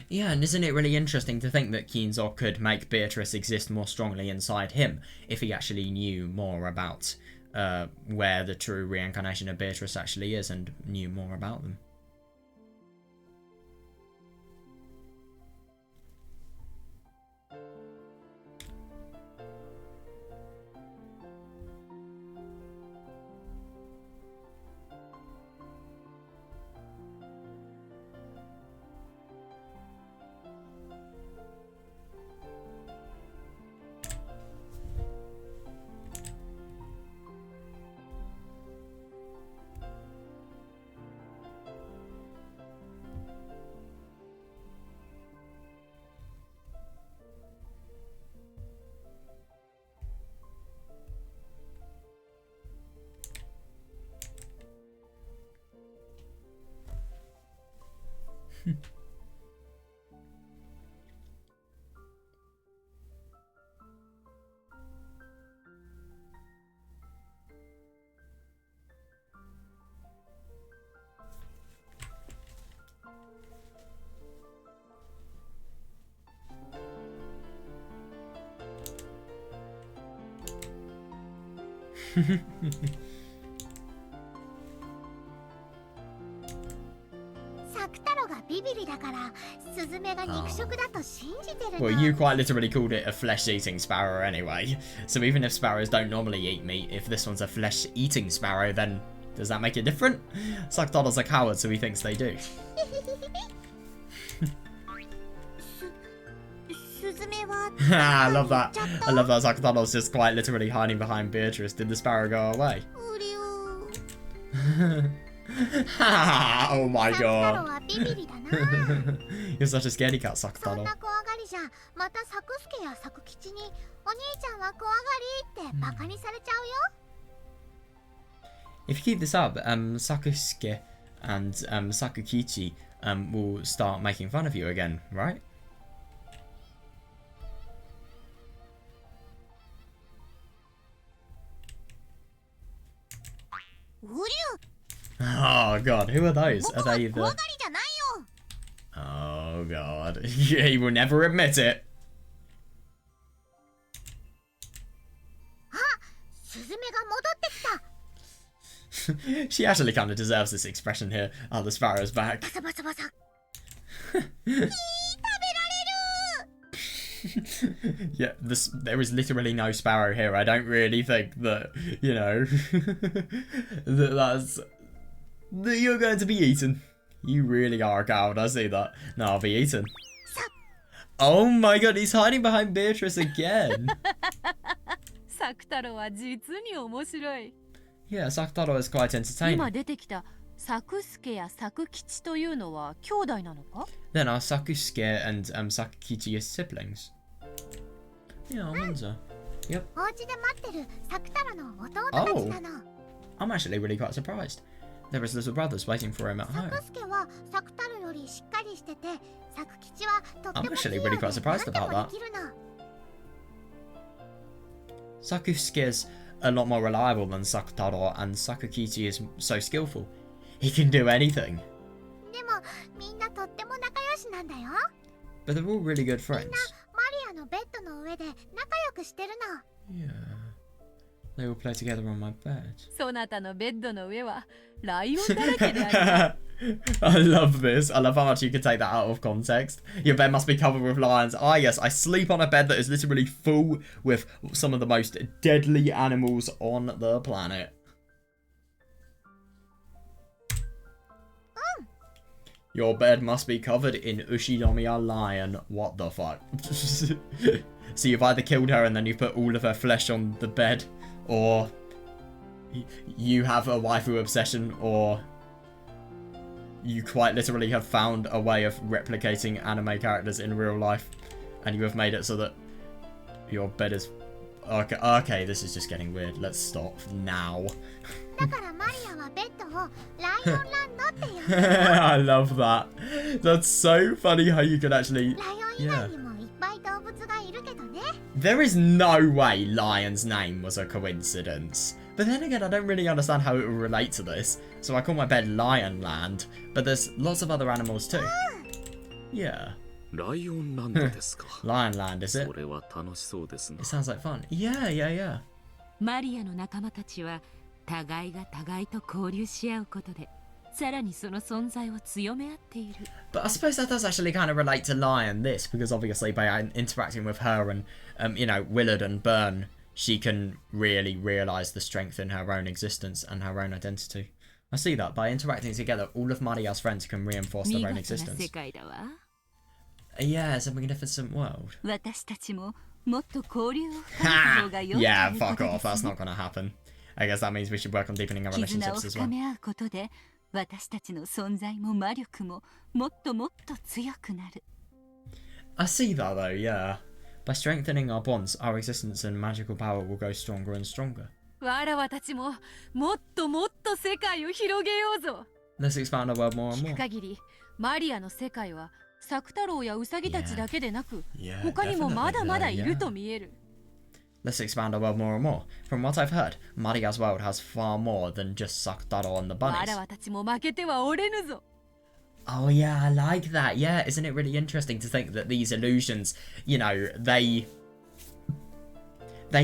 Yeah, and isn't it really interesting to think that Kinzo could make Beatrice exist more strongly inside him if he actually knew more about where the true reincarnation of Beatrice actually is and knew more about them. Well, you quite literally called it a flesh-eating sparrow anyway. So even if sparrows don't normally eat meat, if this one's a flesh-eating sparrow, then does that make it different? Sakutaro's a coward, so he thinks they do. I love that. I love that Sakutaro's just quite literally hiding behind Beatrice. Did the sparrow go away? Oh my god. You're such a scaredy cat, Sakutaro. If you keep this up, Sakusuke and Sakukichi will start making fun of you again, right? Oh god, who are those? Are they the... Oh god, he will never admit it. She actually kind of deserves this expression here. Oh, the sparrow's back. Yeah, there is literally no sparrow here. I don't really think that, you know, that you're going to be eaten. You really are a coward, I see that. No, I'll be eaten. Oh my god, he's hiding behind Beatrice again. Yeah, Sakutaro is quite entertaining. Then are Sakusuke and Sakukichi siblings? Yeah, I wonder. Yep. Oh, I'm actually really quite surprised. There is little brothers waiting for him at home. I'm actually really quite surprised about that. Sakusuke's a lot more reliable than Sakutaro, and Sakukichi is so skillful. He can do anything. But they're all really good friends. Yeah. They all play together on my bed. I love this. I love how much you can take that out of context. Your bed must be covered with lions. Ah yes, I sleep on a bed that is literally full with some of the most deadly animals on the planet. Your bed must be covered in Ushinomiya lion. What the fuck? So you've either killed her and then you put all of her flesh on the bed, or you have a waifu obsession, or you quite literally have found a way of replicating anime characters in real life, and you have made it so that your bed is... Okay, this is just getting weird. Let's stop now. I love that. That's so funny how you can actually... Yeah. There is no way Lion's name was a coincidence. But then again, I don't really understand how it will relate to this. So I call my bed Lionland, but there's lots of other animals too. Yeah. ライオンランドですか。 Lion Land, is it? それは楽しそうですな。 It sounds like fun. Yeah, yeah, yeah. マリアの仲間たちは互いが互いと交流し合うことでさらにその存在を強め合っている。 But I suppose that does actually kind of relate to Lion this, because obviously by interacting with her and, you know, Willard and Byrne, she can really realise the strength in her own existence and her own identity. I see that. By interacting together, all of Maria's friends can reinforce 見 their 事 own な existence. 世界だわ。 Yeah, it's a magnificent world. 私たちももっと交流を深めた方が良いと Yeah, いうこ fuck とで off. す That's ね。 not gonna happen. I guess that means we should work on deepening our 絆を relationships as 深 well. め合うことで私たちの存在も魔力ももっともっと強くなる。 I see that though, yeah. By strengthening our bonds, our existence and magical power will go stronger and stronger. わらわたちももっともっと世界を広げようぞ。 Let's expand our world more and 聞 more. く限りマリアの世界は作太郎やウサギたちだけでなく Yeah, 他にもまだまだい definitely, る yeah. と見える。 Let's expand our world more and more. From what I've heard, Maria's world has far more than just Sakutaro and the わ bunnies. らわたちも負けてはおれぬぞ。 Oh yeah, I like that. Yeah, isn't it really interesting to think that these illusions, you know, they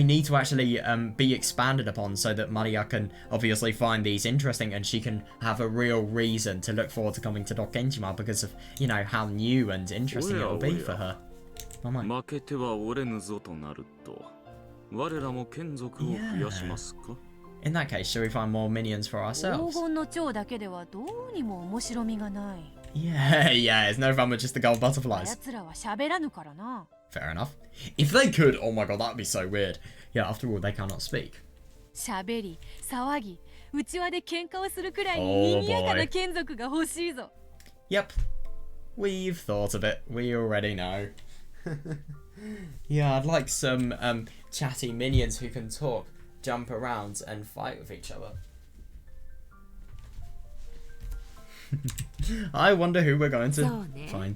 need to actually be expanded upon so that Maria can obviously find these interesting and she can have a real reason to look forward to coming to Dokenjima because of, you know, how new and interesting it will be for her. Oh my. 負けては折れぬぞとなると、我らも眷属を増やしますか。 In that case, shall we find more minions for 黄 ourselves? 金の蝶だけではどうにも面白みがない。 Yeah, yeah, it's no fun with just the gold butterflies. 奴らは喋らぬからな。 Fair enough. If they could, oh my god, that'd be so weird. Yeah, after all, they cannot speak. 喋り、騒ぎ、内輪で喧嘩をするくらい Oh に賑やかな boy. 眷属が欲しいぞ。 Yep. We've thought of it. We already know. Yeah, I'd like some chatty minions who can talk, jump around, and fight with each other. I wonder who we're going to そうね。 find.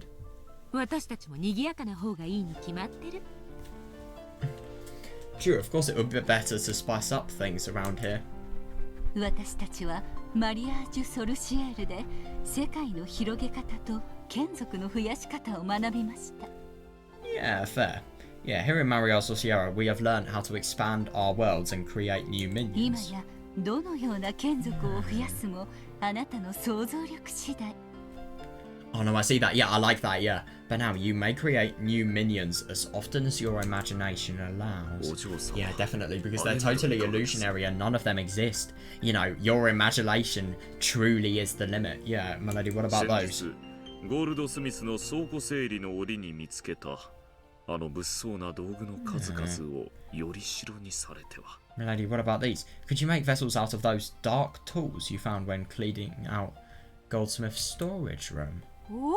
私たちも賑やかな方がいいに決まってる。 True, of course it would be better to spice up things around here. 私たちはマリアージュ・ソルシエールで世界の広げ方と眷属の増やし方を学びました。 Yeah, fair. Yeah, here in Mario Sierra, we have learned how to expand our worlds and create new 今 minions. やどのような眷属を増やすもあなたの想像力次第。 Oh no, I see that. Yeah, I like that, yeah. But now, you may create new minions as often as your imagination お allows. 嬢様。 Yeah, definitely, because they're totally illusionary and none of them exist. You know, your imagination truly is the limit. Yeah, Melody, what about 先 those? 日ゴールドスミスの倉庫整理の檻に見つけたあの物騒な道具の数々をより代にされては。 Melody, what about these? Could you make vessels out of those dark tools you found when cleaning out Goldsmith's storage room? おお、良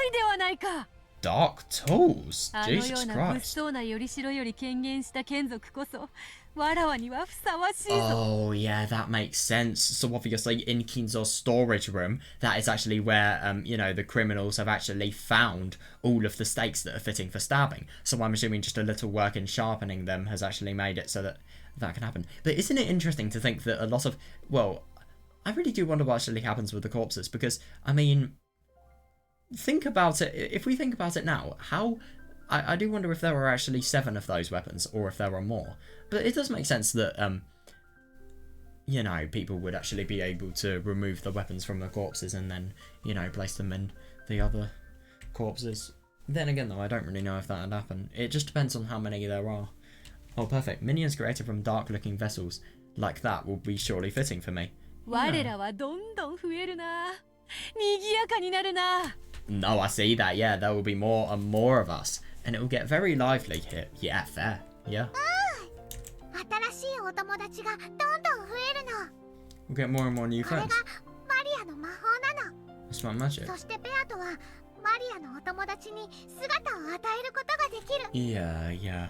いではないか。 Dark tools? あのよ Jesus うな物 Christ. 騒なよりしろより権限した眷属こそわらわにはふさわしいぞ。 Oh, yeah, that makes sense. So obviously in Kinzo's storage room, that is actually where, you know, the criminals have actually found all of the stakes that are fitting for stabbing. So I'm assuming just a little work in sharpening them has actually made it so that that can happen. But isn't it interesting to think that a lot of, well, I really do wonder what actually happens with the corpses, because, I mean, think about it. If we think about it now, how... I do wonder if there are actually 7 of those weapons, or if there are more. But it does make sense that, you know, people would actually be able to remove the weapons from the corpses and then, you know, place them in the other corpses. Then again, though, I don't really know if that would happen. It just depends on how many there are. Oh, perfect. Minions created from dark-looking vessels like that will be surely fitting for me. 我らはどんどん増えるな。賑やかになるな。 No, I see that. Yeah, there will be more and more of us. And it will get very lively here. Yeah, fair. Yeah. 新しいお友達がどんどん増えるの。 We'll get more and more new これが friends. マリアの魔法なの。 That's my magic. そしてベアとはマリアのお友達に姿を与えることができる。 Yeah, yeah.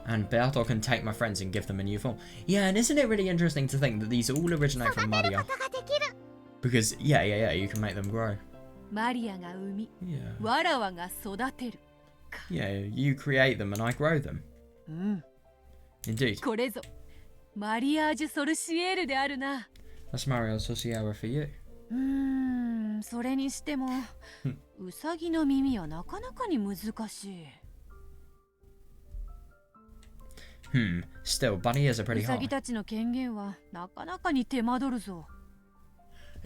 And Beato can take my friends and give them a new form. Yeah, and isn't it really interesting to think that these all originate 育 from てる Maria? ことができる。 Because, yeah, you can make them grow. マリアが生み、 Yeah. わらわが育てる。 Yeah, you create them and I grow them. うん、 Indeed. これぞマリアージュ・ソルシエールであるな。 That's Mario Sosiera for you. うーん、それにしてもウサギの耳はなかなかに難しい。 Still, bunny ears are ウ pretty サ hard. ギたちの権限はなかなかに手間取るぞ。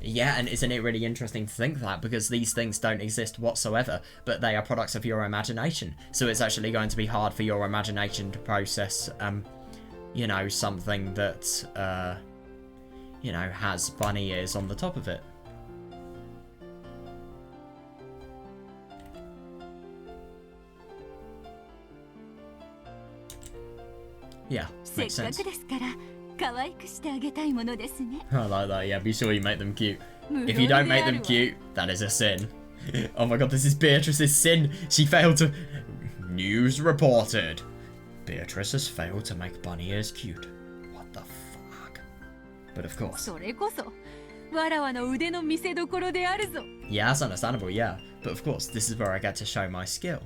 Yeah, and isn't it really interesting to think that, because these things don't exist whatsoever, but they are products of your imagination. So it's actually going to be hard for your imagination to process, you know, something that, you know, has bunny ears on the top of it. Yeah, せっ makes か sense. くですから可愛くしてあげたいものですね。 I like that, yeah, be sure you make them cute. 無 If you 論 don't で make ある them わ。 cute, that is a sin. Oh my god, this is Beatrice's sin. She failed to... News reported. Beatrice has failed to make bunny ears cute. What the fuck? But of course. それこそわらわの腕の見せ所であるぞ。 Yeah, that's understandable, yeah. But of course, this is where I get to show my skill.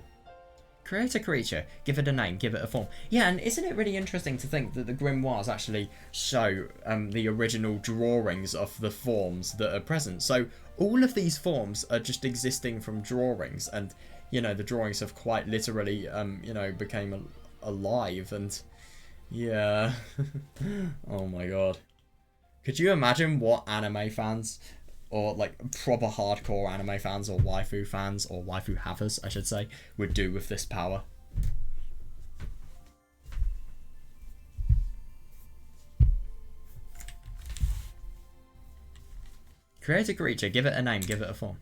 Create a creature, give it a name, give it a form. Yeah, and isn't it really interesting to think that the grimoires actually show the original drawings of the forms that are present? So all of these forms are just existing from drawings, and, you know, the drawings have quite literally, you know, became alive, and yeah. Oh my god. Could you imagine what anime fans, or like proper hardcore anime fans, or waifu havers, I should say, would do with this power? Create a creature, give it a name, give it a form.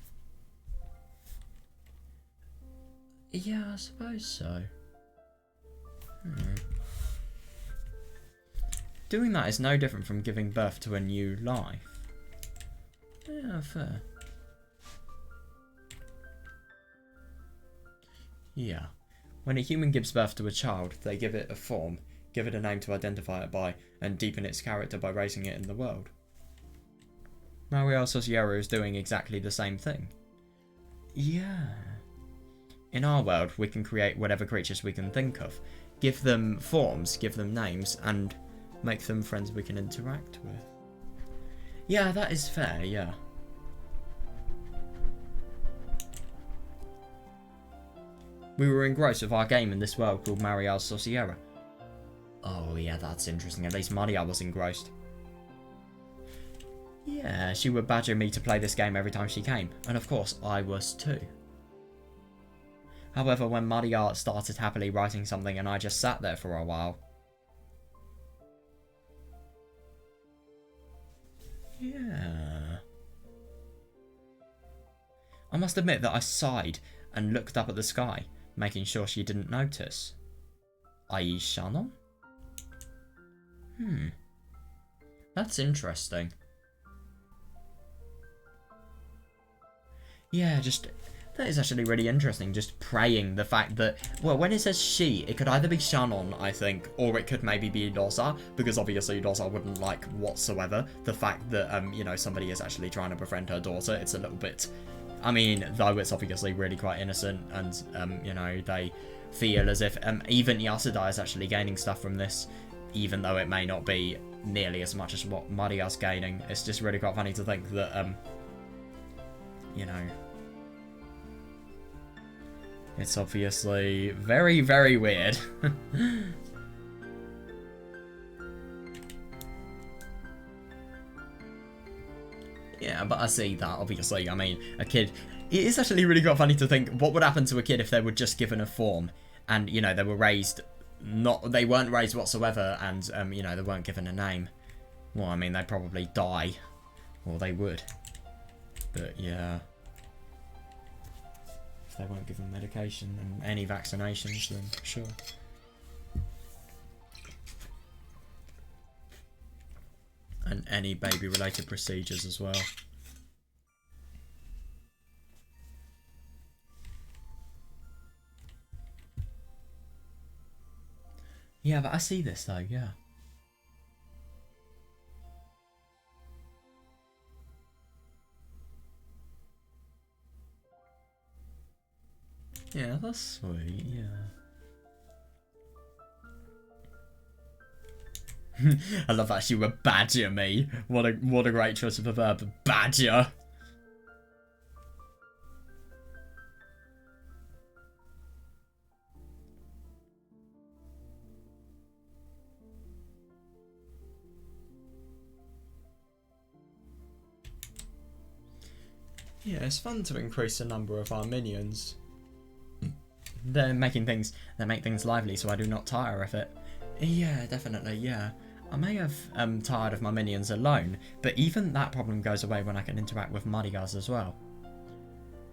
Yeah, I suppose so. Doing that is no different from giving birth to a new life. Yeah, fair. Yeah. When a human gives birth to a child, they give it a form, give it a name to identify it by, and deepen its character by raising it in the world. Mario Sosiero is doing exactly the same thing. Yeah. In our world, we can create whatever creatures we can think of, give them forms, give them names, and make them friends we can interact with. Yeah, that is fair, yeah. We were engrossed with our game in this world called Mario Sosiera. Oh yeah, that's interesting. At least Maria was engrossed. Yeah, she would badger me to play this game every time she came, and of course I was too. However, when Maria started happily writing something and I just sat there for a while... Yeah... I must admit that I sighed and looked up at the sky, making sure she didn't notice. I.e. Shannon? That's interesting. Yeah, just... That is actually really interesting, just praying the fact that... Well, when it says she, it could either be Shannon, I think, or it could maybe be Dosa, because obviously Dosa wouldn't like whatsoever the fact that, you know, somebody is actually trying to befriend her daughter. It's a little bit... I mean, though it's obviously really quite innocent, and, you know, they feel as if even Yasuda is actually gaining stuff from this, even though it may not be nearly as much as what Maria's gaining. It's just really quite funny to think that, you know... It's obviously very, very weird. Yeah, but I see that, obviously. I mean, a kid... It is actually really quite funny to think, what would happen to a kid if they were just given a form, and, you know, they were raised... They weren't raised whatsoever, and, you know, they weren't given a name. Well, I mean, they'd probably die. Or they would. But, yeah... If they weren't given medication and any vaccinations, then sure. And any baby-related procedures as well. Yeah, but I see this though, yeah. Yeah, that's sweet, yeah. I love that she would badger me. What a great choice of a verb. Badger. Yeah, it's fun to increase the number of our minions. They make things lively, so I do not tire of it. Yeah, definitely, yeah. I may have tired of my minions alone, but even that problem goes away when I can interact with Marias as well.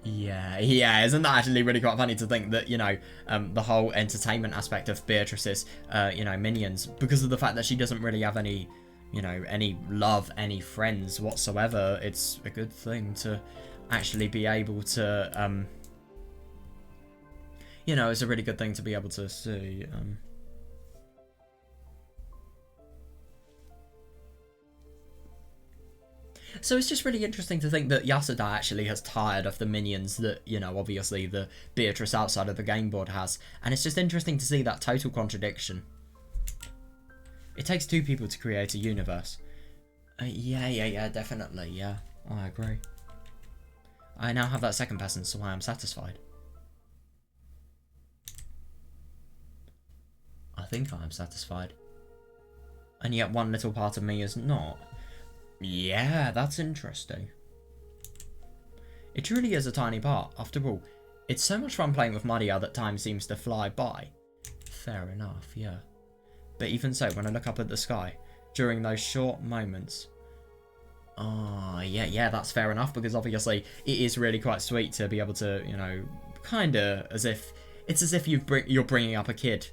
Yeah, isn't that actually really quite funny to think that, you know, the whole entertainment aspect of Beatrice's, you know, minions, because of the fact that she doesn't really have any, you know, any love, any friends whatsoever, it's a good thing to actually be able to, you know, it's a really good thing to be able to see, So it's just really interesting to think that Yasuda actually has tired of the minions that, you know, obviously the Beatrice outside of the game board has. And it's just interesting to see that total contradiction. It takes two people to create a universe. Yeah, definitely, yeah. I agree. I now have that second person, so I am satisfied. I think I am satisfied. And yet one little part of me is not. Yeah, that's interesting. It truly is a tiny part. After all, it's so much fun playing with Maria that time seems to fly by. Fair enough, yeah. But even so, when I look up at the sky, during those short moments... Oh, yeah, that's fair enough, because obviously it is really quite sweet to be able to, you know, kinda as if... It's as if you're bringing up a kid,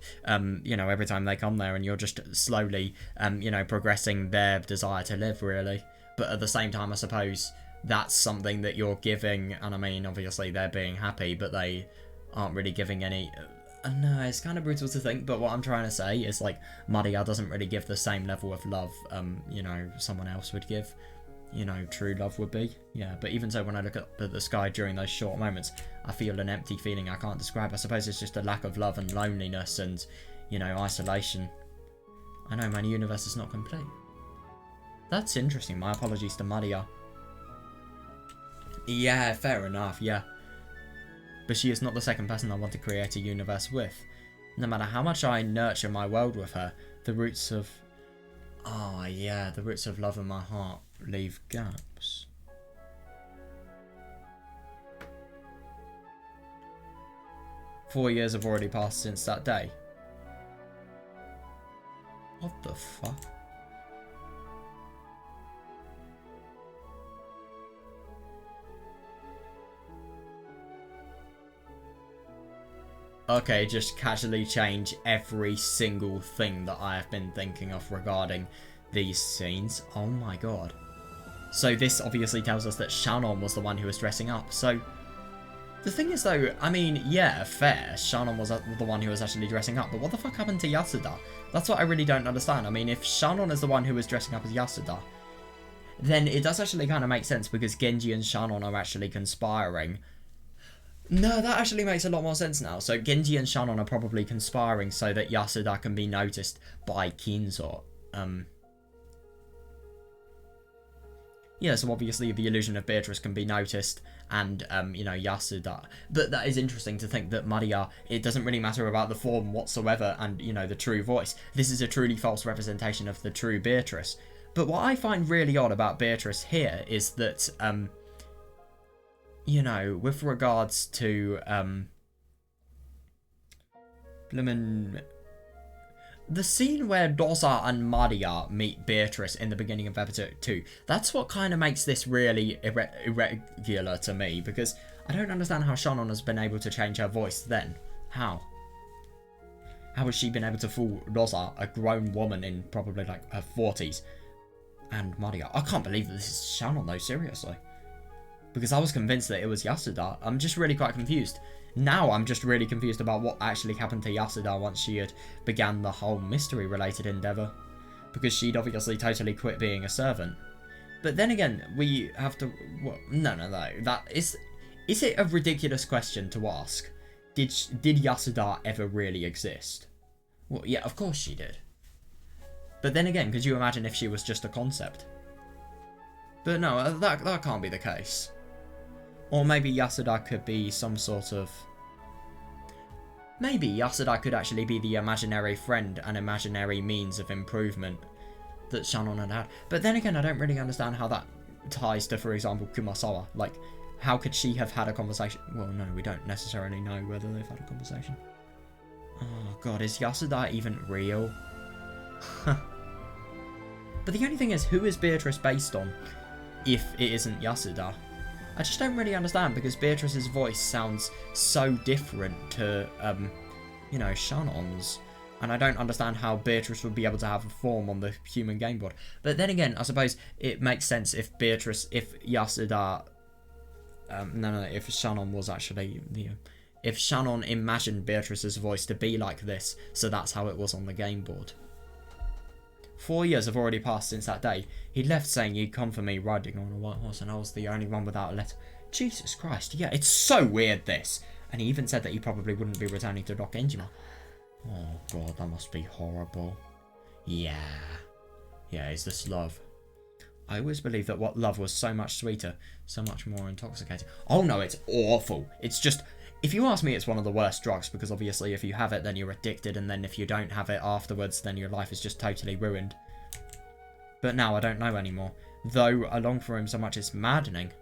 you know, every time they come there, and you're just slowly, you know, progressing their desire to live, really. But at the same time, I suppose that's something that you're giving, and I mean, obviously they're being happy, but they aren't really giving any... no, it's kind of brutal to think, but what I'm trying to say is, like, Maria doesn't really give the same level of love, you know, someone else would give. You know, true love would be. Yeah, but even so, when I look up at the sky during those short moments, I feel an empty feeling I can't describe. I suppose it's just a lack of love and loneliness and, you know, isolation. I know, my universe is not complete. That's interesting. My apologies to Maria. Yeah, fair enough, yeah. But she is not the second person I want to create a universe with. No matter how much I nurture my world with her, the roots of... Oh, yeah, the roots of love in my heart leave gaps. Four years have already passed since that day. What the fuck? Okay, just casually change every single thing that I have been thinking of regarding these scenes. Oh my god. So this obviously tells us that Shannon was the one who was dressing up. So the thing is though, I mean, yeah, fair. Shannon was the one who was actually dressing up. But what the fuck happened to Yasuda? That's what I really don't understand. I mean, if Shannon is the one who was dressing up as Yasuda, then it does actually kind of make sense because Genji and Shannon are actually conspiring. No, that actually makes a lot more sense now. So Genji and Shannon are probably conspiring so that Yasuda can be noticed by Kinzo. Yeah, so obviously the illusion of Beatrice can be noticed and, you know, Yasuda. But that is interesting to think that Maria, it doesn't really matter about the form whatsoever and, you know, the true voice. This is a truly false representation of the true Beatrice. But what I find really odd about Beatrice here is that, you know, with regards to, the scene where Doza and Maria meet Beatrice in the beginning of episode 2, that's what kind of makes this really irregular to me, because I don't understand how Shannon has been able to change her voice then. How? How has she been able to fool Doza, a grown woman in probably like her 40s, and Maria? I can't believe that this is Shannon though, seriously. Because I was convinced that it was Yasuda. I'm just really quite confused. Now I'm just really confused about what actually happened to Yasuda once she had began the whole mystery-related endeavour. Because she'd obviously totally quit being a servant. But then again, we have to... Well, no. That is it a ridiculous question to ask? Did Yasuda ever really exist? Well, yeah, of course she did. But then again, could you imagine if she was just a concept? But no, that can't be the case. Or maybe Yasuda could be some sort of... Maybe Yasuda could actually be the imaginary friend and imaginary means of improvement that Shannon had. But then again, I don't really understand how that ties to, for example, Kumasawa. Like, how could she have had a conversation? Well, no, we don't necessarily know whether they've had a conversation. Oh god, is Yasuda even real? But the only thing is, who is Beatrice based on if it isn't Yasuda? I just don't really understand, because Beatrice's voice sounds so different to, you know, Shannon's. And I don't understand how Beatrice would be able to have a form on the human game board. But then again, I suppose it makes sense if Yasuda... if Shannon was actually... if Shannon imagined Beatrice's voice to be like this, so that's how it was on the game board. 4 years have already passed since that day. He left saying he'd come for me riding on a white horse, and I was the only one without a letter. Jesus Christ, yeah, it's so weird, this. And he even said that he probably wouldn't be returning to Dock Enjima. Oh god, that must be horrible. Yeah. Yeah, is this love? I always believed that what love was so much sweeter, so much more intoxicating. Oh no, it's awful. It's just... If you ask me, it's one of the worst drugs, because obviously if you have it, then you're addicted, and then if you don't have it afterwards, then your life is just totally ruined. But now I don't know anymore. Though I long for him so much, it's maddening.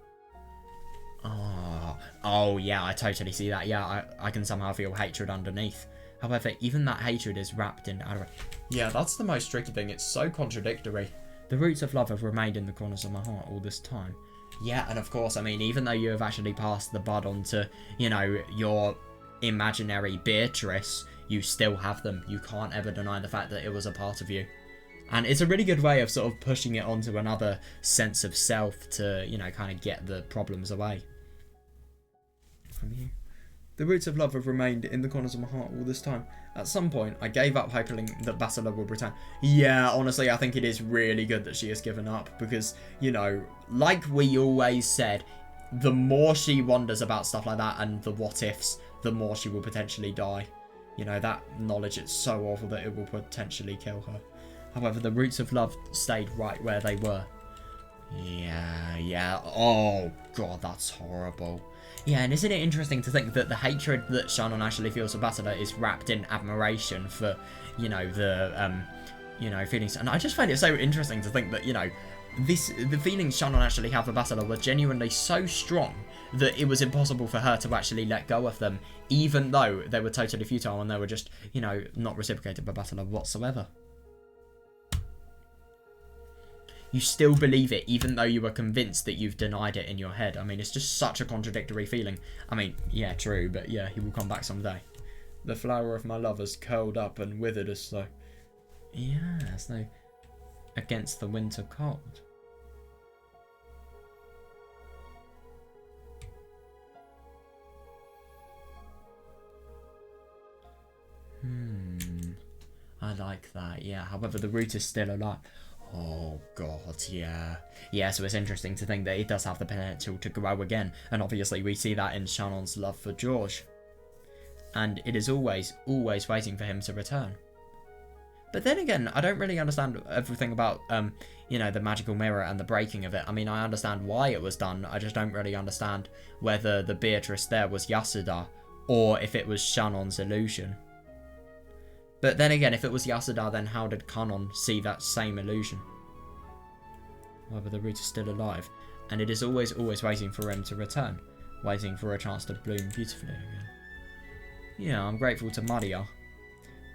Oh yeah, I totally see that. Yeah, I can somehow feel hatred underneath. However, even that hatred is wrapped in adoration. Yeah, that's the most tricky thing. It's so contradictory. The roots of love have remained in the corners of my heart all this time. Yeah, and of course, I mean, even though you have actually passed the bud on to, you know, your imaginary Beatrice, you still have them. You can't ever deny the fact that it was a part of you. And it's a really good way of sort of pushing it onto another sense of self to, you know, kind of get the problems away from you. The roots of love have remained in the corners of my heart all this time. At some point, I gave up hoping that Basila would return. Yeah, honestly, I think it is really good that she has given up, because, you know, like we always said, the more she wonders about stuff like that and the what-ifs, the more she will potentially die. You know, that knowledge is so awful that it will potentially kill her. However, the roots of love stayed right where they were. Yeah. Oh, God, that's horrible. Yeah, and isn't it interesting to think that the hatred that Shannon actually feels for Basila is wrapped in admiration for, you know, the, you know, feelings. And I just find it so interesting to think that, you know, the feelings Shannon actually have for Basila were genuinely so strong that it was impossible for her to actually let go of them, even though they were totally futile and they were just, you know, not reciprocated by Basila whatsoever. You still believe it, even though you were convinced that you've denied it in your head. I mean, it's just such a contradictory feeling. I mean, yeah, true, but yeah, he will come back someday. The flower of my love has curled up and withered as though... Yeah, as though against the winter cold. I like that, yeah. However, the root is still alive. Oh god, yeah. Yeah, so it's interesting to think that it does have the potential to grow again. And obviously we see that in Shannon's love for George. And it is always waiting for him to return. But then again, I don't really understand everything about, you know, the magical mirror and the breaking of it. I mean, I understand why it was done. I just don't really understand whether the Beatrice there was Yasuda or if it was Shannon's illusion. But then again, if it was Yasuda, then how did Kanon see that same illusion? However, the root is still alive, and it is always waiting for him to return, waiting for a chance to bloom beautifully again. Yeah, I'm grateful to Maria.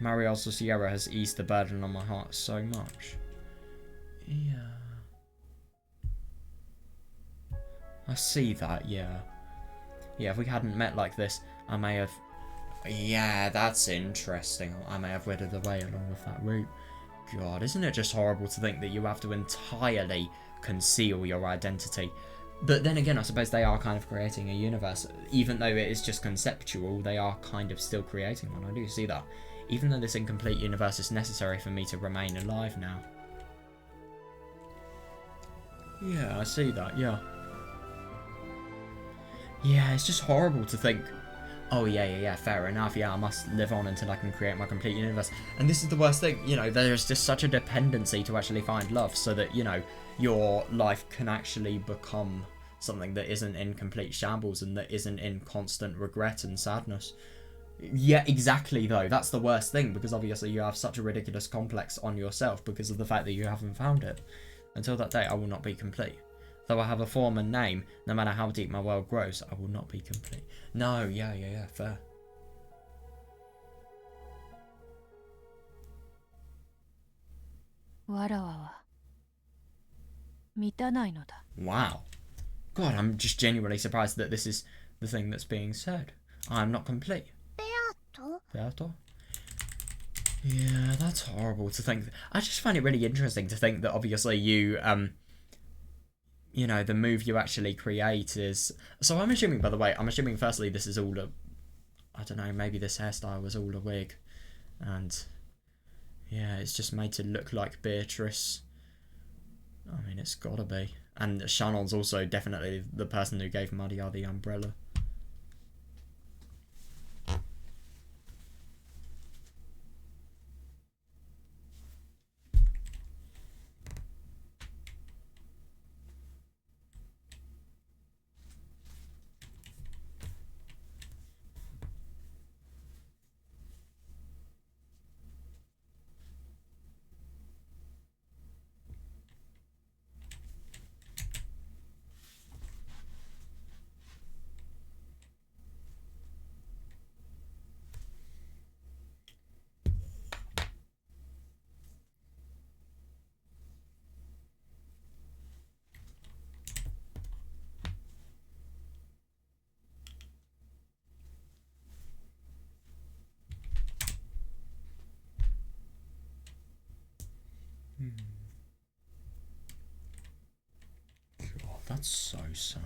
Maria Sierra has eased the burden on my heart so much. Yeah. I see that, yeah. Yeah, if we hadn't met like this, I may have... Yeah, that's interesting. I may have withered away along with that route. God, isn't it just horrible to think that you have to entirely conceal your identity? But then again, I suppose they are kind of creating a universe. Even though it is just conceptual, they are kind of still creating one. I do see that. Even though this incomplete universe is necessary for me to remain alive now. Yeah, I see that, yeah. Yeah, it's just horrible to think... Oh, yeah, fair enough. Yeah, I must live on until I can create my complete universe. And this is the worst thing, you know, there's just such a dependency to actually find love so that, you know, your life can actually become something that isn't in complete shambles and that isn't in constant regret and sadness. Yeah, exactly, though. That's the worst thing, because obviously you have such a ridiculous complex on yourself because of the fact that you haven't found it. Until that day, I will not be complete. Though I have a form and name, no matter how deep my world grows, I will not be complete. No, yeah, fair. わらわは満たないのだ。 Wow. God, I'm just genuinely surprised that this is the thing that's being said. I'm not complete. ベアと Beato? Yeah, that's horrible to think. I just find it really interesting to think that obviously you know, the move you actually create is... So I'm assuming, by the way, firstly this is all a... I don't know, maybe this hairstyle was all a wig. And... yeah, it's just made to look like Beatrice. I mean, it's gotta be. And Shannon's also definitely the person who gave Maria the umbrella. God, that's so sad.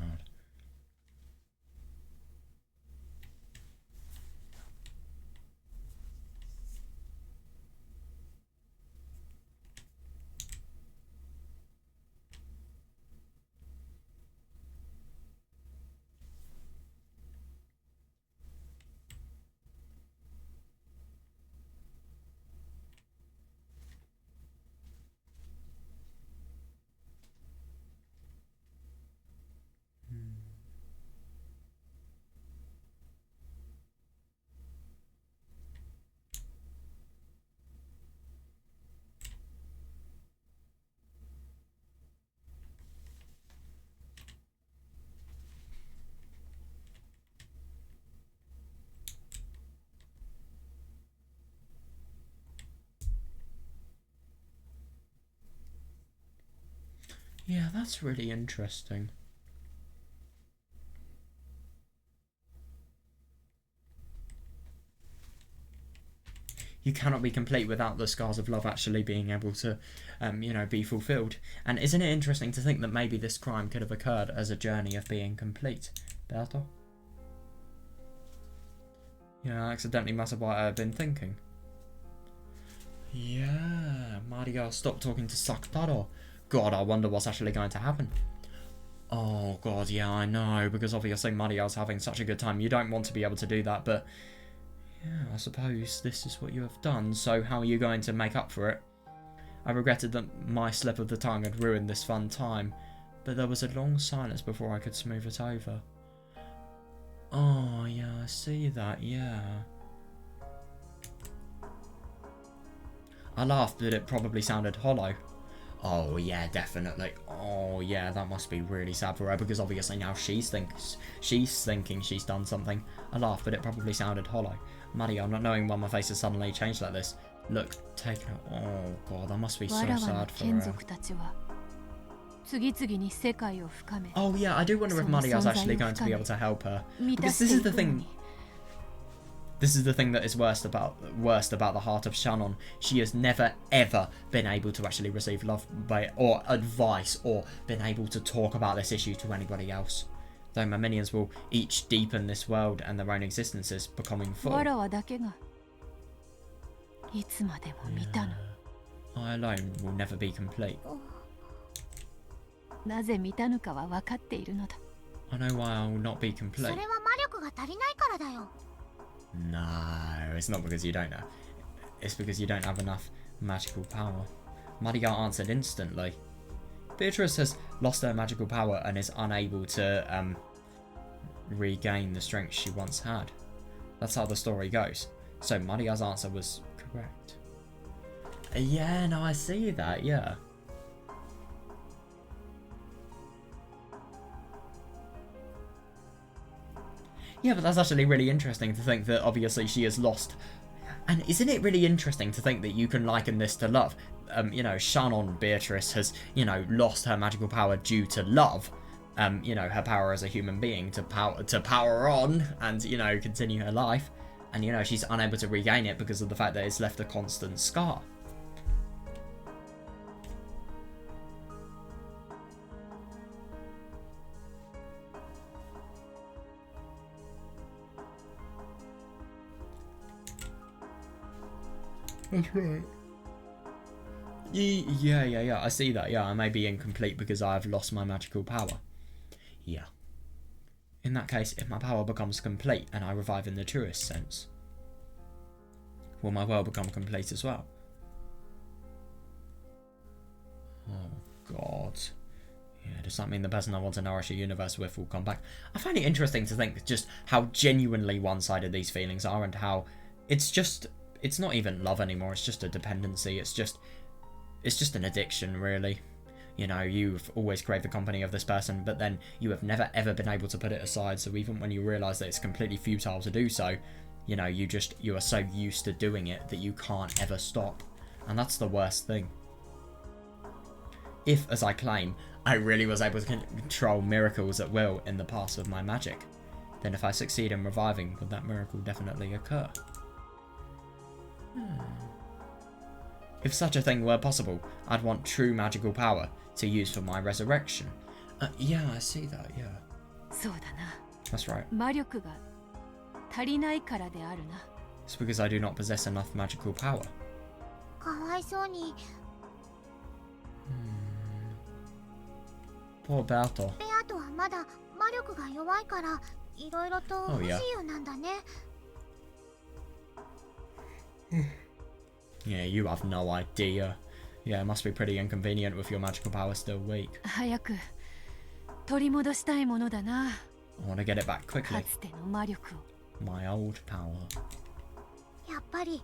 Yeah, that's really interesting. You cannot be complete without the scars of love actually being able to, you know, be fulfilled. And isn't it interesting to think that maybe this crime could have occurred as a journey of being complete? Berto? Yeah, I accidentally must have what I have been thinking. Yeah, Maria, stop talking to Sakutaro. God, I wonder what's actually going to happen. Oh, God, yeah, I know, because obviously Maria's having such a good time. You don't want to be able to do that, but... yeah, I suppose this is what you have done, so how are you going to make up for it? I regretted that my slip of the tongue had ruined this fun time, but there was a long silence before I could smooth it over. Oh, yeah, I see that, yeah. I laughed, but it probably sounded hollow. Oh, yeah, definitely. Oh, yeah, that must be really sad for her, because obviously now she's thinking she's done something. I laughed, but it probably sounded hollow. Mario, not knowing why my face has suddenly changed like this. Look, taken it. Oh, God, that must be so sad for her. Oh, yeah, I do wonder if Mario's actually going to be able to help her. Because this is the thing... this is the thing that is worst about the heart of Shannon. She has never ever been able to actually receive love or advice or been able to talk about this issue to anybody else. Though my minions will each deepen this world and their own existences, becoming full. I alone will never be complete. I know why I will not be complete. No, it's not because you don't know. It's because you don't have enough magical power. Maria answered instantly. Beatrice has lost her magical power and is unable to regain the strength she once had. That's how the story goes. So Maria's answer was correct. Yeah, no, I see that, yeah. Yeah, but that's actually really interesting to think that obviously she has lost. And isn't it really interesting to think that you can liken this to love? You know, Shannon Beatrice has, you know, lost her magical power due to love. You know, her power as a human being to power on and, you know, continue her life. And, you know, she's unable to regain it because of the fact that it's left a constant scar. That's right. Yeah. I see that. Yeah, I may be incomplete because I have lost my magical power. Yeah. In that case, if my power becomes complete and I revive in the truest sense, will my world become complete as well? Oh, God. Yeah, does that mean the person I want to nourish a universe with will come back? I find it interesting to think just how genuinely one-sided these feelings are and how it's not even love anymore, it's just a dependency, it's just an addiction, really. You know, you've always craved the company of this person, but then you have never ever been able to put it aside, so even when you realise that it's completely futile to do so, you know, you are so used to doing it that you can't ever stop. And that's the worst thing. If, as I claim, I really was able to control miracles at will in the past with my magic, then if I succeed in reviving, would that miracle definitely occur? If such a thing were possible, I'd want true magical power to use for my resurrection. Yeah, I see that, yeah. そうだな。 That's right. 魔力が足りないからであるな。 It's because I do not possess enough magical power. かわいそうに。 Poor Berto. ベアとはまだ魔力が弱いからいろいろと不自由なんだね。Yeah, you have no idea. Yeah, it must be pretty inconvenient with your magical power still weak. 早く取り戻したいものだな。 I want to get it back か quickly. つての魔力を。 My old power. やっぱり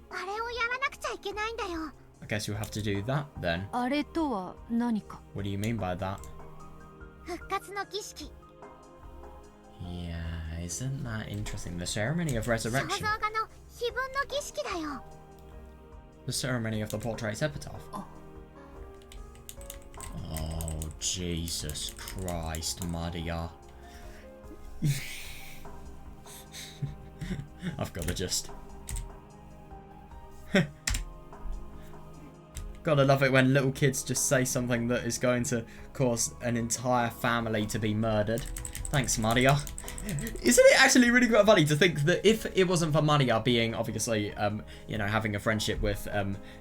あれをやらなくちゃいけないんだよ。 I guess you'll have to do that then. あれとは何か。 What do you mean by that? 復活の儀式。 Yeah, isn't that interesting? The ceremony of 肖 resurrection. 像画の碑文の儀式だよ。 The ceremony of the portrait's epitaph. Oh. Oh, Jesus Christ, Maria. I've got to just... Gotta love it when little kids just say something that is going to cause an entire family to be murdered. Thanks, Maria. Isn't it actually really quite funny to think that if it wasn't for Maria being, obviously, you know, having a friendship with,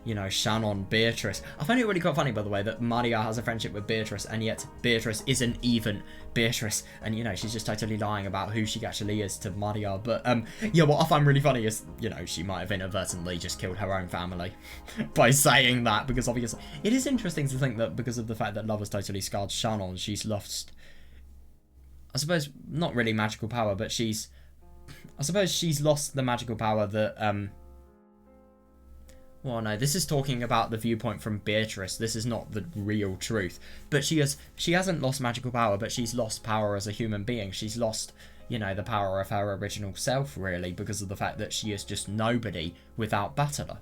you know, Shannon Beatrice. I find it really quite funny, by the way, that Maria has a friendship with Beatrice, and yet Beatrice isn't even Beatrice. And, you know, she's just totally lying about who she actually is to Maria. But, yeah, what I find really funny is, you know, she might have inadvertently just killed her own family by saying that, because obviously it is interesting to think that because of the fact that love has totally scarred Shannon, she's lost... I suppose, not really magical power, but I suppose she's lost the magical power that, well, no, this is talking about the viewpoint from Beatrice. This is not the real truth. But she hasn't lost magical power, but she's lost power as a human being. She's lost, you know, the power of her original self, really, because of the fact that she is just nobody without Battler.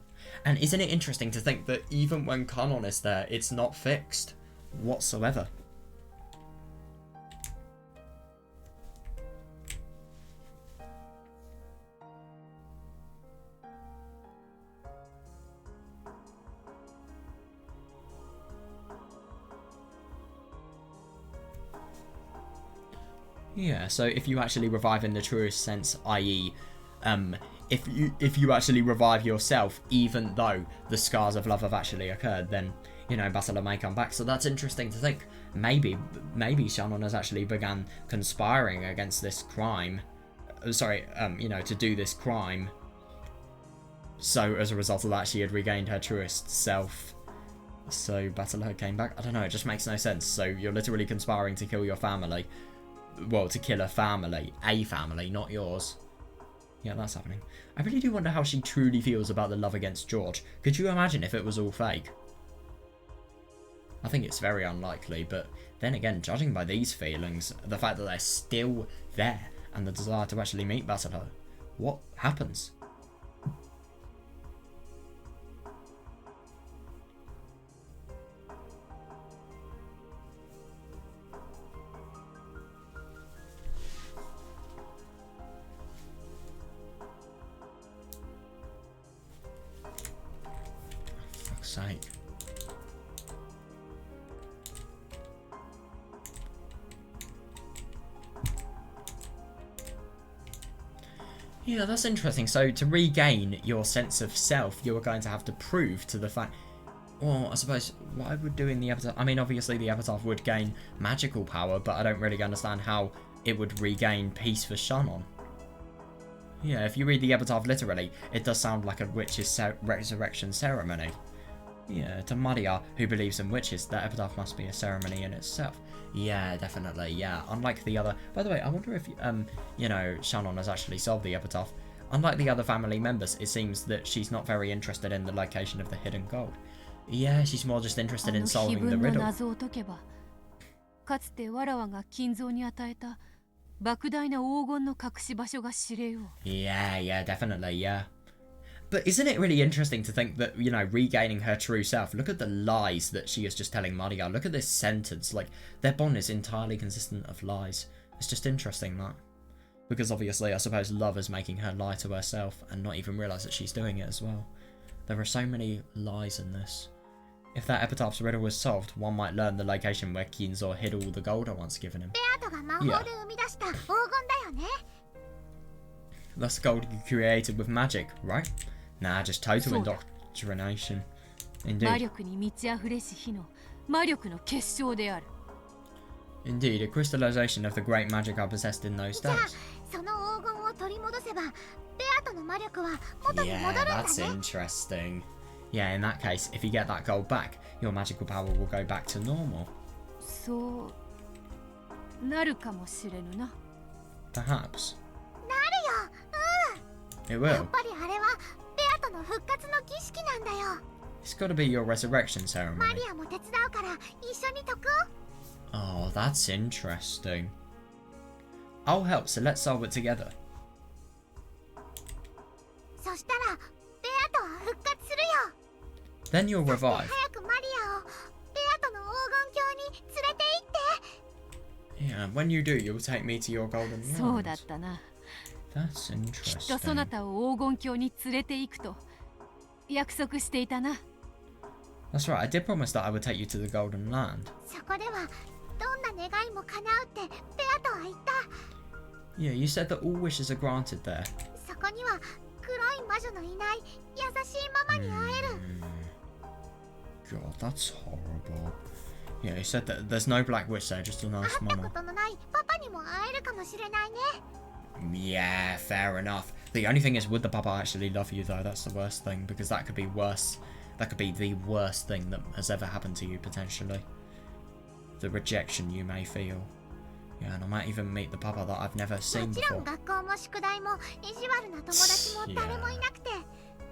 And isn't it interesting to think that even when Kanon is there, it's not fixed whatsoever? Yeah, so if you actually revive in the truest sense, i.e., if you actually revive yourself, even though the scars of love have actually occurred, then, you know, Battler may come back. So that's interesting to think. Maybe Shannon has actually begun conspiring against this crime. You know, to do this crime. So as a result of that, she had regained her truest self. So Battler came back. I don't know, it just makes no sense. So you're literally conspiring to kill your family. Well, to kill a family, not yours. Yeah, that's happening. I really do wonder how she truly feels about the love against George. Could you imagine if it was all fake? I think it's very unlikely, but then again, judging by these feelings, the fact that they're still there, and the desire to actually meet Basilar. What happens? For fuck's sake. Yeah, that's interesting. So to regain your sense of self, you are going to have to prove to the fact... Well, I suppose, why would doing the Epitaph... I mean, obviously the Epitaph would gain magical power, but I don't really understand how it would regain peace for Shannon. Yeah, if you read the Epitaph literally, it does sound like a witch's resurrection ceremony. Yeah, to Maria, who believes in witches, that Epitaph must be a ceremony in itself. Yeah, definitely, yeah. Unlike the other... By the way, I wonder if, you know, Shannon has actually solved the Epitaph. Unlike the other family members, it seems that she's not very interested in the location of the hidden gold. Yeah, she's more just interested in solving the riddle. かつてわらわが金蔵に与えた莫大な黄金の隠し場所が知れよう。 Yeah, yeah, definitely, yeah. But isn't it really interesting to think that, you know, regaining her true self, look at the lies that she is just telling Maria. Look at this sentence. Like, their bond is entirely consistent of lies. It's just interesting, that. Because obviously, I suppose love is making her lie to herself and not even realise that she's doing it as well. There are so many lies in this. If that Epitaph's riddle was solved, one might learn the location where Kinzo hid all the gold I once given him. Yeah. That's gold you created with magic, right? Nah, just total indoctrination. 魔 Indeed. 力に満ち溢れし日の魔力の結晶である。 Indeed, a crystallization of the great magic I possessed in those days. その黄金を取り戻せばベアとの魔力は元に Yeah, 戻るんだ that's ね。 interesting. Yeah, in that case, if you get that gold back, your magical power will go back to normal. そうなるかもしれぬな。 Perhaps. なるよ。 It や will. っぱりあれはベアとの復活の儀式なんだよ。 It's got to be your resurrection マ ceremony. リアも手伝うから一緒に解こう。 Oh, that's interesting. I'll help, so let's solve it together. そしたらベアとは復活するよ。 Then you'll そして revive. 早くマリアをベアとの黄金鏡に連れて行って。 Yeah, when you do, you'll take me to your golden そうだっ lands. たな。 That's きっとそな interesting. たを黄金鏡に連れて行くと約束していたな。 That's right, I did promise that I would take you to the golden land. そこではどんな願いも叶うってベアとは言った。 Yeah, you said that all wishes are granted there. そこには黒い魔女のいない優しいママに会える。 God, that's horrible. Yeah, you said that there's no black witch there, just a 会 nice ったこ mama. とのないパパにも会えるかもしれないね。 Yeah, fair enough. The only thing is, would the papa actually love you though? That's the worst thing, because that could be worse. That could be the worst thing that has ever happened to you, potentially. The rejection you may feel. Yeah, and I might even meet the papa that I've never も seen ちろ before. ん学校も宿題も意地悪な友達も誰もいなくて、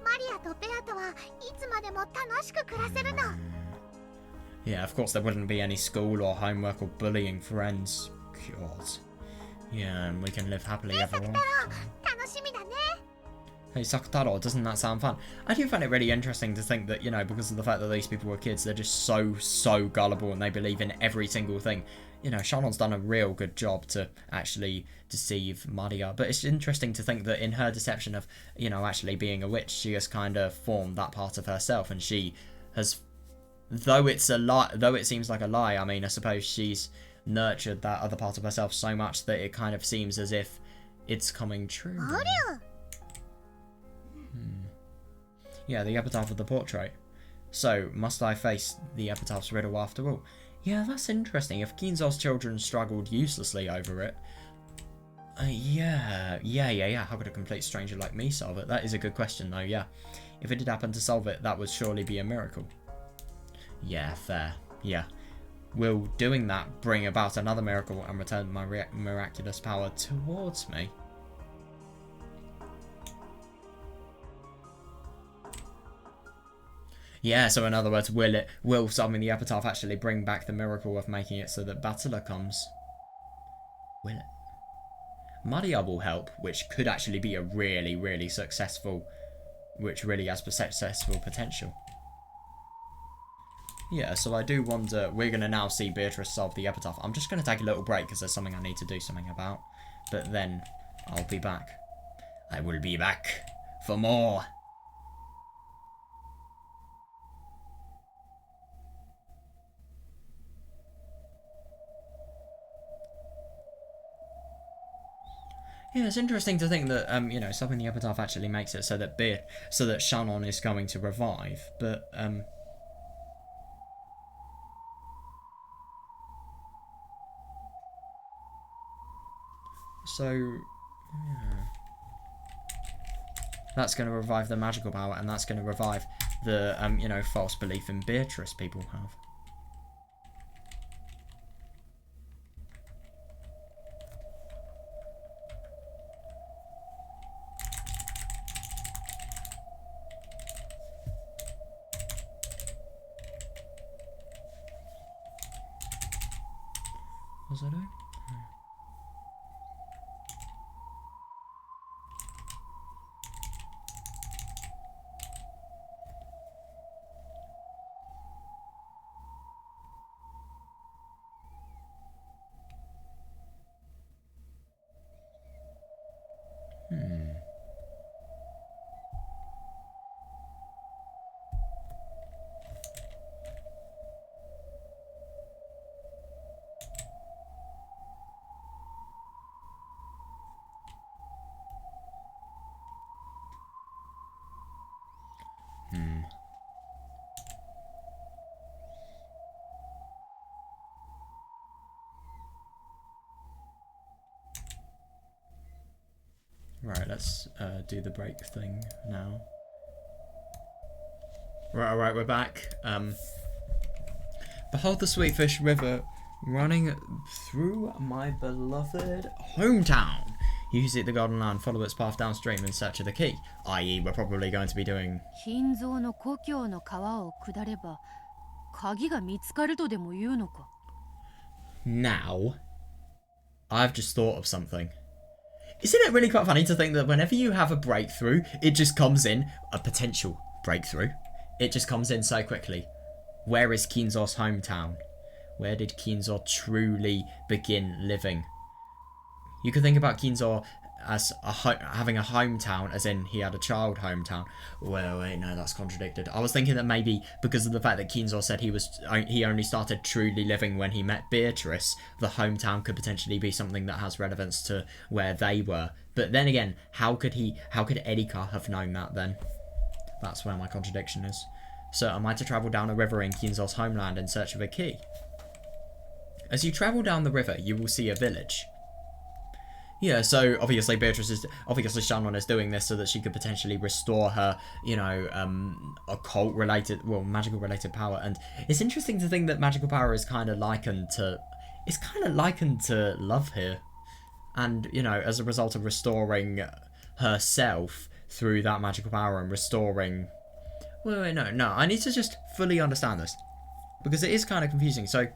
マリアとベアとはいつまでも楽しく暮らせるの。 Yeah, of course there wouldn't be any school or homework or bullying friends. God. Yeah, and we can live happily ever after. 楽しみだね。 Hey, Sakutaro, doesn't that sound fun? I do find it really interesting to think that, you know, because of the fact that these people were kids, they're just so gullible and they believe in every single thing. You know, Shannon's done a real good job to actually deceive Maria, but it's interesting to think that in her deception of, you know, actually being a witch, she has kind of formed that part of herself, and she has, though it's a lie, though it seems like a lie, I mean, I suppose she's nurtured that other part of herself so much that it kind of seems as if it's coming true. ありゃ。 Yeah, the epitaph of the portrait. So, must I face the epitaph's riddle after all? Yeah, that's interesting. If Kinzo's children struggled uselessly over it... Yeah. How could a complete stranger like me solve it? That is a good question, though, yeah. If it did happen to solve it, that would surely be a miracle. Yeah, fair. Yeah. Will doing that bring about another miracle and return my miraculous power towards me? Yeah, so in other words, will solving the epitaph actually bring back the miracle of making it so that Battler comes? Will it? Maria will help, which could actually be a really, really successful, which really has successful potential. Yeah, so I do wonder, we're going to now see Beatrice solve the Epitaph. I'm just going to take a little break because there's something I need to do something about. But then I'll be back. I will be back for more. Yeah, it's interesting to think that, you know, solving the Epitaph actually makes it so that Shannon is going to revive, but, so, yeah. That's going to revive the magical power, and that's going to revive the, you know, false belief in Beatrice people have. Was that it? Right, let's do the break thing now. Right, we're back. Behold the Sweetfish River running through my beloved hometown. You visit the Golden Land, follow its path downstream in search of the key. I.e., we're probably going to be doing... 金蔵の故郷の川を下れば鍵が見つかるとでも言うのか。 Now, I've just thought of something. Isn't it really quite funny to think that whenever you have a breakthrough, it just comes in, a potential breakthrough, it just comes in so quickly. Where is Kinzo's hometown? Where did Kinzo truly begin living? You could think about Kinzo as having a hometown, as in he had a child hometown. Well, wait, no, that's contradicted. I was thinking that maybe because of the fact that Kinzo said he only started truly living when he met Beatrice, the hometown could potentially be something that has relevance to where they were. But then again, how could Erika have known that then? That's where my contradiction is. So am I to travel down a river in Kinzo's homeland in search of a key? As you travel down the river, you will see a village. Yeah, so obviously Shannon is doing this so that she could potentially restore her, you know, occult related, well, magical related power. And it's interesting to think that magical power is kind of likened to love here. And, you know, as a result of restoring herself through that magical power and restoring... Wait, no, I need to just fully understand this. Because it is kind of confusing. So,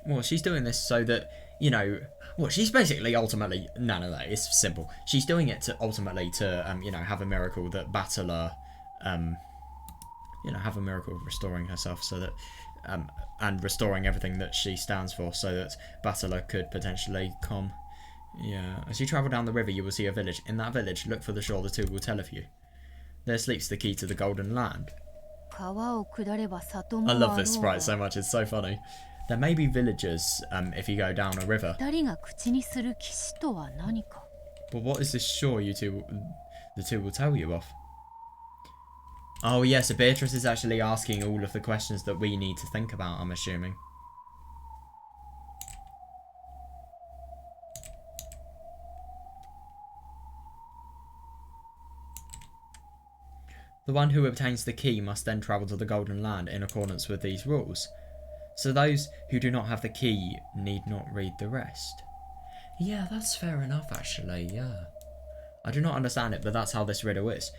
well, she's doing this so that, you know... Well, she's basically ultimately... No, it's simple. She's doing it to ultimately to, you know, have a miracle that Battler... you know, have a miracle of restoring herself so that... and restoring everything that she stands for so that Battler could potentially come. Yeah. As you travel down the river, you will see a village. In that village, look for the shore the two will tell of you. There sleeps the key to the Golden Land. I love this sprite so much, it's so funny. There may be villagers if you go down a river. But what is this shore the two will tell you of? Oh yes, so Beatrice is actually asking all of the questions that we need to think about, I'm assuming. The one who obtains the key must then travel to the Golden Land in accordance with these rules. So those who do not have the key need not read the rest. Yeah, that's fair enough, actually, yeah. I do not understand it, but that's how this riddle is.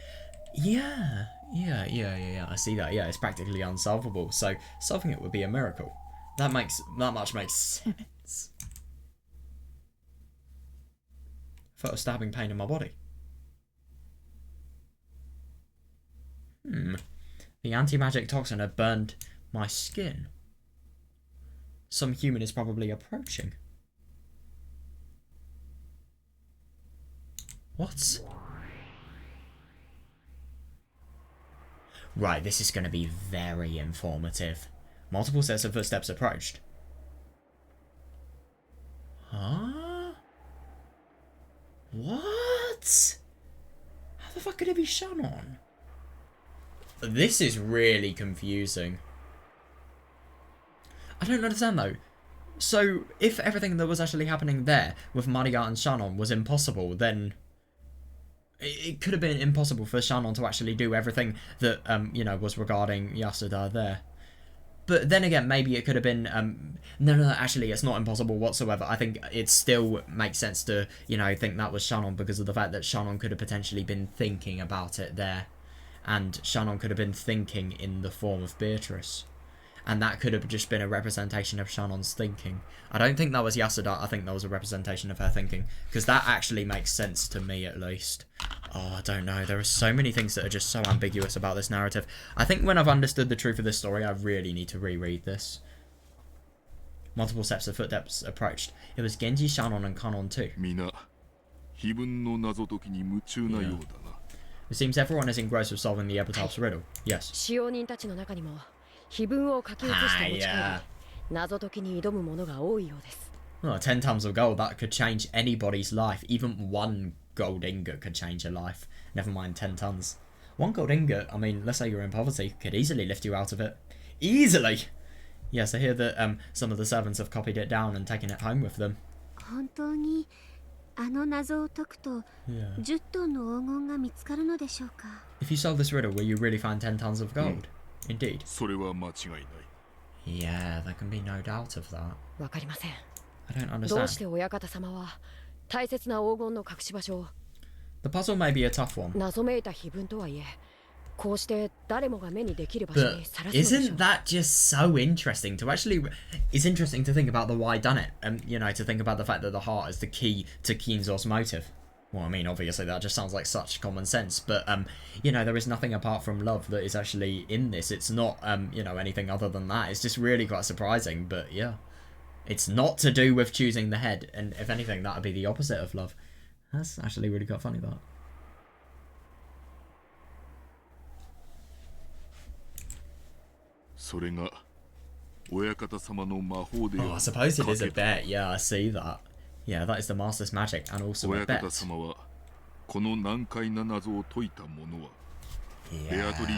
Yeah, I see that. Yeah, it's practically unsolvable, so solving it would be a miracle. That much makes sense. Felt a stabbing pain in my body. The anti-magic toxin had burned my skin. Some human is probably approaching. What? Right, this is going to be very informative. Multiple sets of footsteps approached. Huh? What? How the fuck could it be Shannon? This is really confusing. I don't understand though. So, if everything that was actually happening there with Maria and Shannon was impossible, then it could have been impossible for Shannon to actually do everything that, you know, was regarding Yasuda there. But then again, maybe it could have been, no, actually, it's not impossible whatsoever. I think it still makes sense to, you know, think that was Shannon because of the fact that Shannon could have potentially been thinking about it there. And Shannon could have been thinking in the form of Beatrice. And that could have just been a representation of Shannon's thinking. I don't think that was Yasuda, I think that was a representation of her thinking. Because that actually makes sense to me, at least. Oh, I don't know. There are so many things that are just so ambiguous about this narrative. I think when I've understood the truth of this story, I really need to reread this. Multiple sets of footsteps approached. It was Genji, Shannon, and Kanon too. Yeah. It seems everyone is engrossed with solving the Epitaph's riddle. Yes. Yeah. Well, 10 tons of gold, that could change anybody's life. Even one gold ingot could change a life. Never mind 10 tons. One gold ingot, I mean, let's say you're in poverty, could easily lift you out of it. Easily! Yes, I hear that some of the servants have copied it down and taken it home with them. Yeah. If you solve this riddle, will you really find 10 tons of gold? Indeed. Yeah, there can be no doubt of that. I don't understand. The puzzle may be a tough one. But isn't that just so interesting to actually... It's interesting to think about the why done it. And, you know, to think about the fact that the heart is the key to Kinzo's motive. Well, I mean, obviously that just sounds like such common sense. But, you know, there is nothing apart from love that is actually in this. It's not, you know, anything other than that. It's just really quite surprising. But, yeah. It's not to do with choosing the head. And if anything, that would be the opposite of love. That's actually really quite funny, that. Oh, I suppose it is a bet. Yeah, I see that. Yeah, that is the Master's magic and also a bet. Yeah, I see that,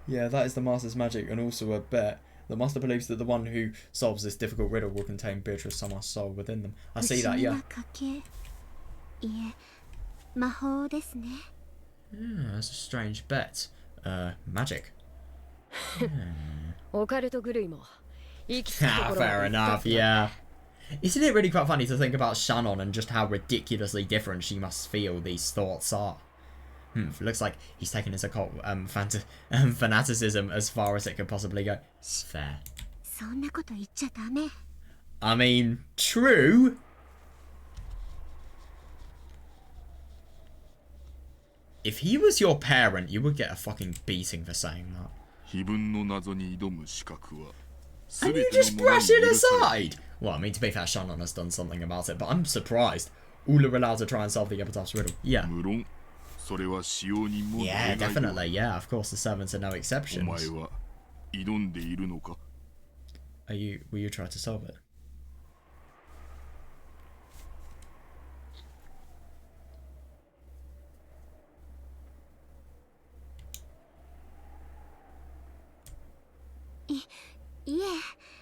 yeah, that is the Master's magic and also a bet. The Master believes that the one who solves this difficult riddle will contain Beatrice Summer's soul within them. I see that, yeah. Yeah, that's a strange bet. Magic. Fair enough, yeah. Isn't it really quite funny to think about Shannon and just how ridiculously different she must feel these thoughts are? Looks like he's taken his occult fanaticism as far as it could possibly go. It's fair. I mean, true. If he was your parent, you would get a fucking beating for saying that. And you just brush it aside! Well, I mean, to be fair, Shannon has done something about it, but I'm surprised. All are allowed to try and solve the Epitaph's riddle. Yeah. Yeah, definitely, yeah. Of course, the servants are no exceptions. Will you try to solve it?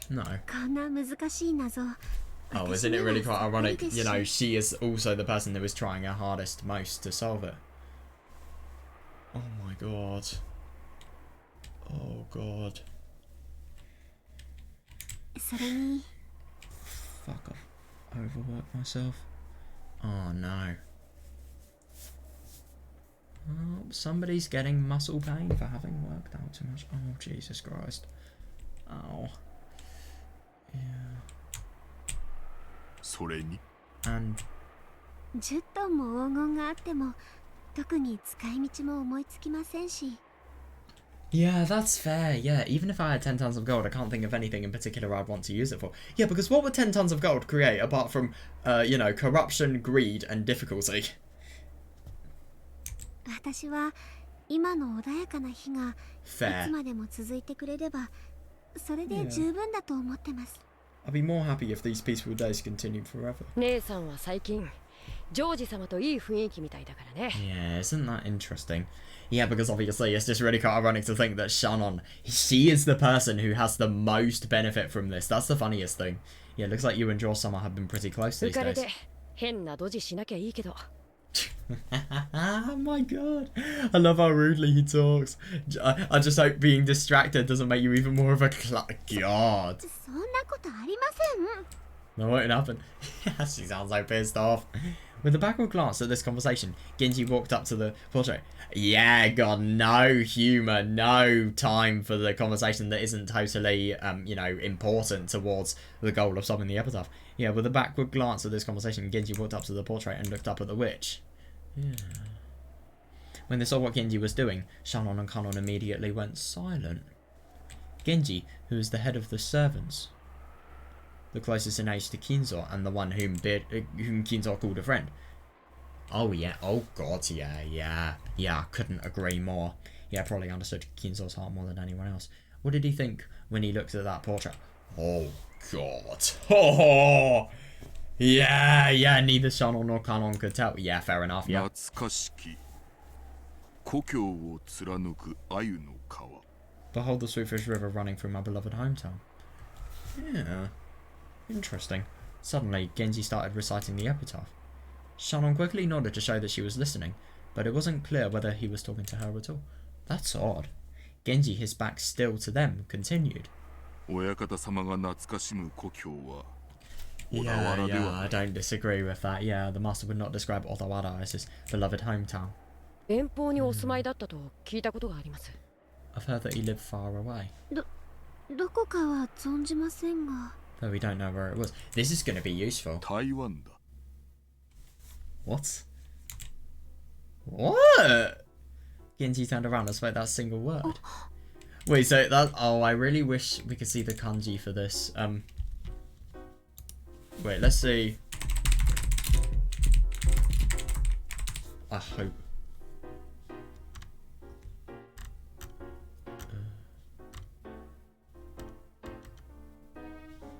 No. Oh, isn't it really quite ironic? You know, she is also the person who is trying her hardest most to solve it. Oh my god. Oh god. Fuck, I've overworked myself. Oh no. Oh, somebody's getting muscle pain for having worked out too much. Oh, Jesus Christ. Oh. Yeah. それに And 10トンも黄金があっても特に使い道も思いつきませんし。 yeah, that's fair. Yeah, even if I had 10 tons of gold, I can't think of anything in particular I'd want to use it for. Yeah, because what would 10 tons of gold create apart from, you know, corruption, greed, and difficulty? 私は今の穏やかな日がいつ Fair. までも続いてくれればそれで十分だと思ってます。 I'd be more happy if these peaceful days continued forever. 姉さんは最近ジョージ様といい雰囲気みたいだからね。 Yeah, isn't that interesting? Yeah, because obviously it's just really quite ironic to think that Shannon, she is the person who has the most benefit from this. That's the funniest thing. Yeah, it looks like you and Joe Summer have been pretty close 浮 these かれ days. て変なドジしなきゃいいけど。 Oh my god. I love how rudely he talks. I just hope being distracted doesn't make you even more of a God. そんなことありません。 No, what happened? She sounds so pissed off. With a backward glance at this conversation, Genji walked up to the portrait. Yeah, God, no humour, no time for the conversation that isn't totally, you know, important towards the goal of solving the epitaph. Yeah, with a backward glance at this conversation, Genji walked up to the portrait and looked up at the witch. Yeah. When they saw what Genji was doing, Shannon and Kanon immediately went silent. Genji, who is the head of the servants, the closest in age to Kinzo and the one whom Kinzo called a friend. Oh yeah, oh god, yeah, I couldn't agree more. Yeah, probably understood Kinzo's heart more than anyone else. What did he think when he looked at that portrait? Oh god. Oh yeah, neither Shannon nor Kanon could tell. Yeah, fair enough, yeah. 懐かしき故郷を貫く鮎の川 Behold the swiftest river running through my beloved hometown. Yeah. Interesting. Suddenly, Genji started reciting the epitaph. Shannon quickly nodded to show that she was listening, but it wasn't clear whether he was talking to her at all. That's odd. Genji, his back still to them, continued. 親方様が懐かしむ故郷は Yeah, I don't disagree with that. Yeah, the master would not describe Odawara as his beloved hometown. 遠方にお住まいだったと聞いたことがあります。 I've heard that he lived far away, どこかは存じませんが。 though we don't know where it was. This is going to be useful. 台湾だ What? What? Genji turned around and spoke that single word. Wait, so that... Oh, I really wish we could see the kanji for this. Wait, let's see. I hope.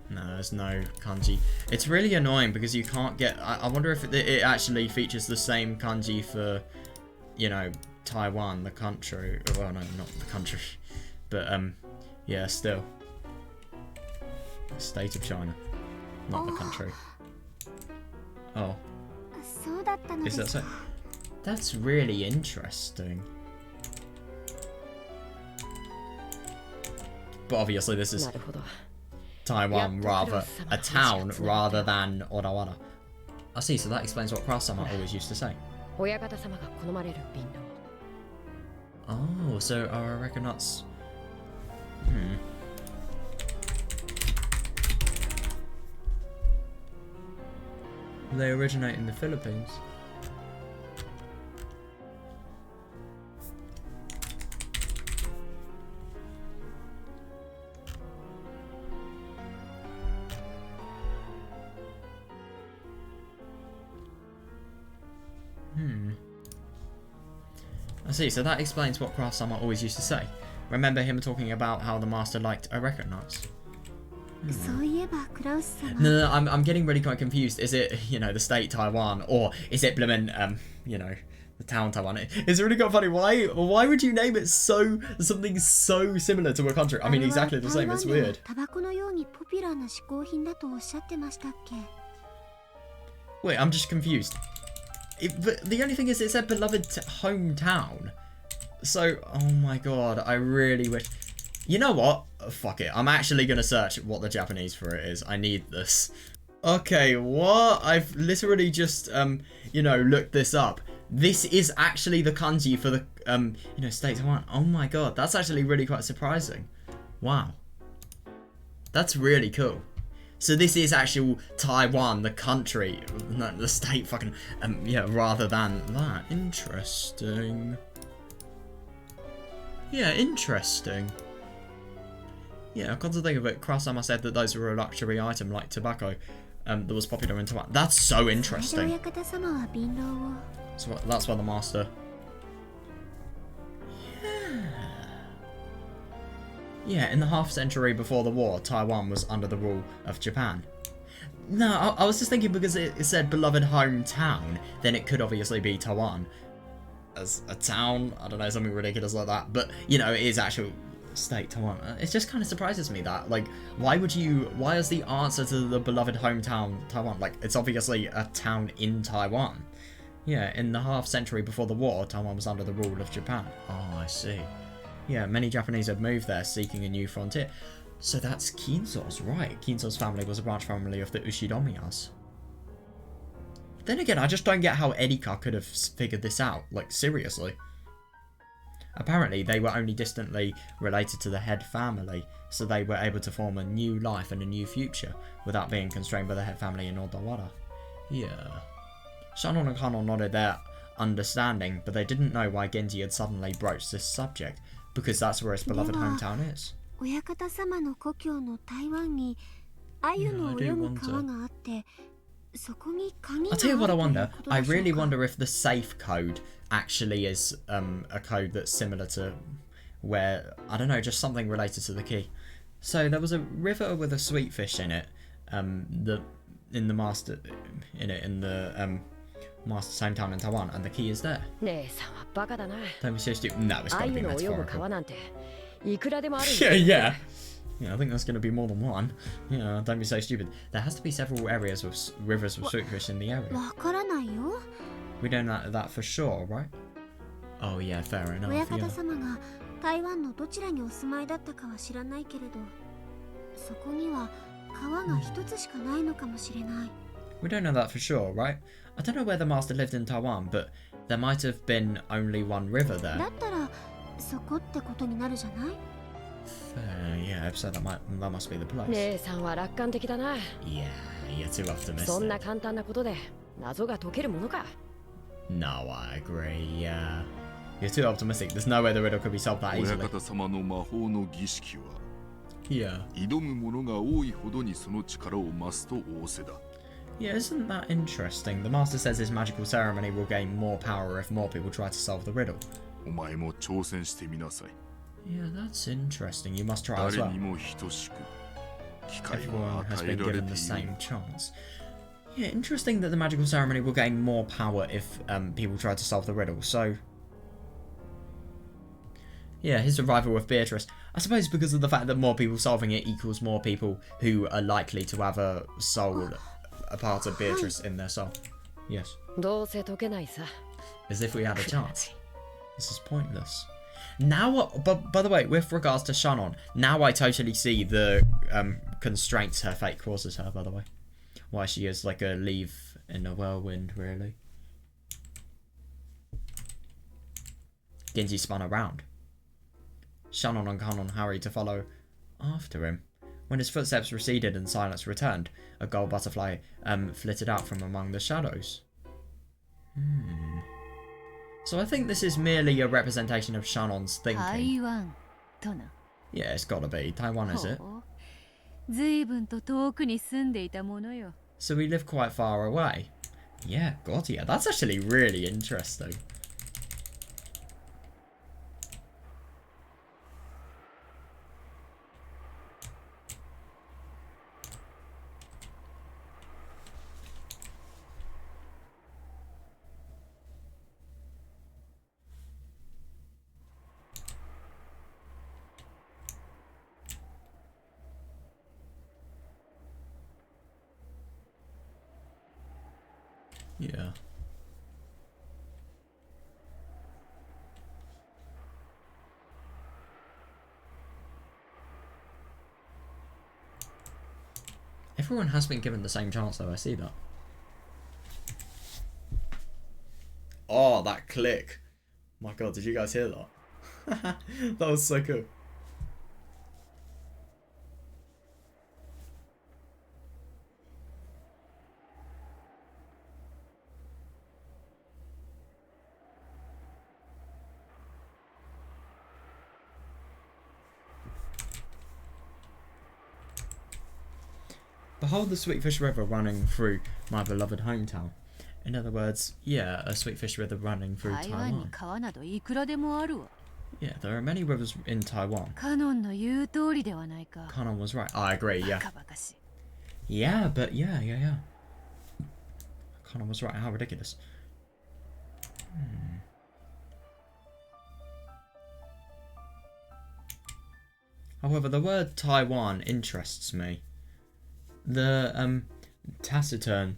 No, there's no kanji. It's really annoying because you can't get... I wonder if it actually features the same kanji for, you know, Taiwan, the country. Well, no, not the country. But, yeah, still. The state of China. Not the country. Oh. そうだったので Is す that so? That's really interesting. But obviously this is なるほど。 Taiwan rather a town rather than Odawara. I see, so that explains what Cross-sama always used to say. 親方様が好まれる便路。 Oh, so I reckon that's... They originate in the Philippines. I see, so that explains what Craft-sama always used to say. Remember him talking about how the master liked a record nuts? そういえばクラウス様 No, I'm getting really quite confused. Is it, you know, the state Taiwan, or is it Bloomin', you know, the town Taiwan? It's really quite funny. Why would you name it something so similar to a country? I mean, exactly the same. It's weird. タバコのようにポピュラーな嗜好品だとおっしゃってましたっけ Wait, I'm just confused. But the only thing is, it's a beloved hometown. So, oh my god, I really wish... You know what? Fuck it. I'm actually going to search what the Japanese for it is. I need this. Okay, what? I've literally just, you know, looked this up. This is actually the kanji for the, you know, state Taiwan. Oh my god, that's actually really quite surprising. Wow. That's really cool. So this is actual Taiwan, the country, not the state, fucking, yeah, rather than that. Interesting. Yeah, interesting. Yeah, come to think of it, Kurosama said that those were a luxury item like tobacco that was popular in Taiwan. That's so interesting. So that's why the master... Yeah, in the half-century before the war, Taiwan was under the rule of Japan. No, I was just thinking because it said beloved hometown, then it could obviously be Taiwan as a town. I don't know, something ridiculous like that. But, you know, it is actual state Taiwan. It just kind of surprises me that, like, why is the answer to the beloved hometown Taiwan? Like, it's obviously a town in Taiwan. Yeah, in the half-century before the war, Taiwan was under the rule of Japan. Oh, I see. Yeah, many Japanese had moved there seeking a new frontier. So that's Kinzo's, right. Kinzo's family was a branch family of the Ushidomiyas. Then again, I just don't get how Erika could have figured this out. Like, seriously. Apparently, they were only distantly related to the head family, so they were able to form a new life and a new future without being constrained by the head family in Odawara. Yeah. Shannon and Kanon nodded their understanding, but they didn't know why Genji had suddenly broached this subject. Because that's where his beloved hometown is. Yeah, I do wonder. I'll tell you what I wonder. I really wonder if the safe code actually is a code that's similar to where, I don't know, just something related to the key. So there was a river with a sweet fish in it. In the master's hometown in Taiwan, and the key is there. Don't be so stupid. No, it's gotta be metaphorical. Yeah. Yeah, I think there's gonna be more than one. Yeah, don't be so stupid. There has to be several areas with rivers with sweet fish in the area. We don't know that for sure, right? Oh yeah, fair enough. Yeah. We don't know that for sure, right? I don't know where the master lived in Taiwan, but there might have been only one river there. Yeah, so that must be the place. Yeah, you're too optimistic. No, I agree, yeah. You're too optimistic. There's no way the riddle could be solved that easily. Yeah. Yeah, isn't that interesting? The master says his magical ceremony will gain more power if more people try to solve the riddle. Yeah, that's interesting. You must try as well. Everyone has been given the same chance. Yeah, interesting that the magical ceremony will gain more power if people try to solve the riddle. So, yeah, his survival with Beatrice. I suppose because of the fact that more people solving it equals more people who are likely to have a soul, a part of Beatrice in their soul. Yes. As if we had a chance. This is pointless. Now, but by the way, with regards to Shannon, now I totally see the constraints her fate causes her, by the way. Why she is like a leaf in a whirlwind, really. Genji spun around. Shannon and Kanon hurried to follow after him. When his footsteps receded and silence returned, a gold butterfly flitted out from among the shadows. So I think this is merely a representation of Shannon's thinking. Yeah, it's gotta be. Taiwan, is it? So we live quite far away. Yeah, God, yeah. That's actually really interesting. Yeah. Everyone has been given the same chance though, I see that. Oh, that click. My god, did you guys hear that? That was so cool. Behold the Sweetfish River running through my beloved hometown. In other words, yeah, a Sweetfish River running through 台湾に Taiwan. 川などいくらでもあるわ。 Yeah, there are many rivers in Taiwan. カノンの言う通りではないか。 Kanon was right. I agree, バ yeah. カバカしい。 Yeah, but yeah. Kanon was right. How ridiculous. However, the word Taiwan interests me. The taciturn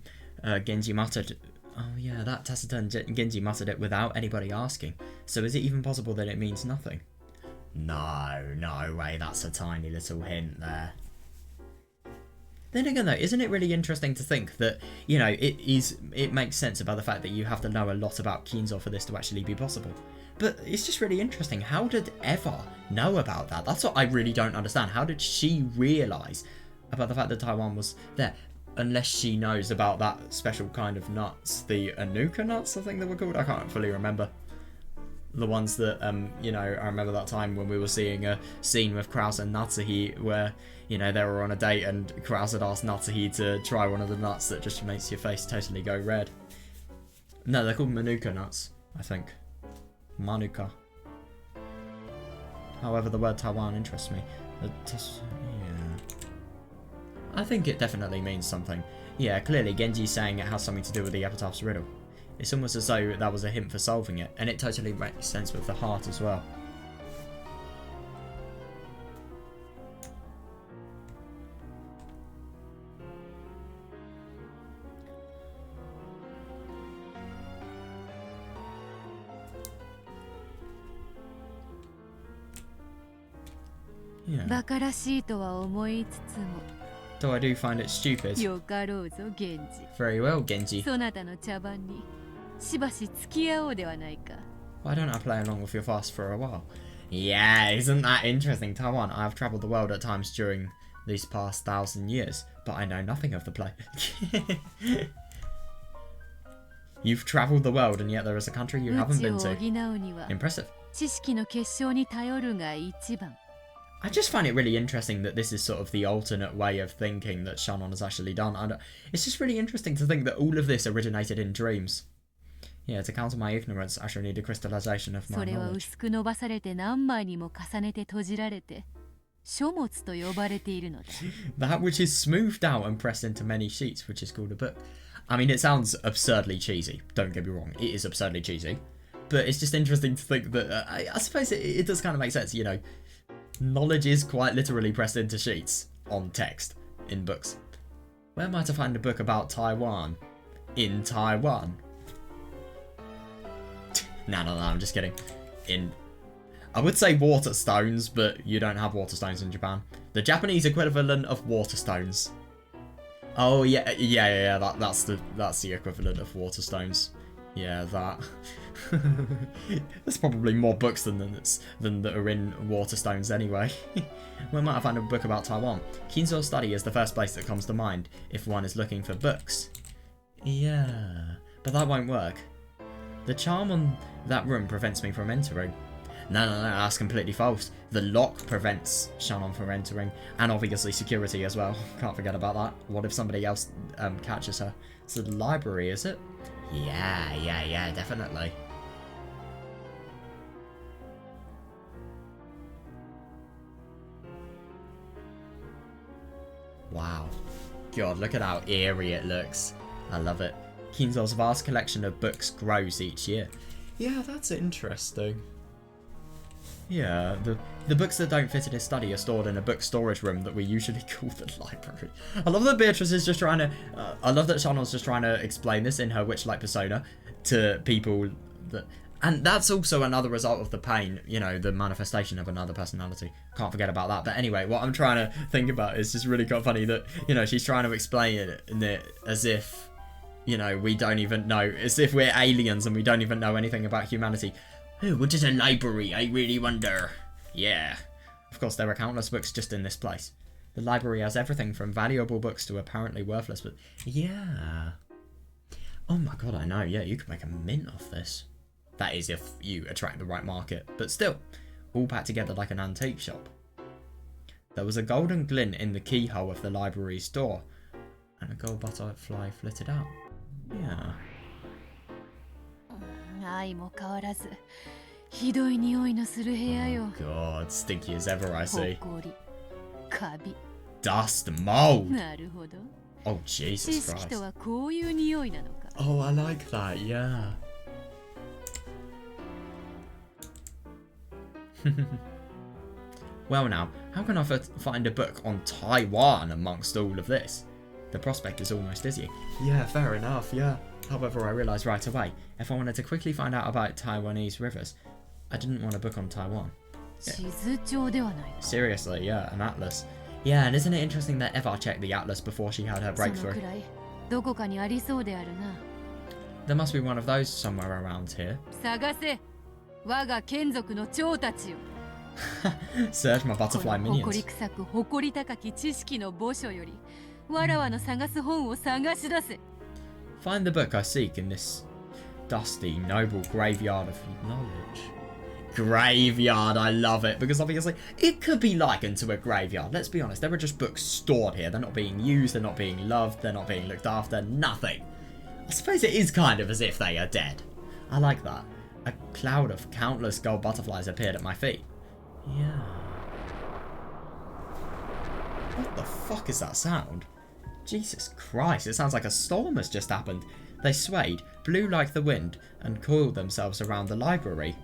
Genji muttered. Oh yeah, that taciturn Genji muttered it without anybody asking. So is it even possible that it means nothing? No way. That's a tiny little hint there. Then again though, isn't it really interesting to think that, you know, it makes sense about the fact that you have to know a lot about Kinzo for this to actually be possible. But it's just really interesting. How did Eva know about that? That's what I really don't understand. How did she realise about the fact that Taiwan was there? Unless she knows about that special kind of nuts. The Anuka nuts, I think they were called. I can't fully remember. The ones that, you know, I remember that time when we were seeing a scene with Krause and Natsuhi where, you know, they were on a date and Krause had asked Natsuhi to try one of the nuts that just makes your face totally go red. No, they're called Manuka nuts, I think. Manuka. However, the word Taiwan interests me. Yeah. I think it definitely means something. Yeah, clearly Genji's saying it has something to do with the Epitaph's riddle. It's almost as though that was a hint for solving it, and it totally makes sense with the heart as well. Yeah. バカらしいとは思いつつも Though I do find it stupid. よかろうぞ源氏 Very well, Genji. そなたの茶番にしばし付き合おうではないか Why don't I play along with your fast for a while? Yeah, isn't that interesting, Taiwan? I have travelled the world at times during these past 1,000 years, but I know nothing of the play. You've travelled the world, and yet there is a country you 無 haven't 知 been を補 to. うには Impressive. 知識の結晶に頼るが一番 I just find it really interesting that this is sort of the alternate way of thinking that Shannon has actually done. It's just really interesting to think that all of this originated in dreams. Yeah, to counter my ignorance, I shall need a crystallization of my それは knowledge. 薄く伸ばされて何枚にも重ねて閉じられて書物と呼ばれているのだ That which is smoothed out and pressed into many sheets, which is called a book. I mean, it sounds absurdly cheesy. Don't get me wrong, it is absurdly cheesy. But it's just interesting to think that, I suppose it does kind of make sense, you know. Knowledge is quite literally pressed into sheets on text in books. Where am I to find a book about Taiwan? In Taiwan? No, I'm just kidding. I would say Waterstones, but you don't have Waterstones in Japan. The Japanese equivalent of Waterstones. Oh yeah, that's the equivalent of Waterstones. Yeah, that. There's probably more books than that are in Waterstones anyway. We might find a book about Taiwan. Kinzo study is the first place that comes to mind if one is looking for books. Yeah, but that won't work. The charm on that room prevents me from entering. No, that's completely false. The lock prevents Shannon from entering, and obviously security as well. Can't forget about that. What if somebody else catches her? It's the library, is it? Yeah, definitely. Wow. God, look at how eerie it looks. I love it. Kinzo's vast collection of books grows each year. Yeah, that's interesting. Yeah, the books that don't fit in his study are stored in a book storage room that we usually call the library. I love that Beatrice is just trying to... I love that Shannon's just trying to explain this in her witch-like persona to people that... And that's also another result of the pain, you know, the manifestation of another personality. Can't forget about that. But anyway, what I'm trying to think about is just really quite funny that, you know, she's trying to explain it as if, you know, we don't even know, as if we're aliens and we don't even know anything about humanity. Oh, what is a library? I really wonder. Yeah. Of course, there are countless books just in this place. The library has everything from valuable books to apparently worthless, but yeah. Oh my god, I know. Yeah, you could make a mint off this. That is if you attract the right market. But still, all packed together like an antique shop. There was a golden glint in the keyhole of the library's door. And a gold butterfly flitted out. Yeah. 相も変わらずひどい匂いのする部屋よ。 God, stinky as ever, I ほ see. こり、カビ。 Dust, mold. なるほど。 Oh, 知 Jesus 識と Christ. はこういう匂いなのか。 Oh, I like that, yeah. Well now, how can I find a book on Taiwan amongst all of this? The prospect is almost dizzying. Yeah, fair enough, yeah. However, I realised right away, if I wanted to quickly find out about Taiwanese rivers, I didn't want a book on Taiwan. 地図帳ではないか。 Seriously, yeah, an atlas. Yeah, and isn't it interesting that Eva checked the atlas before she had her その breakthrough? くらいどこかにありそうであるな。 There must be one of those somewhere around here. 探せ。我が眷属の長たちよ。 Search my こ butterfly の誇り minions. 臭く誇り高き知識の墓所より、わらわの探す本を探し出せ。 Find the book I seek in this dusty, noble graveyard of knowledge. Graveyard, I love it, because obviously it could be likened to a graveyard. Let's be honest, there are just books stored here. They're not being used, they're not being loved, they're not being looked after, nothing. I suppose it is kind of as if they are dead. I like that. A cloud of countless gold butterflies appeared at my feet. Yeah. What the fuck is that sound? Jesus Christ, it sounds like a storm has just happened. They swayed, blew like the wind, and coiled themselves around the library.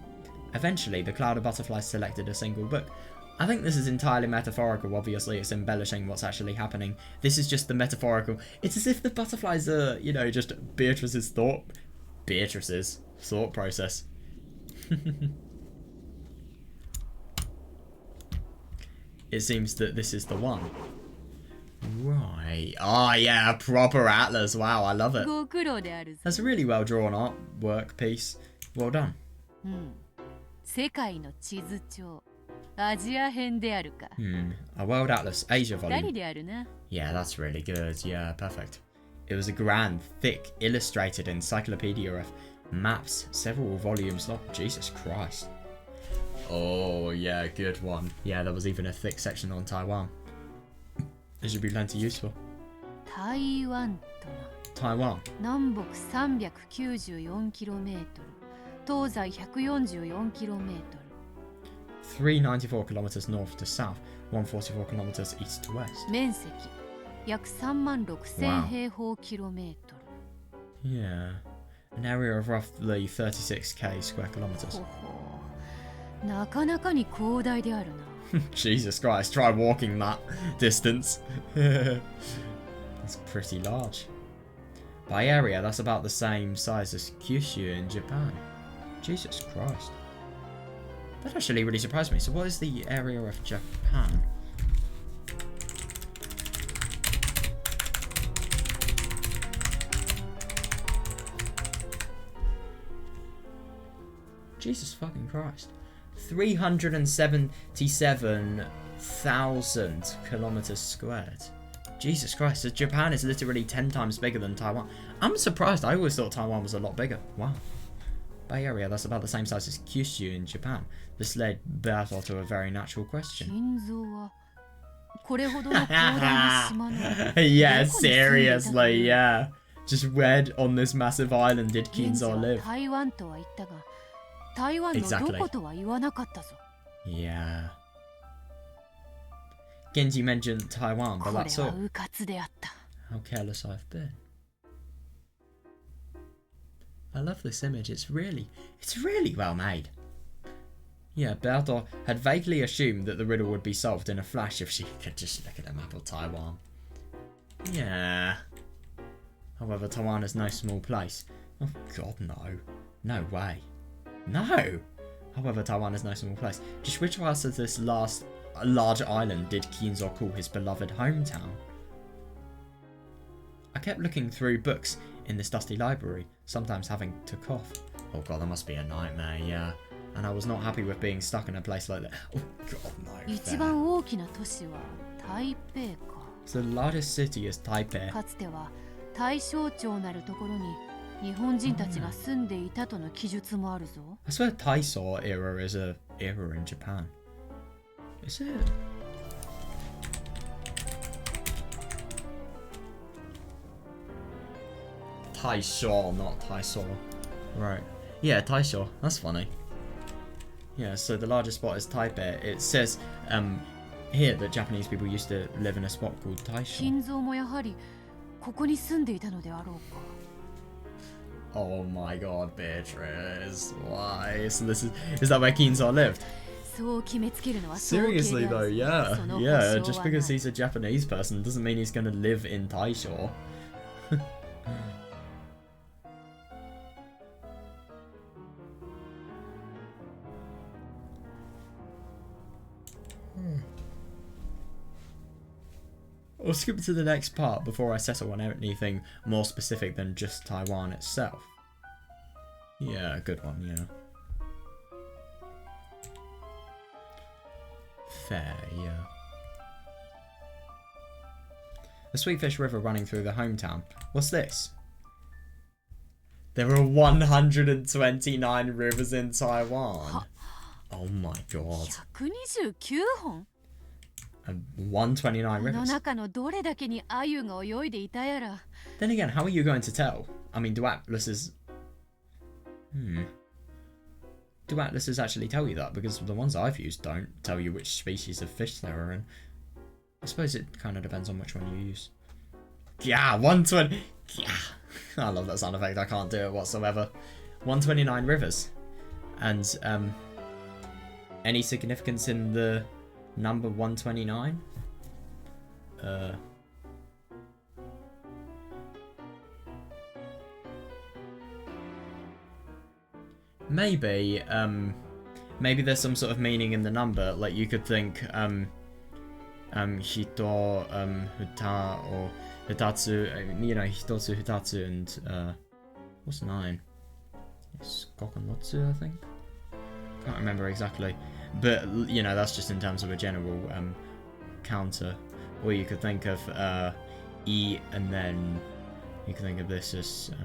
Eventually, the cloud of butterflies selected a single book. I think this is entirely metaphorical. Obviously, it's embellishing what's actually happening. This is just the metaphorical. It's as if the butterflies are, you know, just Beatrice's thought process. It seems that this is the one. Right. Oh, yeah, a proper atlas. Wow, I love it. ご苦労であるぞ。 That's a really well drawn artwork piece. Well done. 世界の地図帳。アジア編であるか。 A World Atlas, Asia 二 volume. 人であるな。 Yeah, that's really good. Yeah, perfect. It was a grand, thick, illustrated encyclopedia of maps, several volumes long. Jesus Christ. Oh, yeah, good one. Yeah, there was even a thick section on Taiwan. It should be plenty useful. 台湾とな。 Taiwan. 南北 394km、東西 144km。 394 kilometers north to south, 144 kilometers east to west. 面積約36000平方キロメートル。 Yeah. An area of roughly 36k square kilometers. ほほなかなかに広大であるな。 Jesus Christ, try walking that distance. That's pretty large. By area, that's about the same size as Kyushu in Japan. Jesus Christ. That actually really surprised me. So what is the area of Japan? Jesus fucking Christ. 377,000 kilometers squared. Jesus Christ, so Japan is literally 10 times bigger than Taiwan. I'm surprised, I always thought Taiwan was a lot bigger. Wow. Bay Area, that's about the same size as Kyushu in Japan. This led Bertha to a very natural question. 金蔵はこれほどの広大な島の Yeah, どこに住んでいたと seriously, いう yeah. Just where on this massive island did 現地 Kinzo は live? 台湾とは言ったが、台湾のどことは言わなかったぞ。 Yeah. Genji mentioned Taiwan, こ but れ that's は all. 迂闊であった。 How careless I've been. I love this image. It's really well made. Yeah, Bertha had vaguely assumed that the riddle would be solved in a flash if she could just look at a map of Taiwan. Yeah. However, Taiwan is no small place. Oh god, no. No way. No! However, Taiwan is no small place. Just which part of this last large island did Kinzo call his beloved hometown? I kept looking through books in this dusty library, sometimes having to cough. Oh god, that must be a nightmare, yeah. And I was not happy with being stuck in a place like that. Oh god, no. 一番大きな都市は台北か。 So the largest city is Taipei. かつては大正町なるところに日本人たちが住んでいたとの記述もあるぞ。 I swear Taisho era is a era in Japan. Is it? Taisho, not Taiso. Right. Yeah, Taisho. That's funny. Yeah, so the largest spot is Taipei. It says here that Japanese people used to live in a spot called Taisho. 金蔵もやはりここに住んでいたのであろうか。 Oh my god, Beatrice. Why? So this is that where Kinzo lived? そう決めつけるのは Seriously though, yeah. その保 Yeah, 証 just は because ない he's a Japanese person doesn't mean he's gonna live in Taisho. I'll skip to the next part before I settle on anything more specific than just Taiwan itself. Yeah, good one, yeah. Fair, yeah. The Sweetfish River running through the hometown. What's this? There are 129 rivers in Taiwan. Oh my god. 129本 129 この rivers. 中のどれだけにアユが泳いでいたやら。 Then again, how are you going to tell? I mean, do atlases... Do atlases actually tell you that? Because the ones I've used don't tell you which species of fish there are in. I suppose it kind of depends on which one you use. Yeah, 120... Yeah. I love that sound effect. I can't do it whatsoever. 129 rivers. And, any significance in the number 129? Maybe, maybe there's some sort of meaning in the number. Like, you could think, hito, huta, or hitatsu, you know, hitotsu, hitatsu, and, what's 9? It's kokonotsu, I think? Can't remember exactly. But, you know, that's just in terms of a general, counter. Or you could think of, E, and then you could think of this as, I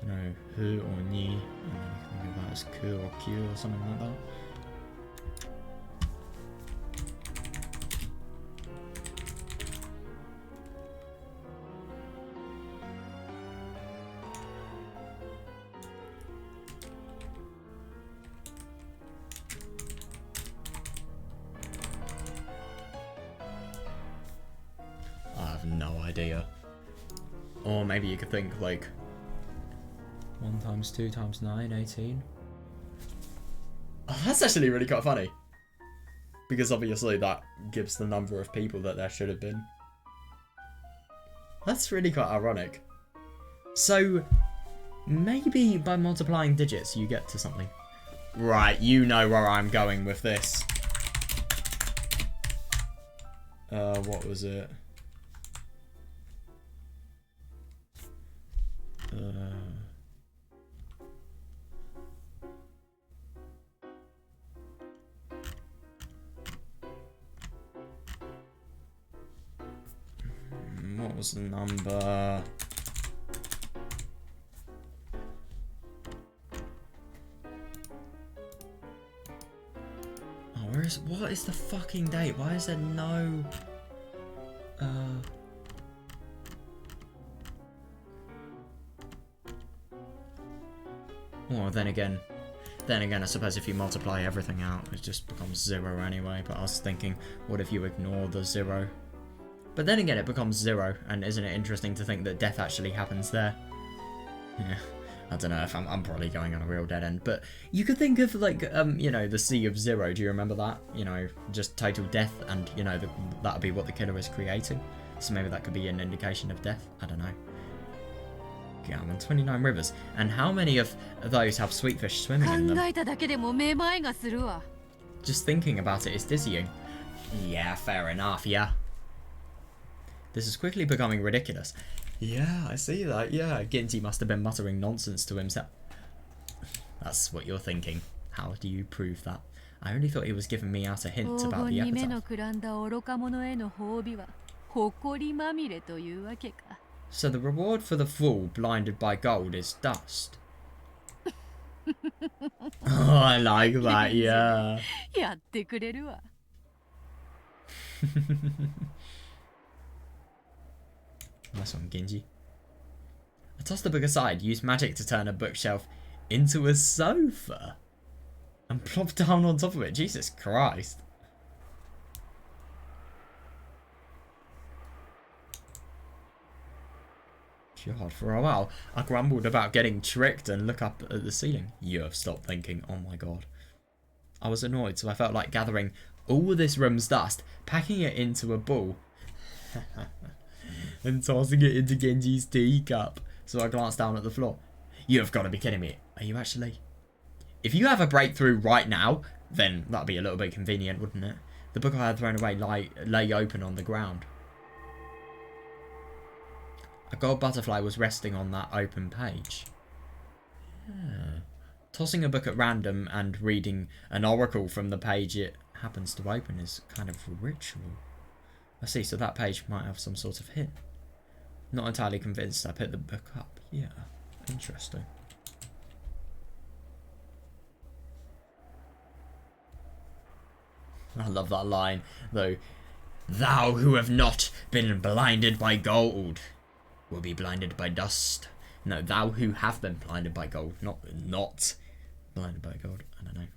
don't know, hu or ni, and then you can think of that as ku or q or something like that. I have no idea. Or maybe you could think like 1 times 2 times 9, 18. Oh, that's actually really quite funny. Because obviously that gives the number of people that there should have been. That's really quite ironic. So, maybe by multiplying digits you get to something. Right, you know where I'm going with this. What was it? What was the number? Oh, what is the fucking date? Why is there no Well, then again, I suppose if you multiply everything out, it just becomes 0 anyway. But I was thinking, what if you ignore the 0? But then again, it becomes 0, and isn't it interesting to think that death actually happens there? Yeah, I don't know if I'm probably going on a real dead end, but you could think of like, you know, the Sea of 0. Do you remember that? You know, just total death, and you know that would be what the killer is creating. So maybe that could be an indication of death. I don't know. Yeah, I'm on 29 rivers, and how many of those have sweetfish swimming in 考 them? えただけでもめまいがするわ。 Just thinking about it is dizzying. Yeah, fair enough, yeah. This is quickly becoming ridiculous. Yeah, I see that, yeah. Ginty must have been muttering nonsense to himself. That's what you're thinking. How do you prove that? I only thought he was giving me out a hint 黄 about 金 the に目の epitaph. くらんだ愚か者への褒美は誇りまみれというわけか。 So the reward for the fool blinded by gold is dust. Oh, I like that, yeah. やってくれるわ。 Nice one, Genji. I tossed the book aside, used magic to turn a bookshelf into a sofa, and plopped down on top of it. Jesus Christ. God, for a while, I grumbled about getting tricked and look up at the ceiling. You have stopped thinking. Oh my god. I was annoyed, so I felt like gathering all this room's dust, packing it into a ball, and tossing it into Genji's teacup. So I glanced down at the floor. You have got to be kidding me. Are you actually? If you have a breakthrough right now, then that'd be a little bit convenient, wouldn't it? The book I had thrown away lay open on the ground. A gold butterfly was resting on that open page. Yeah. Tossing a book at random and reading an oracle from the page it happens to open is kind of a ritual. I see, so that page might have some sort of hint. Not entirely convinced. I picked the book up. Yeah, interesting. I love that line, though. Thou who have not been blinded by gold will be blinded by dust. No, thou who have been blinded by gold, not blinded by gold. I don't know.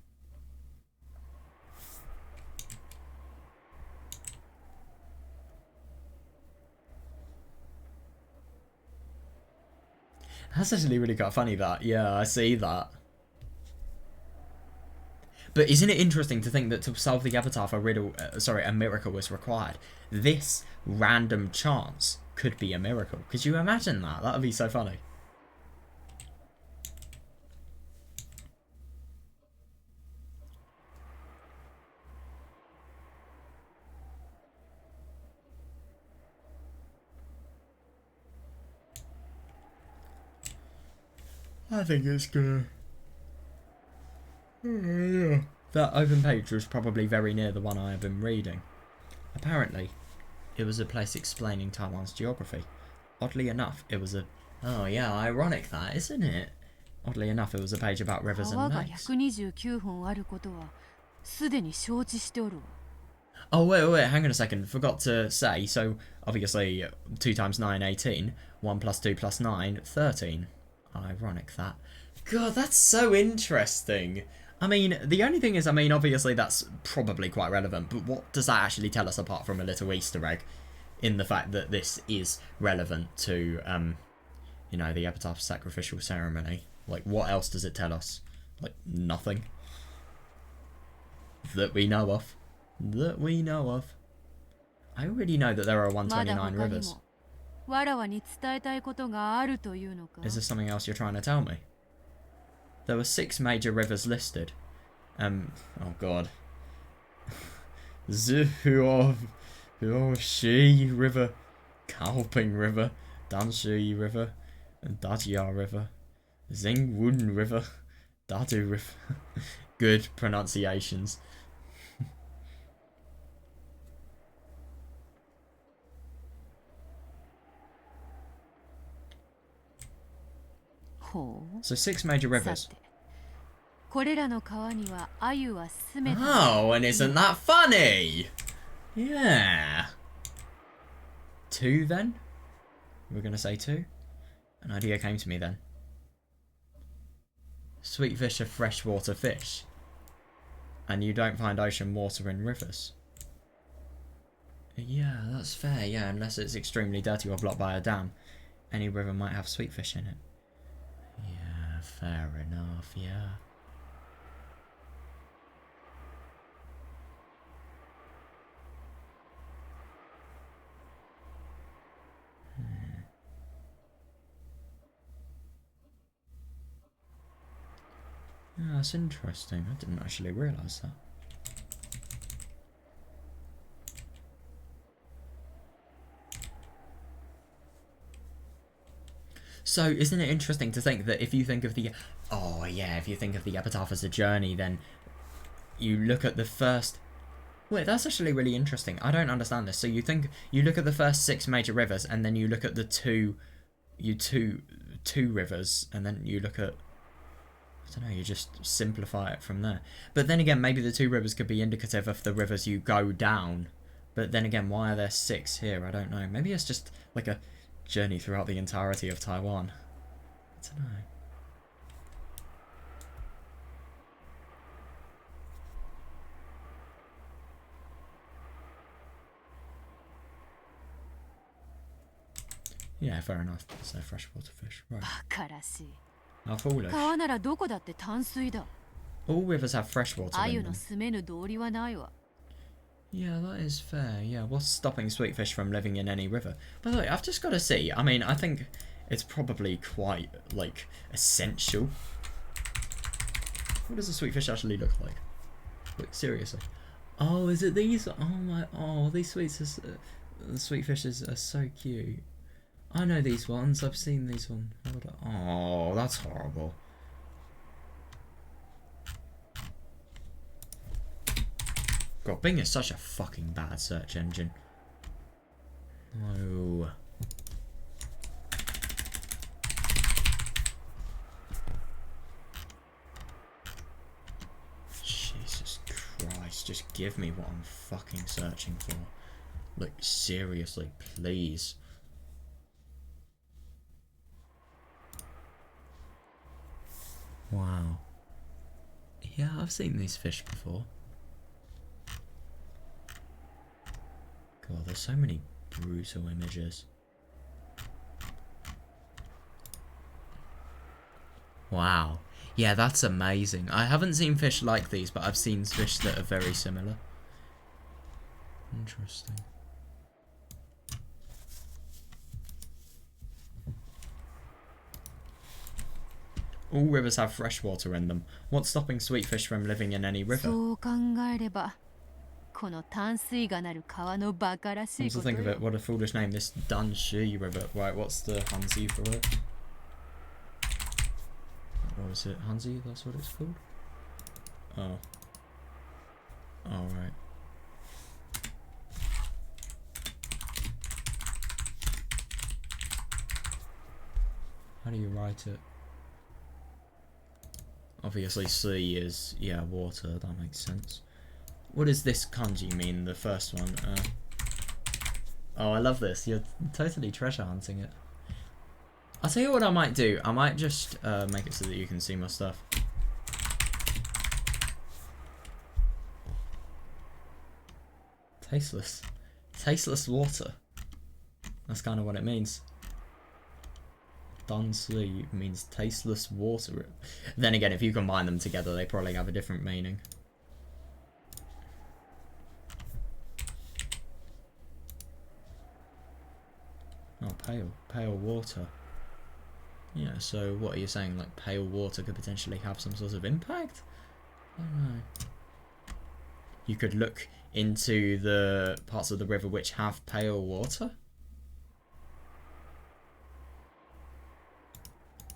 That's actually really quite funny, that. Yeah, I see that. But isn't it interesting to think that to solve the Epitaph, a miracle was required? This random chance could be a miracle. Could you imagine that? That would be so funny. I think it's gonna... yeah. That open page was probably very near the one I have been reading. Apparently, it was a place explaining Taiwan's geography. Oddly enough, it was a... Oh yeah, ironic that, isn't it? Oddly enough, it was a page about rivers and lakes. Oh, wait, hang on a second. Forgot to say, so, obviously, 2 times 9, 18. 1 plus 2 plus 9, 13. Ironic that. God, that's so interesting. I mean, the only thing is, I mean, obviously that's probably quite relevant, but what does that actually tell us apart from a little Easter egg in the fact that this is relevant to, you know, the Epitaph sacrificial ceremony? Like, what else does it tell us? Like, nothing. That we know of. That we know of. I already know that there are 129 rivers. Is there something else you're trying to tell me? There were 6 major rivers listed. Oh god. Huoshi River, Kaoping River, Danshui River, Dajia River, Zingwun River, Dadu River. Good pronunciations. So 6 major rivers. Oh, and isn't that funny? Yeah. 2 then? We're going to say 2? An idea came to me then. Sweet fish are freshwater fish. And you don't find ocean water in rivers. Yeah, that's fair, yeah, unless it's extremely dirty or blocked by a dam. Any river might have sweet fish in it. Yeah, fair enough, yeah. Yeah, that's interesting. I didn't actually realise that. So, isn't it interesting to think that if you think of the... Oh, yeah, if you think of the Epitaph as a journey, then you look at the first... Wait, that's actually really interesting. I don't understand this. So you look at the first 6 major rivers, and then you look at the two rivers, and then you look at... I don't know, you just simplify it from there. But then again, maybe the 2 rivers could be indicative of the rivers you go down. But then again, why are there 6 here? I don't know. Maybe it's just like a journey throughout the entirety of Taiwan. don't know. Yeah, fair enough. So freshwater fish, right? バカらしい。 How foolish. 川ならどこだって淡水だ。 All rivers have fresh water 鮎 in の them. 住めぬ道理はないわ。 Yeah, that is fair. Yeah, what's stopping sweetfish from living in any river? By the way, I've just got to see. I mean, I think it's probably quite, like, essential. What does a sweetfish actually look like? Like, seriously. Oh, is it these? Oh my, oh, these the sweetfishes are so cute. I know these ones. I've seen these ones. Oh, that's horrible. God, Bing is such a fucking bad search engine. No. Jesus Christ, just give me what I'm fucking searching for. Like, seriously, please. Wow. Yeah, I've seen these fish before. God, there's so many brutal images. Wow. Yeah, that's amazing. I haven't seen fish like these, but I've seen fish that are very similar. Interesting. All rivers have fresh water in them. What's stopping sweetfish from living in any river? そう考えれば、この淡水がなる川のバカらし Come い to こと think of よ。 it, what a foolish name, this Danshi River. Right, what's the Hanzi for it? Or is it Hanzi? That's what it's called? Oh. Oh, right. How do you write it? Obviously sea is, yeah, water, that makes sense. What does this kanji mean, the first one? Oh, I love this. You're totally treasure hunting it. I'll tell you what I might do. I might just make it so that you can see my stuff. Tasteless. Tasteless water. That's kind of what it means. Dunsui means tasteless water. Then again, if you combine them together, they probably have a different meaning. Oh, pale water. Yeah, so what are you saying? Like, pale water could potentially have some sort of impact? I don't know. You could look into the parts of the river which have pale water?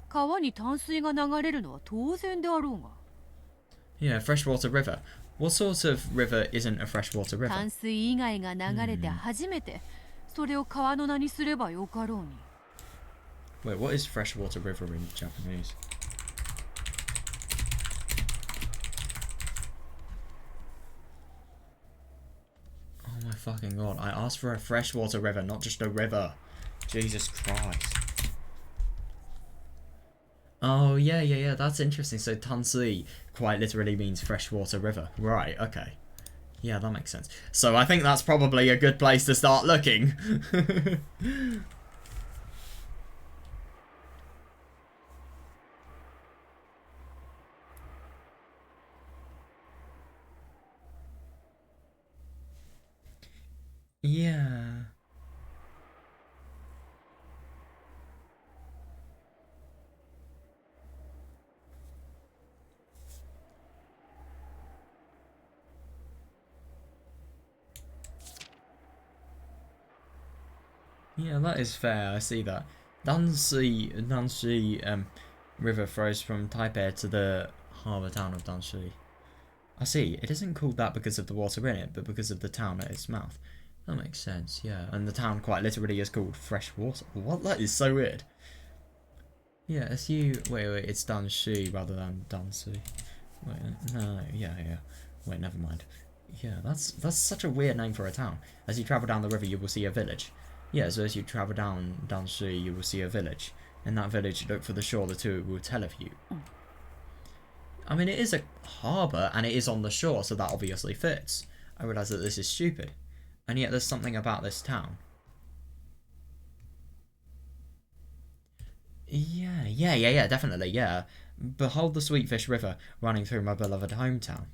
川に淡水が流れるのは当然であろうが。 Yeah, freshwater river. What sort of river isn't a freshwater river? 淡水以外が流れて初めて、それを川の名にすればよかろうに。 Wait, what is freshwater river in Japanese? Oh my fucking god, I asked for a freshwater river, not just a river. Jesus Christ. Oh, yeah, that's interesting. So Tansui quite literally means freshwater river. Right, okay. Yeah, that makes sense. So I think that's probably a good place to start looking. Yeah. Yeah, that is fair. I see that. Danshi River flows from Taipei to the harbour town of Danshi. I see. It isn't called that because of the water in it, but because of the town at its mouth. That makes sense, yeah. And the town quite literally is called Fresh Water. What? That is so weird. Yeah, as you... Wait, it's Danshi rather than Danshi. Wait, no, yeah. Wait, never mind. Yeah, that's such a weird name for a town. As you travel down the river, you will see a village. Yeah, so as you travel down Danshi, you will see a village. In that village, look for the shore, the two will tell of you. I mean, it is a harbour, and it is on the shore, so that obviously fits. I realise that this is stupid. And yet there's something about this town. Yeah, definitely, yeah. Behold the Sweetfish River running through my beloved hometown.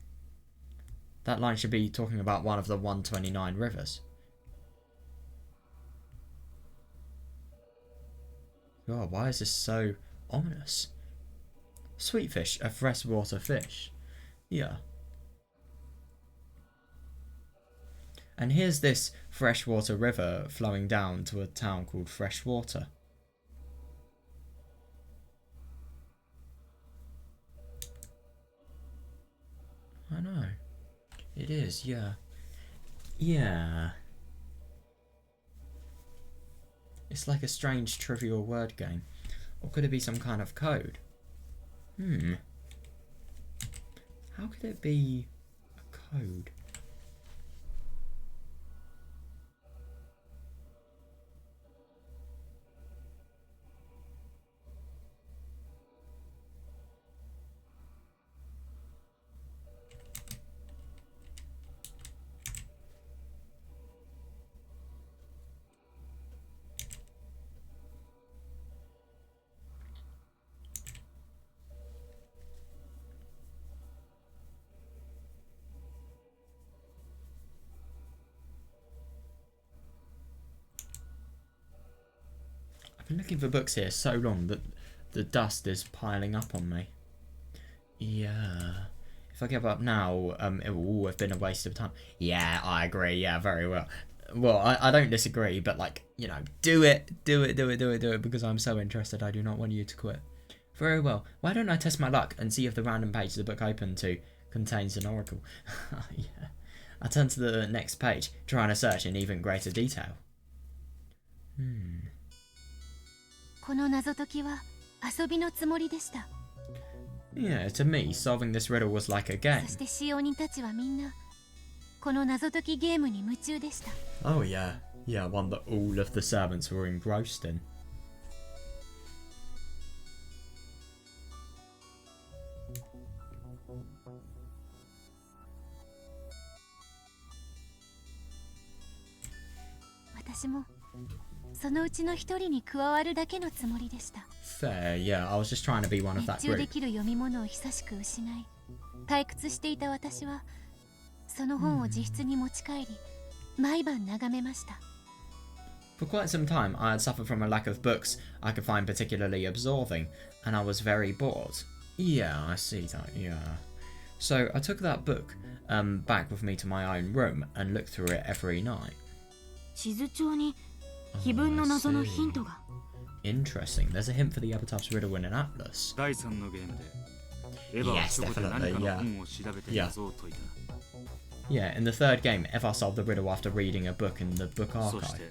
That line should be talking about one of the 129 rivers. God, why is this so ominous? Sweetfish, a freshwater fish. Yeah. And here's this freshwater river flowing down to a town called Freshwater. I know. It is, yeah. Yeah. It's like a strange trivial word game. Or could it be some kind of code? How could it be a code? I've been looking for books here so long that the dust is piling up on me. Yeah. If I give up now, it will have been a waste of time. Yeah, I agree. Yeah, very well. Well, I don't disagree, but like, you know, do it, because I'm so interested. I do not want you to quit. Very well. Why don't I test my luck and see if the random page the book opened to contains an oracle? Yeah. I turn to the next page, trying to search in even greater detail. この謎解きは遊びのつもりでした。 Yeah, to me, solving this riddle was like a game. そして使用人たちはみんなこの謎解きゲームに夢中でした。 Oh yeah, yeah, one that all of the servants were engrossed in. Fair, yeah, I was just trying to be one of that group. 退屈していた私はその本を自室に持ち帰り毎晩眺めました。 For quite some time, I had suffered from a lack of books I could find particularly absorbing, and I was very bored. Yeah, I see that, yeah. So I took that book back with me to my own room and looked through it every night. 地図帳に碑文の謎のヒントが。 Interesting. There's a hint for the Epitaph's riddle in an atlas. 第3のゲームでエヴァはそこで何かの本を調べて謎を解いた。 Yeah, in the third game, Eva solved the riddle after reading a book in the book archive. そして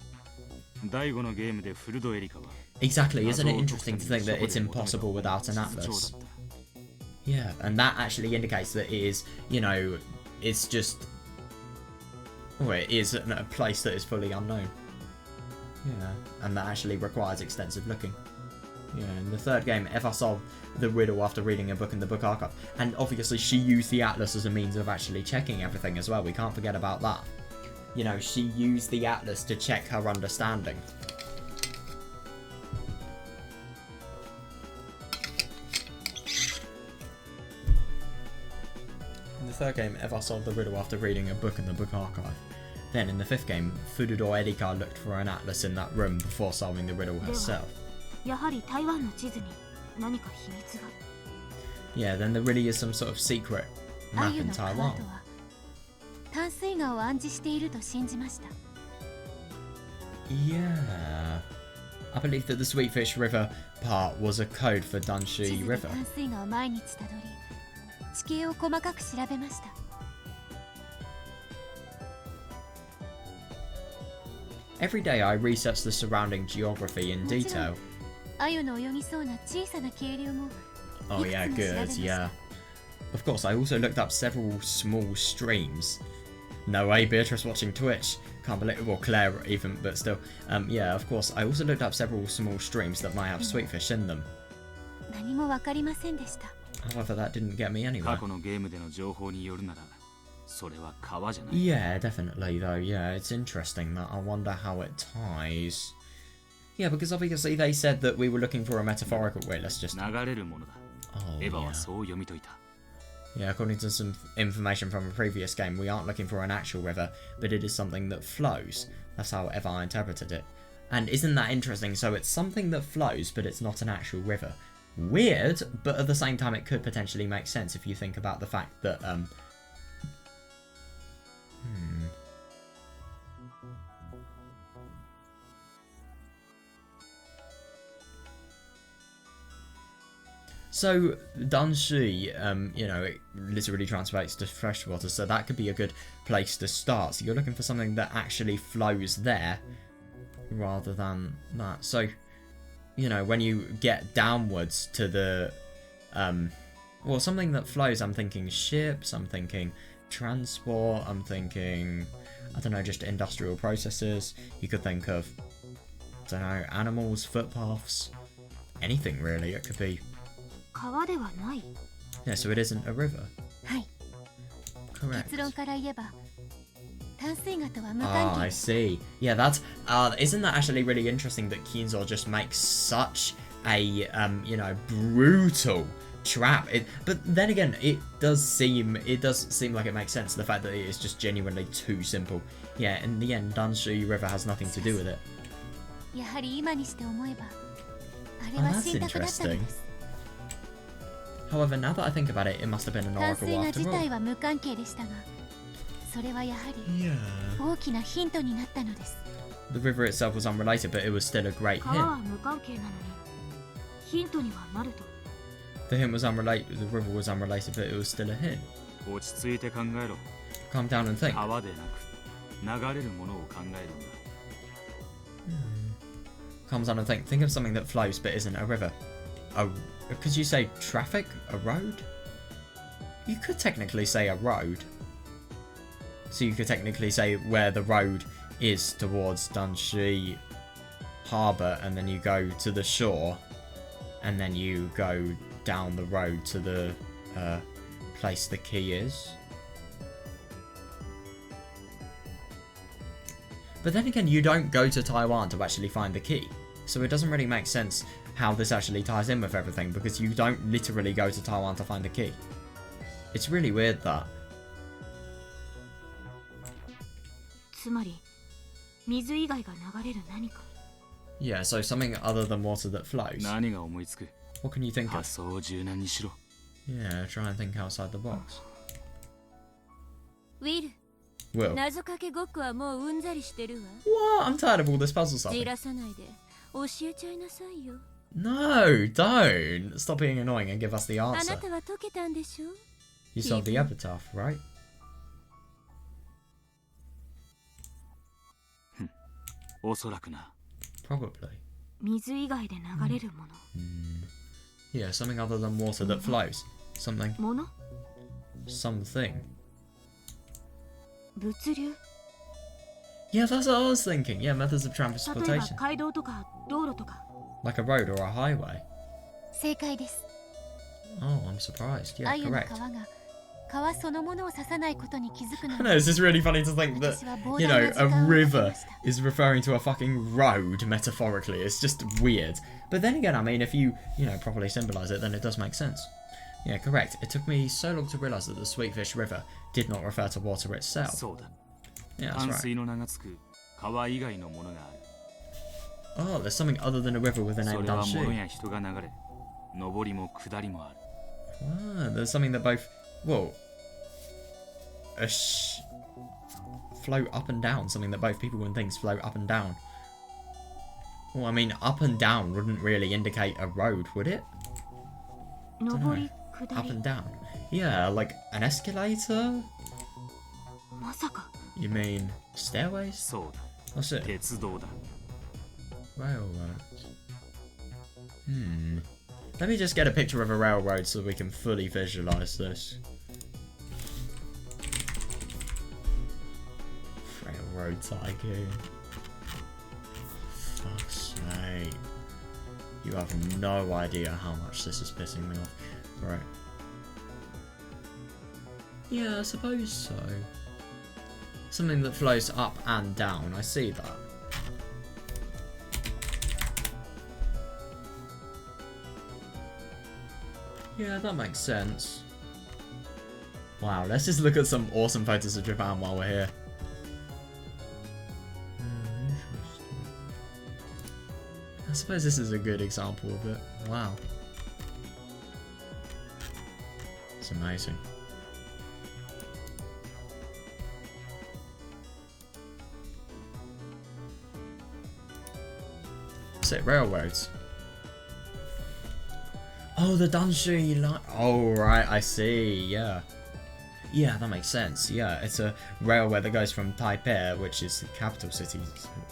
第5のゲームでフルドエリカは Exactly, isn't it interesting to think that it's impossible without an atlas? Yeah, and that actually indicates that it is, you know, it's just... Oh, it is a place that is fully unknown. Yeah, and that actually requires extensive looking. Yeah, in the third game, Eva solved the riddle after reading a book in the book archive. And obviously she used the atlas as a means of actually checking everything as well. We can't forget about that. You know, she used the atlas to check her understanding. In the third game, Eva solved the riddle after reading a book in the book archive. Then, in the fifth game, Furudo Erika looked for an atlas in that room before solving the riddle herself. やはり台湾の地図に何か秘密が。 Yeah, then there really is some sort of secret map in Taiwan. 淡水河を暗示していると信じました。 Yeah. I believe that the Sweetfish River part was a code for 地 Danshui 図で River. 淡水河を毎日たどり、地形を細かく調べました。 Every day I research the surrounding geography in detail. 鮎の泳ぎそうな小さな渓流も Oh yeah, good, yeah. Of course, I also looked up several small streams. No way, Beatrice watching Twitch. Can't believe, well, Claire even, but still. Yeah, of course. I also looked up several small streams that might have sweetfish in them. 何もわかりませんでした However, that didn't get me anywhere. 過去のゲームでの情報によるならそれは川じゃない Yeah, definitely, though. Yeah, it's interesting that I wonder how it ties. Yeah, because obviously they said that we were looking for a metaphorical... Wait, let's just... 流れるものだ Oh, エヴァ yeah. はそう読み解いた Yeah, according to some information from a previous game, we aren't looking for an actual river, but it is something that flows. That's how Eva interpreted it. And isn't that interesting? So it's something that flows, but it's not an actual river. Weird, but at the same time it could potentially make sense if you think about the fact that, So, Danshi, you know, it literally translates to freshwater, so that could be a good place to start. So you're looking for something that actually flows there, rather than that. So, you know, when you get downwards to the, well, something that flows, I'm thinking ships, I'm thinking transport, I'm thinking, I don't know, just industrial processes. You could think of, I don't know, animals, footpaths, anything really. It could be... 川ではない Yeah, so it isn't a river. はい Correct. 結論から言えば淡水河とは無 Ah, 関 I 係 see. Yeah, that's... isn't that actually really interesting that Kinzo just makes such a, you know, brutal trap? But then again, it does seem like it makes sense, the fact that it is just genuinely too simple. Yeah, in the end, Danshui River has nothing to do with it. やはり今にして思えばあれ Oh, は that's 信託だったの interesting. です However, now that I think about it, it must have been an 淡 oracle 水河 after 自 all. 体は無関係でしたがそれはやはり Yeah. 大きなヒントになったのです The river itself was unrelated, but it was still a great 川は hint. 無関係なのにヒントにはなると The hint was unrelated, the river was unrelated, but it was still a hint. 落ち着いて考えろ Calm down and think. 川でなく流れるものを考えるんだ Calm down and think. Think of something that flows but isn't a river. Could you say traffic? A road? You could technically say a road. So you could technically say where the road is towards Danshi Harbour, and then you go to the shore, and then you go down the road to the place the key is. But then again, you don't go to Taiwan to actually find the key. So it doesn't really make sense how this actually ties in with everything, because you don't literally go to Taiwan to find the key. It's really weird that. つまり水以外が流れる何か Yeah, so something other than water that flows. 何が思いつく What can you think of? 発想を柔軟にしろ Yeah, try and think outside the box. ウィル Will. 謎かけごっこはもううんざりしてるわ What? I'm tired of all this puzzle じ solving. らさないで教えちゃいなさいよ No, don't! Stop being annoying and give us the あな answer. たは解けたんでしょ You solved the epitaph, right? おそらくな Probably. 水以外で流れるもの Yeah, something other than water that flows. Something. もの Something. 物流 Yeah, that's what I was thinking. Yeah, methods of 例えば transportation. 街道とか道路とか Like a road or a highway. 正解です Oh, I'm surprised. Yeah, 鮎の correct. 川が川そのものを刺さないことに気づくの I know, it's just really funny to think that, you know, a river is referring to a fucking road, metaphorically. It's just weird. But then again, I mean, if you know, properly symbolize it, then it does make sense. Yeah, correct. It took me so long to realize that the Sweetfish River did not refer to water itself. そうだ Yeah, that's 淡 right. 水の名がつく川以外のものがある Oh, there's something other than a river with the そ name れは物 Danshu. や人が流れ上りも下りもある Ah, there's something that both, well, float up and down. Something that both people and things float up and down. Well, I mean, up and down wouldn't really indicate a road, would it? 上り下 Up り and down. Yeah, like an escalator? まさか You mean stairways? そうだ What's it? 鉄道だ Railroads. Let me just get a picture of a railroad so we can fully visualize this. Railroad. Railroad Tycoon. Fuck's sake. You have no idea how much this is pissing me off. Right. Yeah, I suppose so. Something that flows up and down, I see that. Yeah, that makes sense. Wow, let's just look at some awesome photos of Japan while we're here. Interesting. I suppose this is a good example of it. Wow. It's amazing. Sick railroads. Oh, the Danshui line. Oh, right, I see, yeah. Yeah, that makes sense, yeah. It's a railway that goes from Taipei, which is the capital city.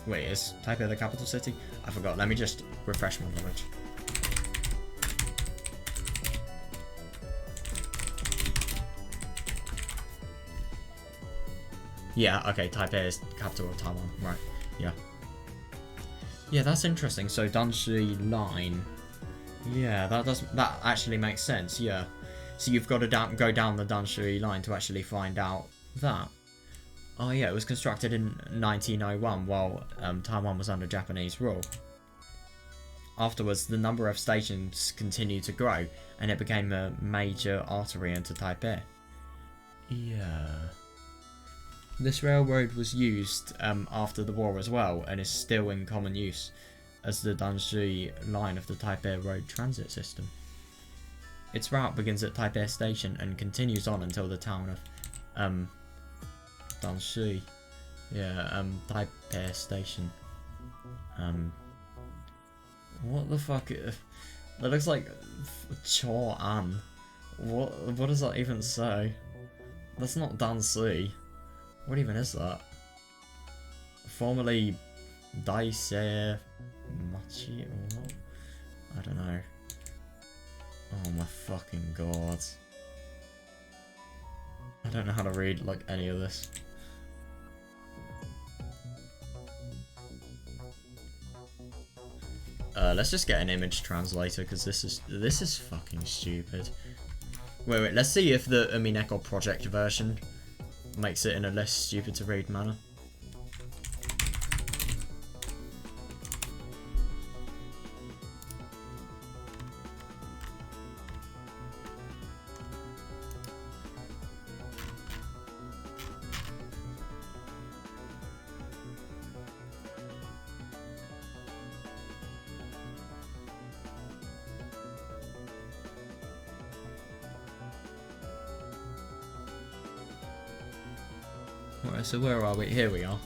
Wait, is Taipei the capital city? I forgot, let me just refresh my knowledge. Yeah, okay, Taipei is the capital of Taiwan, right, yeah. Yeah, that's interesting, so Danshui line. Yeah, that actually makes sense, yeah. So you've got to go down the Danshui line to actually find out that. Oh yeah, it was constructed in 1901 while Taiwan was under Japanese rule. Afterwards, the number of stations continued to grow, and it became a major artery into Taipei. Yeah. This railroad was used after the war as well, and is still in common use as the Danshui line of the Taipei Road Transit System. Its route begins at Taipei Station and continues on until the town of Danshui. Yeah, Taipei Station. What the fuck? That looks like Chor-an. What does that even say? That's not Danshui. What even is that? Formerly Daisei Machi or what? I don't know. Oh my fucking god. I don't know how to read like any of this. Let's just get an image translator because this is fucking stupid. Wait, let's see if the Umineko project version makes it in a less stupid to read manner. Alright, so where are we? Here we are.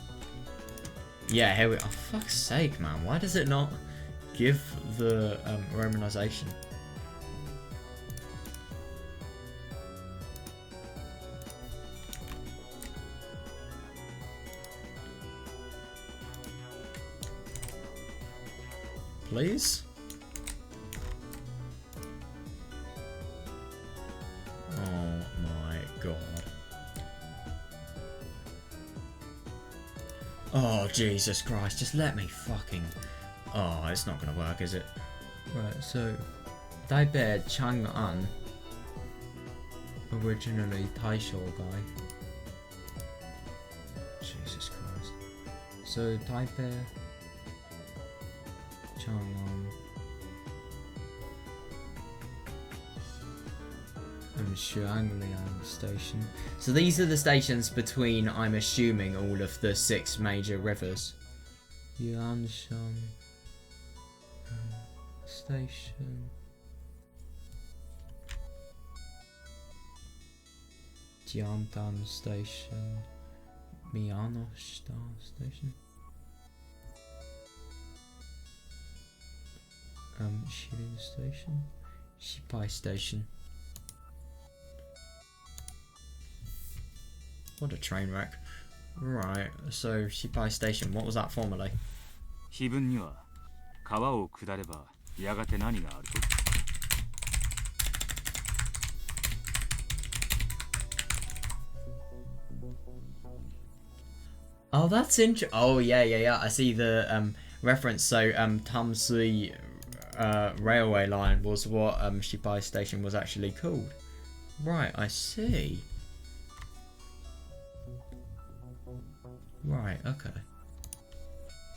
Yeah, here we are. Oh, fuck's sake, man. Why does it not give the romanization? Please? Oh my god. Oh, Jesus Christ, just let me fucking... Oh, it's not gonna work, is it? Right, so... Taipei Chang'an. Originally Taisho guy. Jesus Christ. So, Taipei Chang'an. And Shuangliang Station. So these are the stations between, I'm assuming, all of the 6 major rivers. Yanshan Station. Jiantan Station. Miyanoshita Station. Shirin Station. Shipai Station. What a train wreck. Right, so Shipai Station, what was that formerly? 碑文には川を下ればやがて何があると Oh, that's interesting. Oh, yeah. I see the reference. So, Tamsui railway line was what Shipai Station was actually called. Right, I see. Right, okay.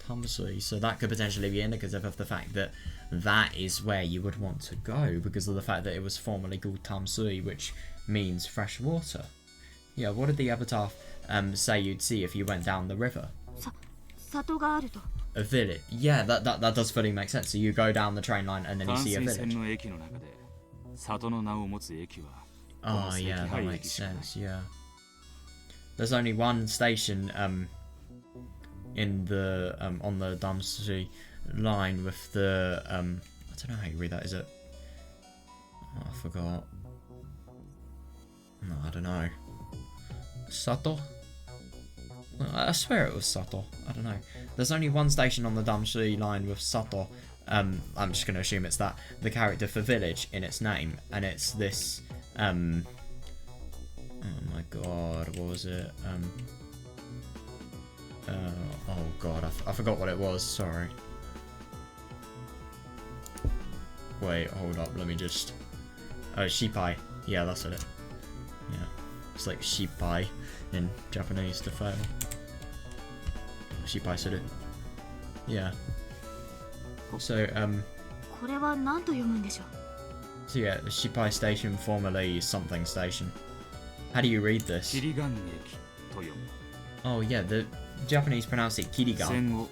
Tamsui. So that could potentially be indicative of the fact that that is where you would want to go because of the fact that it was formerly called Tamsui, which means fresh water. Yeah, what did the Epitaph say you'd see if you went down the river? A village. Yeah, that does fully make sense. So you go down the train line and then you see a village. Oh yeah, that makes sense, yeah. There's only one station in the on the Damsui line with the I don't know how you read that, is it? Oh, I forgot. No, I don't know. Sato? I swear it was Sato. I don't know. There's only one station on the Damsui line with Sato. I'm just going to assume it's that. The character for village in its name. And it's this... oh my god, what was it? Oh god, I forgot what it was, sorry. Wait, hold up, let me just... Oh, Shipai. Yeah, that's it. Yeah. It's like Shipai in Japanese to fail. Shipai suru. Yeah. So, so yeah, the Shipai Station, formerly something station. How do you read this? Oh yeah, the Japanese pronounce it Kirigan.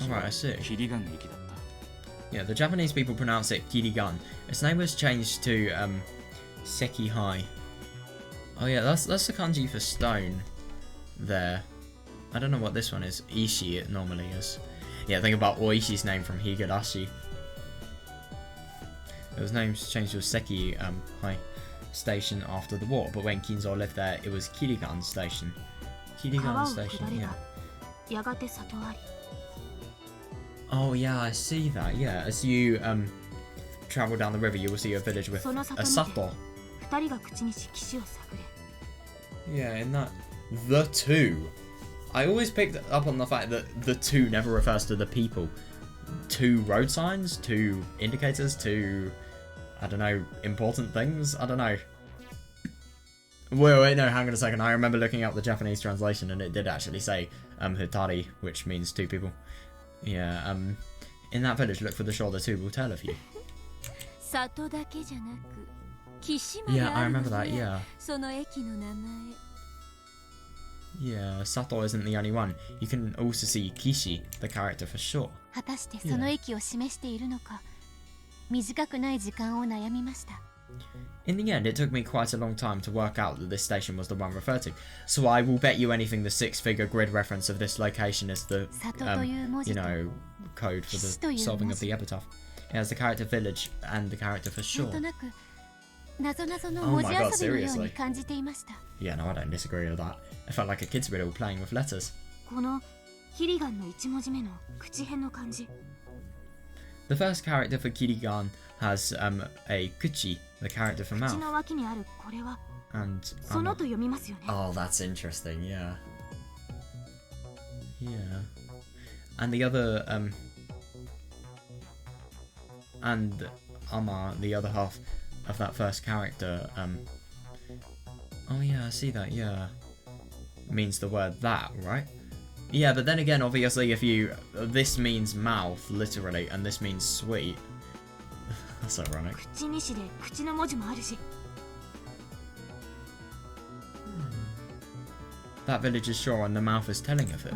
Alright, I see. Yeah, the Japanese people pronounce it Kirigan. Its name was changed to Sekihai. Oh yeah, that's the kanji for stone there. I don't know what this one is. Ishi it normally is. Yeah, think about Oishi's name from Higurashi. It was named changed to Sekihai Station after the war, but when Kinzo lived there, it was Kirigan Station. Kirigan Station, yeah. Oh yeah, I see that, yeah. As you travel down the river, you will see a village with a sato. Yeah, in that... The two. I always picked up on the fact that the two never refers to the people. Two road signs, two indicators, two... I don't know, important things? I don't know. Wait, no, hang on a second. I remember looking up the Japanese translation and it did actually say Hitari, which means two people. Yeah, in that village, look for the shore, the two will tell of you. Yeah, I remember that, yeah. Yeah, Sato isn't the only one. You can also see Kishi, the character for shore. In the end, it took me quite a long time to work out that this station was the one referred to. So I will bet you anything the 6-figure grid reference of this location is the, you know, code for the solving of the Epitaph. It has the character village and the character for shore. Oh my god, seriously? Yeah, no, I don't disagree with that. It felt like a kid's riddle playing with letters. The first character for Kirigan has a kuchi, the character for mouth. And oh, that's interesting, yeah. Yeah. And the other and Ama, the other half of that first character, oh yeah, I see that, yeah. Means the word that, right? Yeah, but then again, obviously, if you... This means mouth, literally, and this means sweet. That's ironic. That village is shore and the mouth is telling of it.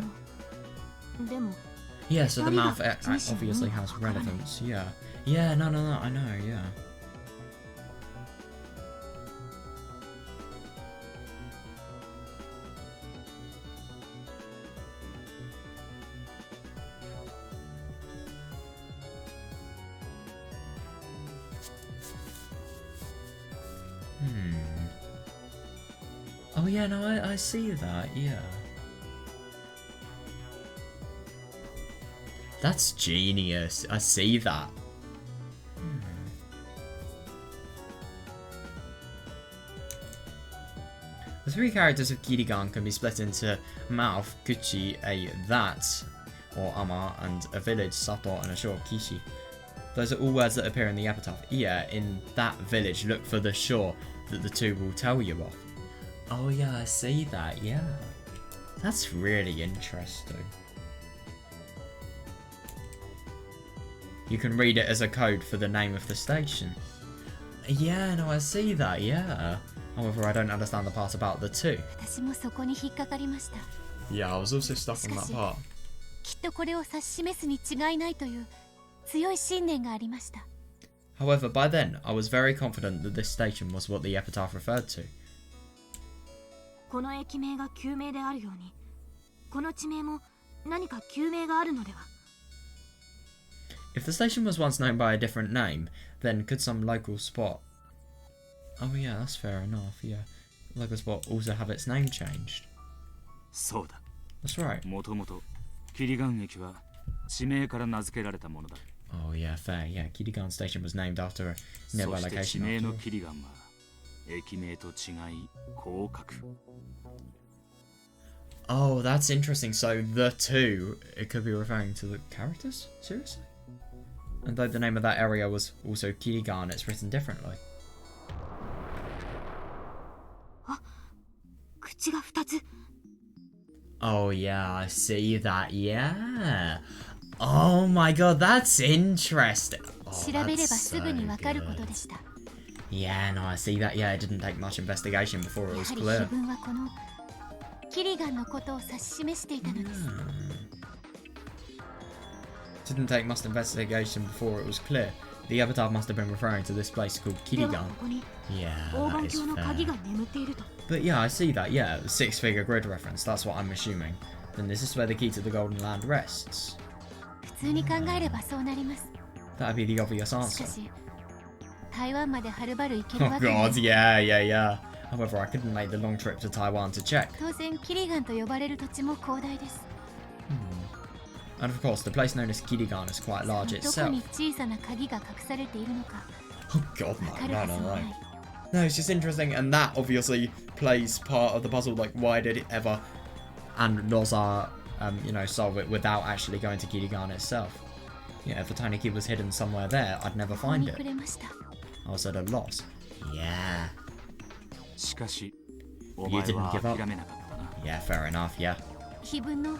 Yeah, so the mouth obviously has relevance, yeah. Yeah, no, I know, yeah. Oh yeah, no, I see that, yeah. That's genius, I see that. The three characters of Kirigan can be split into mouth, Kuchi, a that, or Ama, and a village, Sato, and a shore, Kishi. Those are all words that appear in the epitaph. Yeah, in that village, look for the shore that the two will tell you of. Oh yeah, I see that, yeah. That's really interesting. You can read it as a code for the name of the station. Yeah, no, I see that, yeah. However, I don't understand the part about the two. 私もそこに引っかかりました。 Yeah, I was also stuck on that part. きっとこれを指し示すに違いないという強い信念がありました。 However, by then, I was very confident that this station was what the epitaph referred to. この駅名が旧名であるように、この地名も何か旧名があるのでは。 If the station was once known by a different name, then could some local spot... Oh yeah, that's fair enough, yeah. Local spot also have its name changed. そうだ。 That's right. もともとキリガン駅は地名から名付けられたものだ。 Oh yeah, fair, yeah. Kirigan Station was named after a そ nearby して地 location 名 after の all. キリガンは駅名と違いこう書く。 Oh, that's interesting. So the two, it could be referring to the characters? Seriously? And though the name of that area was also Kirigan, it's written differently. 口が2つ。 Oh yeah, I see that, yeah. Oh my god, that's interesting. Oh, 調べれば that's すぐにわかること so でした。 Yeah, no, I see that. Yeah, it didn't take much investigation before it や was はり clear. 碑文はこのキリガンのことを指し示していたのです。 Didn't take much investigation before it was clear. The epitaph must have been referring to this place called では Kirigan. ここに Yeah, 黄 that 金 is 鏡の fair. 鍵が眠っていると。 But yeah, I see that. Yeah, six-figure grid reference. That's what I'm assuming. Then this is where the key to the Golden Land rests. 普通に考えればそうなります。 That'd be the obvious し answer. かし、台湾まではるばる行ける Oh わけに god, yeah, yeah, yeah. However, I couldn't make the long trip to Taiwan to check. 当然キリガンと呼ばれる土地も広大です。 And of course, the place known as Kirigan is quite large どこ itself. に小さな鍵が隠されているのか Oh god, わ no, かる no, はず no, もな no. い。 No, it's just interesting, and that obviously plays part of the puzzle. Like, why did it ever and Loza, solve it without actually going to Kirigan itself? Yeah, if the tiny key was hidden somewhere there, I'd never ここ find に it. くれました。 I was at a loss. Yeah. しかしお You 前 didn't は give up. 諦めなかったな。 Yeah, fair enough, yeah. 碑文の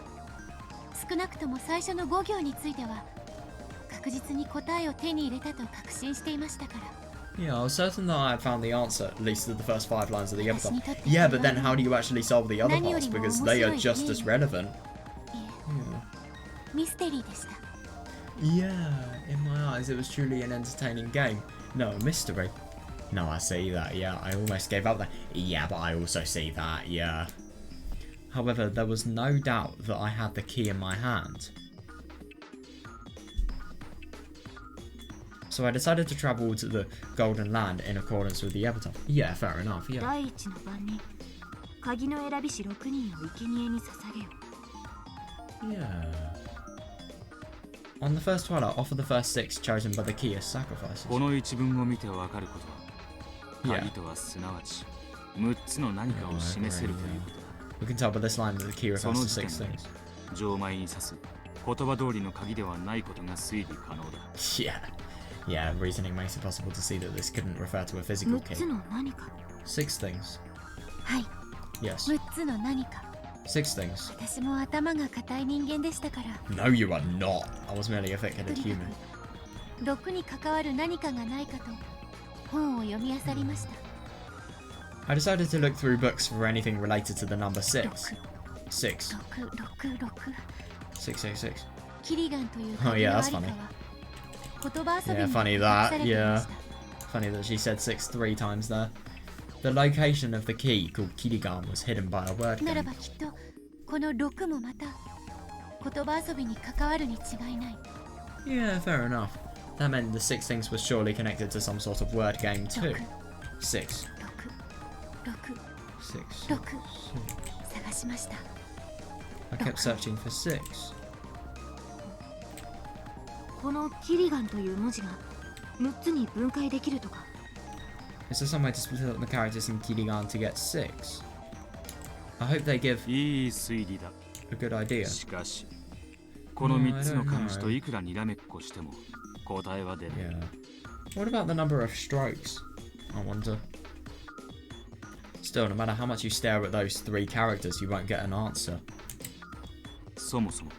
少なくとも最初の5行については確実に答えを手に入れたと確信していましたから。 Yeah, I was certain that I had found the answer, at least to the first 5 lines of the epitaph. 私にとって Yeah, but then how do you actually solve the other 何よ parts? りも Because 面 they 白 are い just as ゲーム。 relevant. いえ、ミステリーでした。 Yeah, in my eyes, it was truly an entertaining game. No, a mystery. No, I see that, yeah. I almost gave up there. Yeah, but I also see that, yeah. However, there was no doubt that I had the key in my hand. So I decided to travel to the Golden Land in accordance with the epitaph. Yeah, fair enough, yeah. 第一の晩に鍵の選び師6人を生贄に捧げよ。 Yeah. On the first twilight, offer the first 6 chosen by the key as sacrifices. この一文を見てわかることは、 Yeah. 鍵とはすなわち6つの何かを示せるということだ。 We can tell by this line that the key refers その to 時点 6 で things. 錠前に指す言葉通りの鍵ではないことが推理可能だ。 Yeah. Yeah, reasoning makes it possible to see that this couldn't refer to a physical 6 key. つの何か。 6 things. はい、 Yes. 6つの何か。 6 things. 私も頭が固い人間でしたから、 No, you are not. I was merely a thick-headed とに human. かく毒に関わる何かがないかと本を読み漁りました。 I decided to look through books for anything related to the number 6. 6. 666 666. キリガンという Oh, 鍵 yeah, のあ that's りか funny. は言葉遊び Yeah, に funny 隠 that. されていま Yeah. した。 Funny that she said 6 3 times there. The location of the key, called Kirigan, was hidden by a word なら game. ばきっとこの6もまた言葉遊びに関わるに違いない。 Yeah, fair enough. That meant the 6 things were surely connected to some sort of word game too. 6. 6 6. 6探しました。 I kept searching for 6. このキリガンという文字が6つに分解できるとか。 Is there some way to split up the characters in Kirigan to get 6? I hope they give いい推理だ。 a good idea. しかし、この3つの漢字といくらにらめっこしても答えは出ない。 Yeah. What about the number of strokes? I wonder. Still, no matter how much you stare at those 3 characters, you won't get an answer. そもそも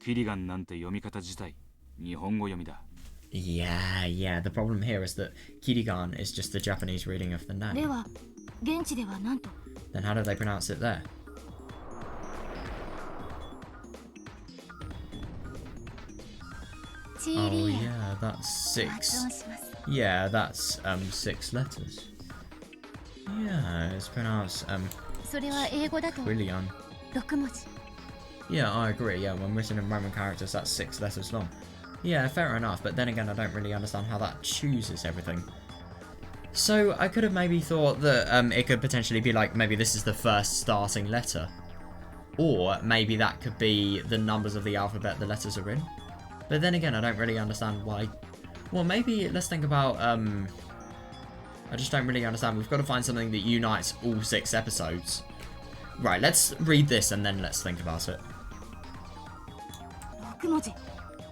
キリガンなんて読み方自体日本語読みだ。 Yeah. The problem here is that Kirigan is just the Japanese reading of the で name. は現地では何と？ Then how do they pronounce it there? Oh yeah, that's 6. Yeah, that's 6 letters. Yeah, it's pronounced それは英語だと Quillian. 6文字。 Yeah, I agree. Yeah, when written in Roman characters, that's 6 letters long. Yeah, fair enough, but then again, I don't really understand how that chooses everything. So, I could have maybe thought that it could potentially be like, maybe this is the first starting letter. Or maybe that could be the numbers of the alphabet the letters are in. But then again, I don't really understand why. Well, maybe let's think about, I just don't really understand. We've got to find something that unites all 6 episodes. Right, let's read this and then let's think about it. 6文字。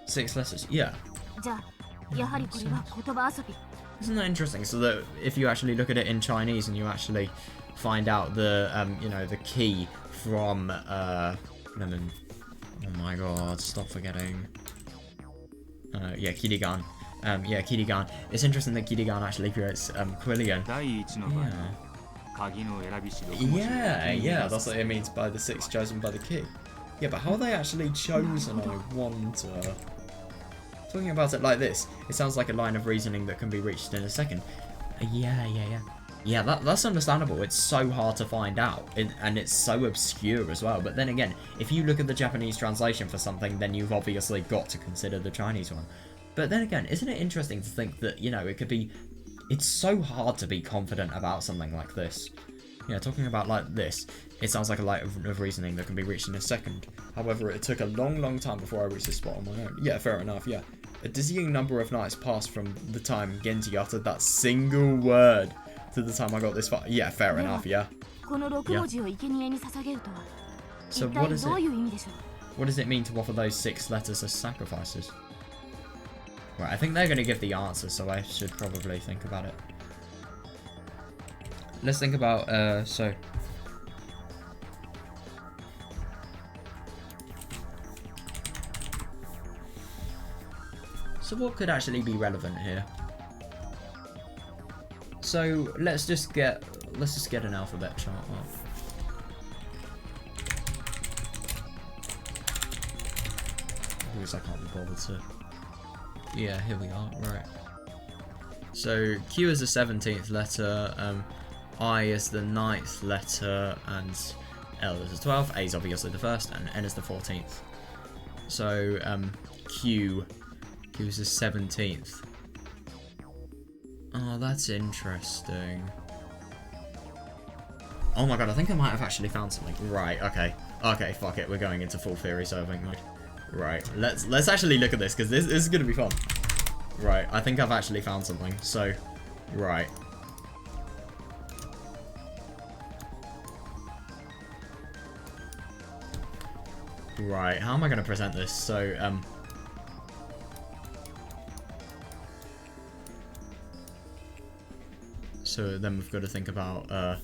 6 letters, yeah. じゃあやはりこれは言葉遊び。 Isn't that interesting? So that if you actually look at it in Chinese and you actually find out the, you know, the key from, oh my god, stop forgetting. Yeah, Kirigan. Yeah, Kirigan. It's interesting that Kirigan actually creates Quillian. 第一の場合、鍵の選びし6文字。 Yeah, that's what it means by the 6 chosen by the key. Yeah, but how are they actually chosen, I wonder? Talking about it like this, it sounds like a line of reasoning that can be reached in a second. Yeah. Yeah, that's understandable. It's so hard to find out, and it's so obscure as well. But then again, if you look at the Japanese translation for something, then you've obviously got to consider the Chinese one. But then again, isn't it interesting to think that, you know, it could be... It's so hard to be confident about something like this. Yeah, talking about like this, it sounds like a line of reasoning that can be reached in a second. However, it took a long time before I reached this spot on my own. Yeah, fair enough, yeah. A dizzying number of nights passed from the time Genji uttered that single word to the time I got this far. Yeah, fair enough, yeah. この6文字を生贄に捧げるとは、 So 一 what 体 is どう it? いう意味でしょう？ What does it mean to offer those 6 letters as sacrifices? Right, I think they're going to give the answer, so I should probably think about it. Let's think about, so... So what could actually be relevant here? So let's just get an alphabet chart up. Because I can't be bothered to. Yeah, here we are. Right. So Q is the 17th letter. I is the 9th letter, and L is the 12th. A is obviously the first, and N is the 14th. So Q is the 17th. Oh, that's interesting. Oh my god, I think I might have actually found something. Right, okay. Okay, fuck it, we're going into full theory solving mode. Right, let's actually look at this, because this is going to be fun. Right, I think I've actually found something. So, right. Right, how am I going to present this? So, so then we've got to think about, but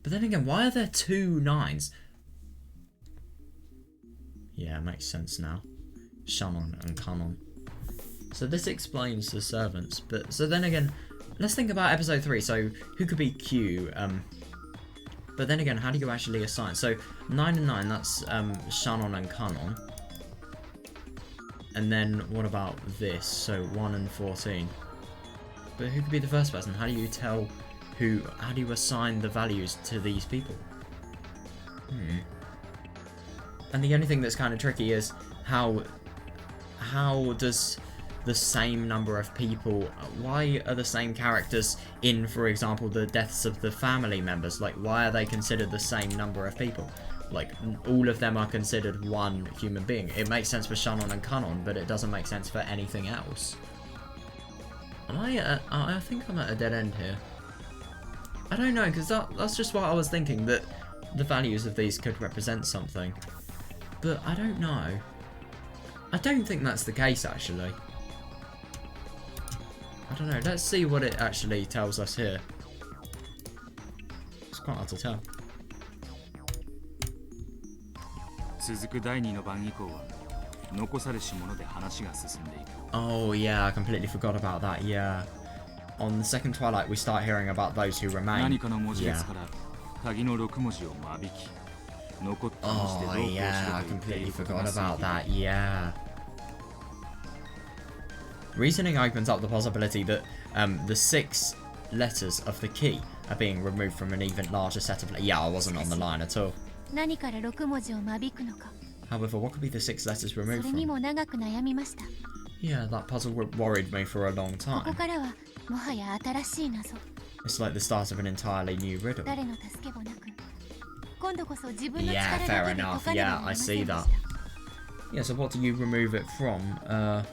then again, why are there 2 9s? Yeah, it makes sense now. Shannon and Kanon. So this explains the servants, but so then again, let's think about episode 3. So who could be Q? But then again, how do you actually assign? So 9 and 9, that's Shannon and Kanon. And then what about this? So 1 and 14. But who could be the first person? How do you tell who? How do you assign the values to these people? And the only thing that's kind of tricky is how does the same number of people, why are the same characters in, for example, the deaths of the family members? Like, why are they considered the same number of people? Like, all of them are considered one human being. It makes sense for Shannon and Kanon, but it doesn't make sense for anything else. Am I think I'm at a dead end here. I don't know, because that's just what I was thinking, that the values of these could represent something. But I don't know. I don't think that's the case, actually. I don't know. Let's see what it actually tells us here. It's quite hard to tell. 続く第2の番以降は残されし者で話が進んでいく。 Oh yeah, I completely forgot about that. Yeah. On the second Twilight, we start hearing about those who remain. 何かの文字列から鍵の6文字を間引き、残った文字でどうこう Oh し yeah, ろ I と言ってい completely ること forgot が about 過ぎ that. ている。 Yeah. Reasoning opens up the possibility that the 6 letters of the key are being removed from an even larger set of. Yeah, I wasn't on the line at all. 何から6文字を間引くのか、 However, what could be the 6 letters そ removed れに from? も長く悩みました。 Yeah, that puzzle worried me for a long ここ time. からはもはや新しい謎、 It's like the start of an entirely new riddle. 誰の助けもなく、今度こそ自分の Yeah, 力 fair だけで enough. 解かねば Yeah, なり I ませ see んでし that. た。 Yeah, so what do you remove it from?「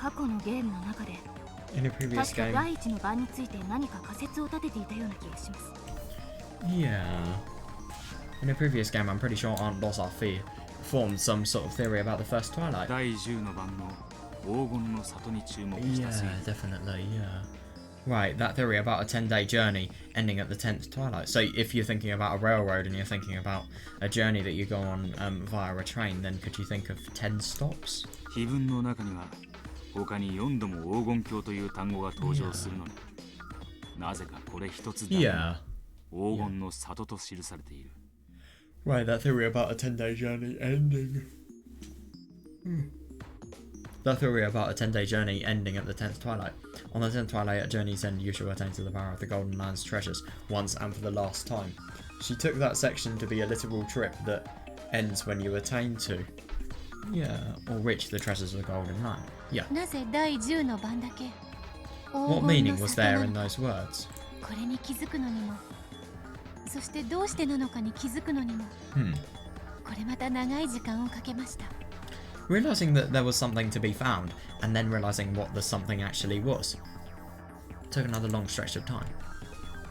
過去のゲームの中で In a previous 確か game. 第一の番について何か仮説を立てていたような気がします。 Yeah. In a previous game, I'm pretty sure Aunt Lozarfi formed some sort of theory about the first Twilight. 第10の番の黄金の里に注目した Yeah, 推理。 definitely, yeah. Right, that theory about a 10-day journey ending at the 10th Twilight. So if you're thinking about a railroad and you're thinking about a journey that you go on via a train, then could you think of 10 stops? 碑文の中には他に4度も黄金鏡という単語が登場するのに、なぜかこれ一つだけ Yeah. 黄金の里と記されている。 Right, that theory about a 10-day journey ending. That theory about a 10-day journey ending at the 10th Twilight. On the 10th Twilight, at journey's end, you shall attain to the power of the Golden Land's treasures once and for the last time. She took that section to be a literal trip that ends when you attain to, yeah, or reach the treasures of the Golden Land. Yeah. なぜ第10の番だけ What 黄金 meaning の was 里 there な in のか、 those words? これに気づくのにも、そしてどうしてなのかに気づくのにも、これまた長い時間をかけました。 Realizing that there was something to be found, and then realizing what the something actually was, took another long stretch of time.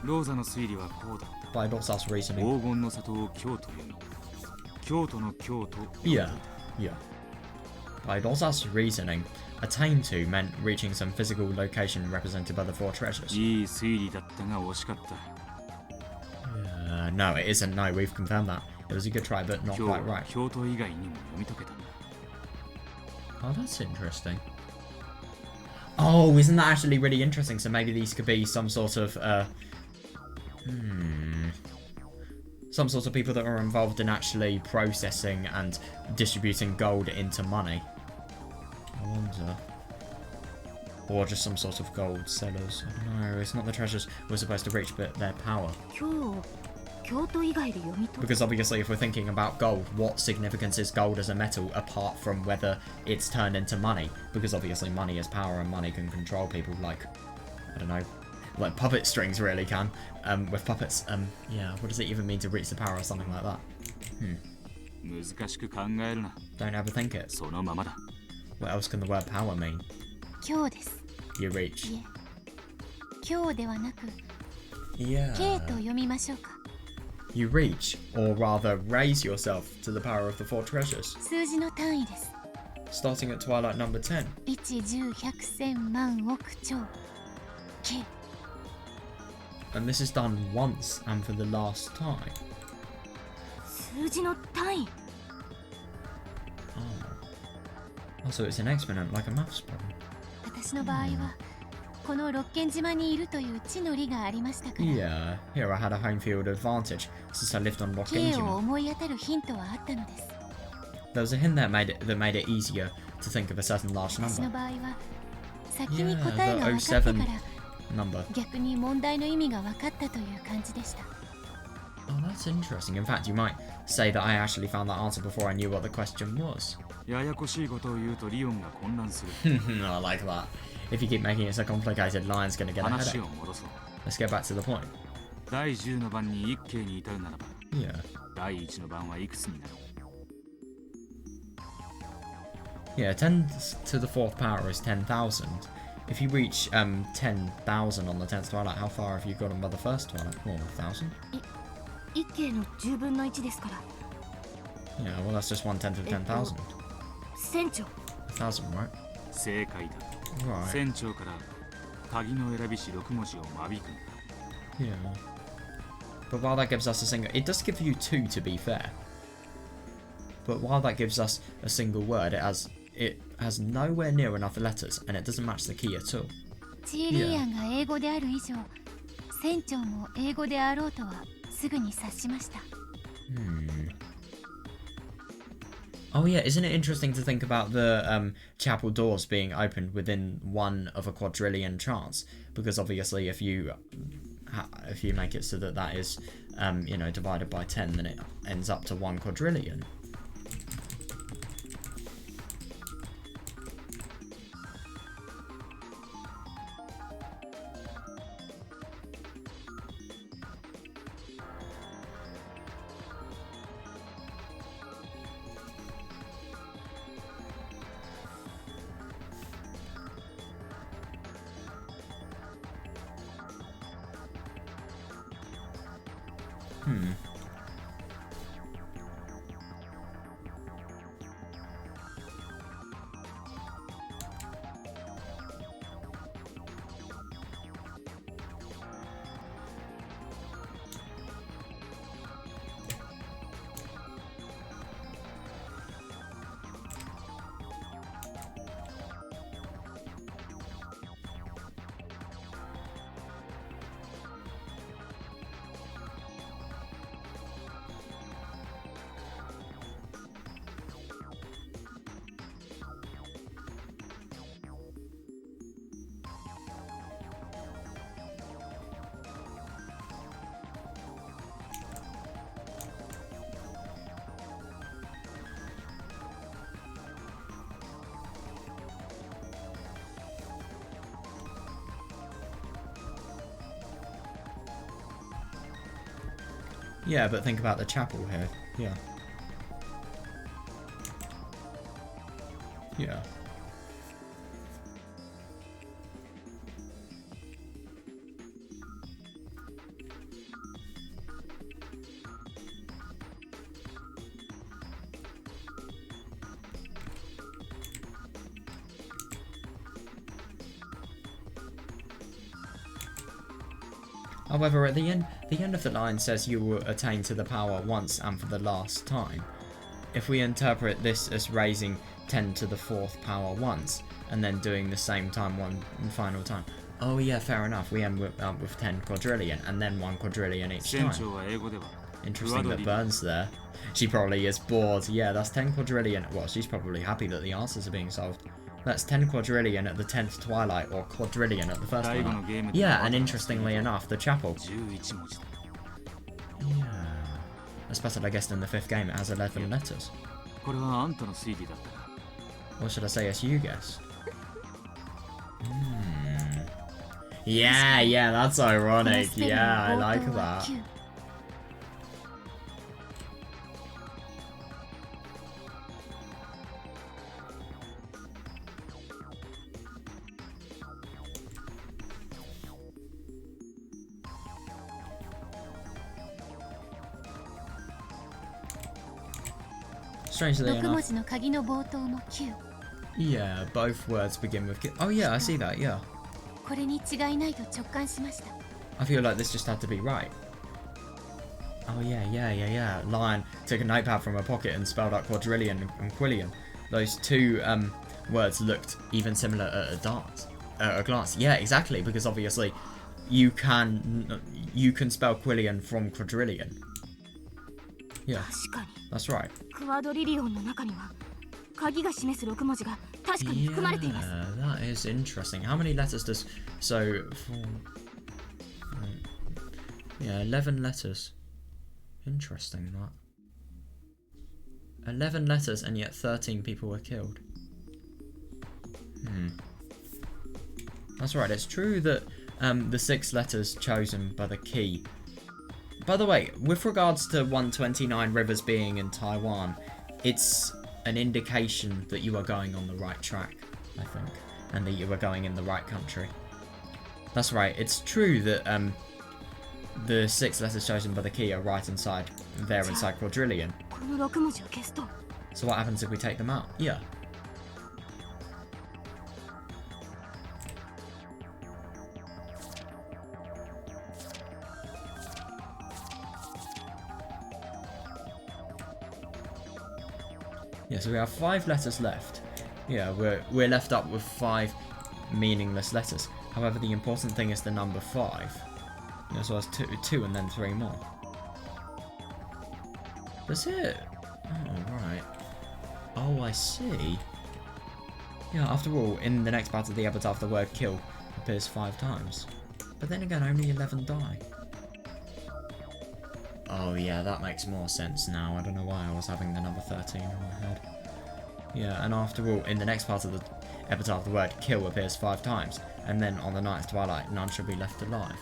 ローザの推理はこうだった。 By Lotsa's reasoning. 黄金の里を京都への京都の京都。 Yeah, yeah. By Lotsa's reasoning, attain to meant reaching some physical location represented by the 4 treasures. いい推理だったが惜しかった。 No, it isn't. No, we've confirmed that. It was a good try, but not 今日 quite は right. 京都以外にも読み解けたんだ。 Oh, that's interesting. Oh, isn't that actually really interesting? So maybe these could be some sort of, some sort of people that are involved in actually processing and distributing gold into money. I wonder. Or just some sort of gold sellers. No, it's not the treasures we're supposed to reach, but their power. 今日京都以外で読み解く。 Because obviously if we're thinking about gold, what significance is gold as a metal apart from whether it's turned into money? Because obviously money is power and money can control people like, I don't know, like puppet strings really can. With puppets, yeah, what does it even mean to reach the power or something like that? 難しく考えるな。 Don't ever think it. そのままだ。 What else can the word power mean? 今日です。 You reach. いえ、今日ではなく Yeah. K と読みましょうか。 You reach, or rather raise yourself to the power of the 4 treasures. 数字の単位です。 Starting at Twilight number 10. 1、10、100、千万、億、兆 K。 And this is done once and for the last time. 数字の単位。 Oh, so it's an exponent like a maths problem. 私の場合はこの六軒島にいるという地の利がありましたから、 Yeah, here I had a home field advantage since I lived on K を Rockingham. 思い当たるヒントはあったのです。 There was a hint that made it easier to think of a certain large 私の number. 場合は先に答え Yeah, が the 分かってから number. 逆に問題の意味が分かったという感じでした。 Oh, that's interesting. In fact, you might say that I actually found that answer before I knew what the question was. ややこしいことを言うとリオンが混乱する。 I like that. If you keep making it so complicated, Lion's gonna get a 話 headache. を戻そう。 Let's get back to the point. 第10の番に一景に至るならば、 Yeah. 第1の番はいくつになる？ Yeah, 10 to the 4th power is 10,000. If you reach 10,000 on the 10th twilight, how far have you gotten by the first twilight? More than 1,000? 一景の10分の1ですから。 Yeah, well that's just 1/10 of 10,000. 船長。 1,000, right? 正解だ。 Right. 船長から鍵の選びし6文字を間引くんだ。 Yeah. But while that gives us a single... It does give you 2 to be fair. But while that gives us a single word, it has nowhere near enough letters and it doesn't match the key at all. チーリーアンが英語である以上、船長も英語であろうとはすぐに察しました。 Oh yeah, isn't it interesting to think about the chapel doors being opened within one of a quadrillion chance? Because obviously, if you make it so that that is, divided by 10, then it ends up to 1 quadrillion. Yeah, but think about the chapel here. Yeah. Yeah. However, at the end of the line says you will attain to the power once and for the last time. If we interpret this as raising 10 to the 4th power once, and then doing the same time one final time. Oh yeah, fair enough, we end up with 10 quadrillion, and then 1 quadrillion each time. Interesting that Burns there. She probably is bored. Yeah, that's 10 quadrillion. Well, she's probably happy that the answers are being solved. That's 10 quadrillion at the 10th twilight, or quadrillion at the first one. Yeah, and interestingly enough, the chapel. Yeah. Especially, I guess, in the 5th game, it has 11 letters. Or should I say it's you guess? Yeah, that's ironic. Yeah, I like that. Strangely 6文 enough. 字の鍵の冒頭も9。 Yeah, both words begin with Q. Oh yeah, I see that, yeah. これに違いないと直感しました。 I feel like this just had to be right. Oh yeah. Lion took a notepad from her pocket and spelled out quadrillion and quillion. Those two words looked even similar at a glance. Yeah, exactly, because obviously you can spell quillion from quadrillion. Yeah, 確かに that's right. クワドリリオンの中には鍵が示す6文字が確かに含まれています。 Yeah, that is interesting. How many letters does... So, 4... Yeah, 11 letters. Interesting, that. 11 letters, and yet 13 people were killed. That's right, it's true that the 6 letters chosen by the key... By the way, with regards to 129 rivers being in Taiwan, it's an indication that you are going on the right track, I think, and that you are going in the right country. That's right, it's true that the 6 letters chosen by the key are right inside quadrillion. この6文字を消すと So what happens if we take them out? Yeah. Yeah, so we have 5 letters left. Yeah, we're left up with 5 meaningless letters. However, the important thing is the number 5. Yeah, so that's 2 and then 3 more. That's it. Oh, right. Oh, I see. Yeah, after all, in the next part of the Epitaph, the word kill appears 5 times. But then again, only 11 die. Oh yeah, that makes more sense now. I don't know why I was having the number 13 in my head. Yeah, and after all, in the next part of the Epitaph, the word kill appears 5 times. And then on the ninth twilight, none should be left alive.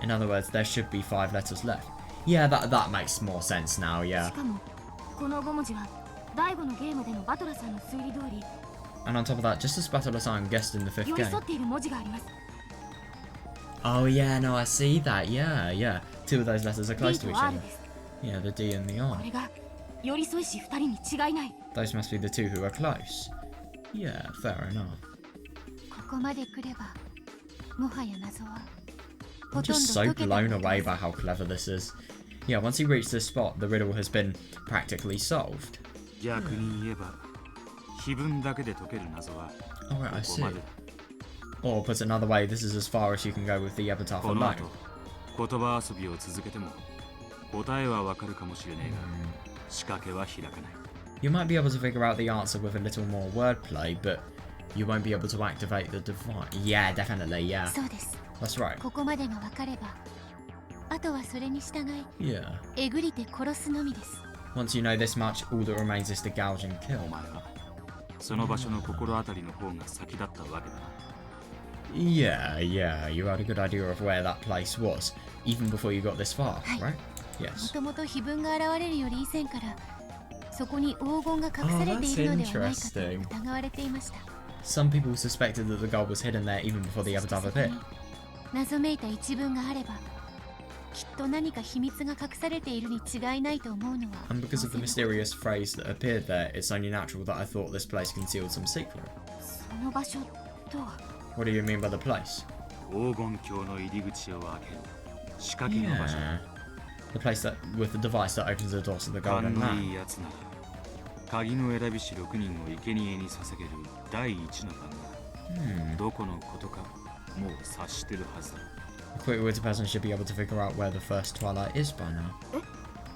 In other words, there should be 5 letters left. Yeah, that makes more sense now, yeah. しかもこの5文字は第5のゲームでのバトラさんの推理通り And on top of that, just as Battle-san guessed in the 5th 寄り game. 添っている文字があります。 Oh yeah, no, I see that. Yeah. 2 of those letters are close to D each と other. R です。 Yeah, the D and the こ R. れが寄り添いし2人に違いない。 Those must be the 2 who are close. Yeah, fair enough. ここまで来ればもはや謎は I'm ほとん just ど so 解けた blown と away 思いま by す。 how clever this is. Yeah, once you reach this spot, the riddle has been practically solved. 逆に言えば碑文だけで解ける謎は Alright, I ここ see. までだ。 Or put another way, this is as far as you can go with the Epitaph この alone. 後言葉遊びを続けても答えはわかるかもしれねえが仕掛けは開かない。 You might be able to figure out the answer with a little more wordplay, but you won't be able to activate the device. Yeah, definitely, yeah. そうです。 That's right. ここまでが分かればあとはそれに従い Yeah. えぐりて殺すのみです。 Once you know this much, all that remains is to gouge and お kill. 前はその場所の心当たりの方が先だったわけだな。 Yeah, you had a good idea of where that place was, even before you got this far, right? も Yes. ともと碑文が現れるより以前からそこに黄金が隠されているのではないかと疑われていました。 Some people suspected that the gold was hidden there even before the そして Epitaph そこ appeared. に謎めいた一文があればきっと何か秘密が隠されているに違いないと思うのは And because of the 当然の mysterious phrase that appeared there, it's only natural that I thought this place concealed some secret. その場所とは What do you mean by the place? 黄金鏡の入り口を開ける仕掛けの場所。 Yeah. The place that with the device that opens the door to the 勘 golden のい man. いやつなら鍵の選び師6人を生贄に捧げる第一の番がどこのことかもう察してるはずだ。 A quick-witted person should be able to figure out where the first twilight is by now.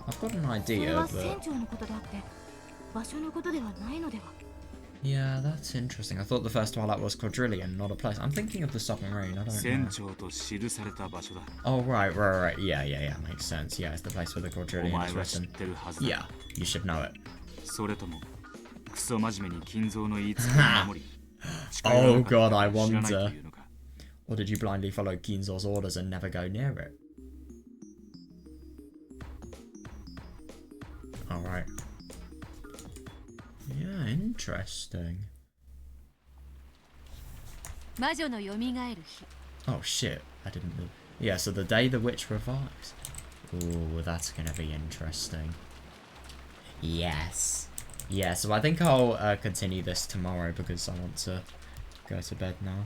I've got an それ idea, は but 船長のことであって場所のことではないのでは。 yeah, that's interesting. I thought the first twilight was quadrillion, not a place. I'm thinking of the submarine. I don't 船 know. 長と記された場所だ。 Oh right. Yeah, makes sense. Yeah, it's the place where the お quadrillion 前 is は知っ written. てるはずだ。 Yeah, you should know it. それともクソ真面目に金蔵の言いつけを守り Oh god, I 知らないと wonder. いうのか。 Or did you blindly follow Kinzo's orders and never go near it? Alright. Yeah, interesting. 魔女の蘇る日 Oh shit, I didn't know. Yeah, so the day the witch revives. Ooh, that's gonna be interesting. Yes. yeah, so I think I'll continue this tomorrow because I want to go to bed now.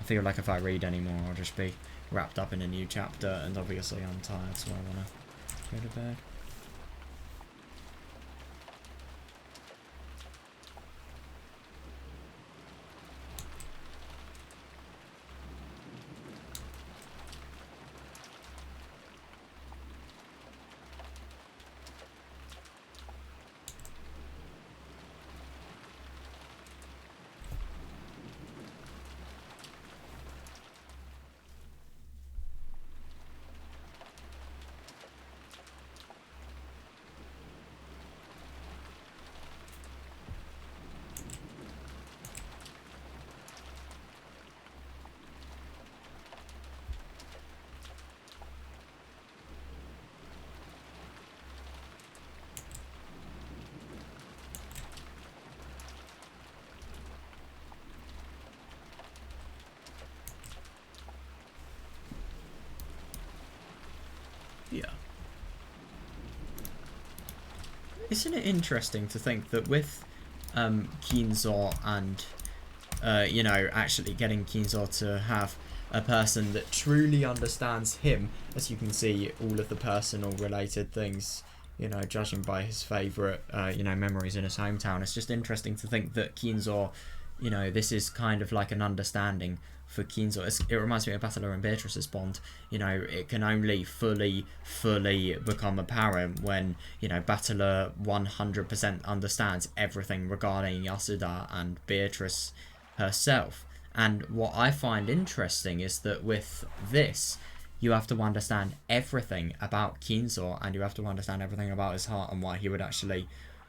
I feel like if I read anymore, I'll just be wrapped up in a new chapter, and obviously I'm tired, so I want to go to bed. Yeah. Isn't it interesting to think that with Kinzo and, you know, actually getting Kinzo to have a person that truly understands him, as you can see, all of the personal related things, you know, judging by his favourite, you know, memories in his hometown. It's just interesting to think that Kinzo, you know, this is kind of like an understanding for Kinzo. It reminds me of Battler and Beatrice's bond. You know, it can only fully become apparent when, you know, Battler 100% understands everything regarding Yasuda and Beatrice herself. And what I find interesting is that with this, you have to understand everything about Kinzo, and you have to understand everything about his heart and why he would actually,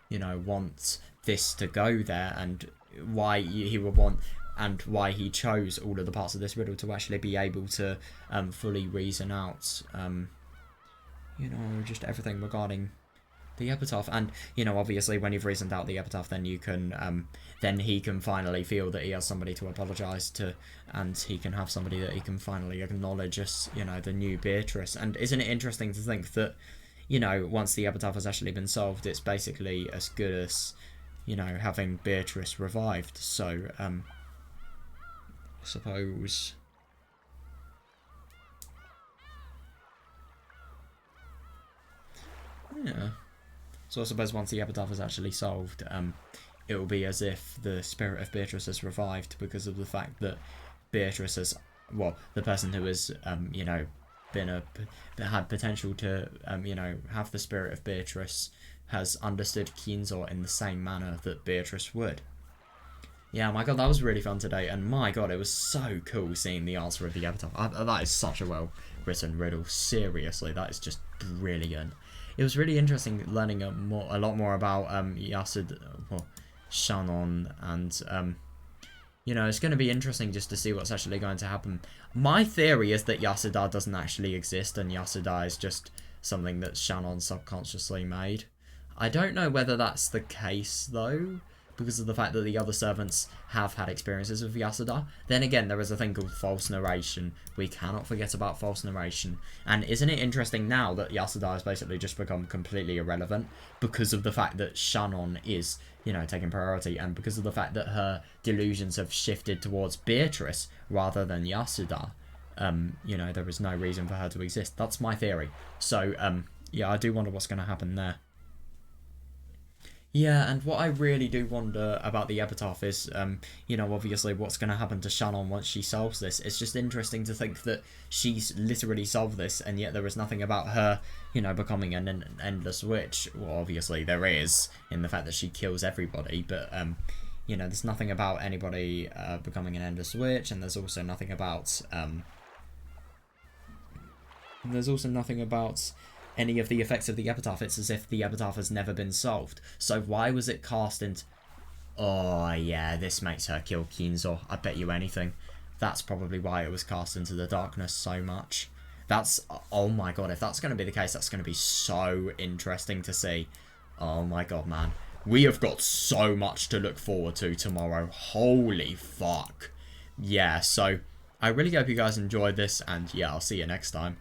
you know, want this to go there, and why he would want, and why he chose all of the parts of this riddle to actually be able to fully reason out, you know, just everything regarding the Epitaph. And, you know, obviously when you've reasoned out the Epitaph, then you can, then he can finally feel that he has somebody to apologise to, and he can have somebody that he can finally acknowledge as, you know, the new Beatrice. And isn't it interesting to think that, you know, once the Epitaph has actually been solved, it's basically as good as, you know, having Beatrice revived. So, I suppose... yeah. So I suppose once the Epitaph is actually solved, it will be as if the spirit of Beatrice has revived, because of the fact that Beatrice has, well, the person who has, you know, had potential to, you know, have the spirit of Beatrice has understood Kinzo in the same manner that Beatrice would. Yeah, my god, that was really fun today, and my god, it was so cool seeing the answer of the Epitaph. That is such a well-written riddle. Seriously, that is just brilliant. It was really interesting learning a lot more about Yasuda, well, Shannon, and you know, it's going to be interesting just to see what's actually going to happen. My theory is that Yasuda doesn't actually exist, and Yasuda is just something that Shannon subconsciously made. I don't know whether that's the case though, because of the fact that the other servants have had experiences with Yasuda. Then again, there is a thing called false narration. We cannot forget about false narration. And isn't it interesting now that Yasuda has basically just become completely irrelevant because of the fact that Shannon is, you know, taking priority, and because of the fact that her delusions have shifted towards Beatrice rather than Yasuda. You know, there is no reason for her to exist. That's my theory. So, yeah, I do wonder what's going to happen there. Yeah, and what I really do wonder about the Epitaph is, you know, obviously what's going to happen to Shannon once she solves this. It's just interesting to think that she's literally solved this, and yet there is nothing about her, you know, becoming an endless witch. Well, obviously there is, in the fact that she kills everybody, but, you know, there's nothing about anybody becoming an endless witch, and there's also nothing about, any of the effects of the Epitaph. It's as if the Epitaph has never been solved. So why was it cast into... Oh, yeah, this makes her kill Kinzo. I bet you anything. That's probably why it was cast into the darkness so much. That's... Oh my god, if that's going to be the case, that's going to be so interesting to see. Oh my god, man. We have got so much to look forward to tomorrow. Holy fuck. Yeah, so I really hope you guys enjoyed this, and yeah, I'll see you next time.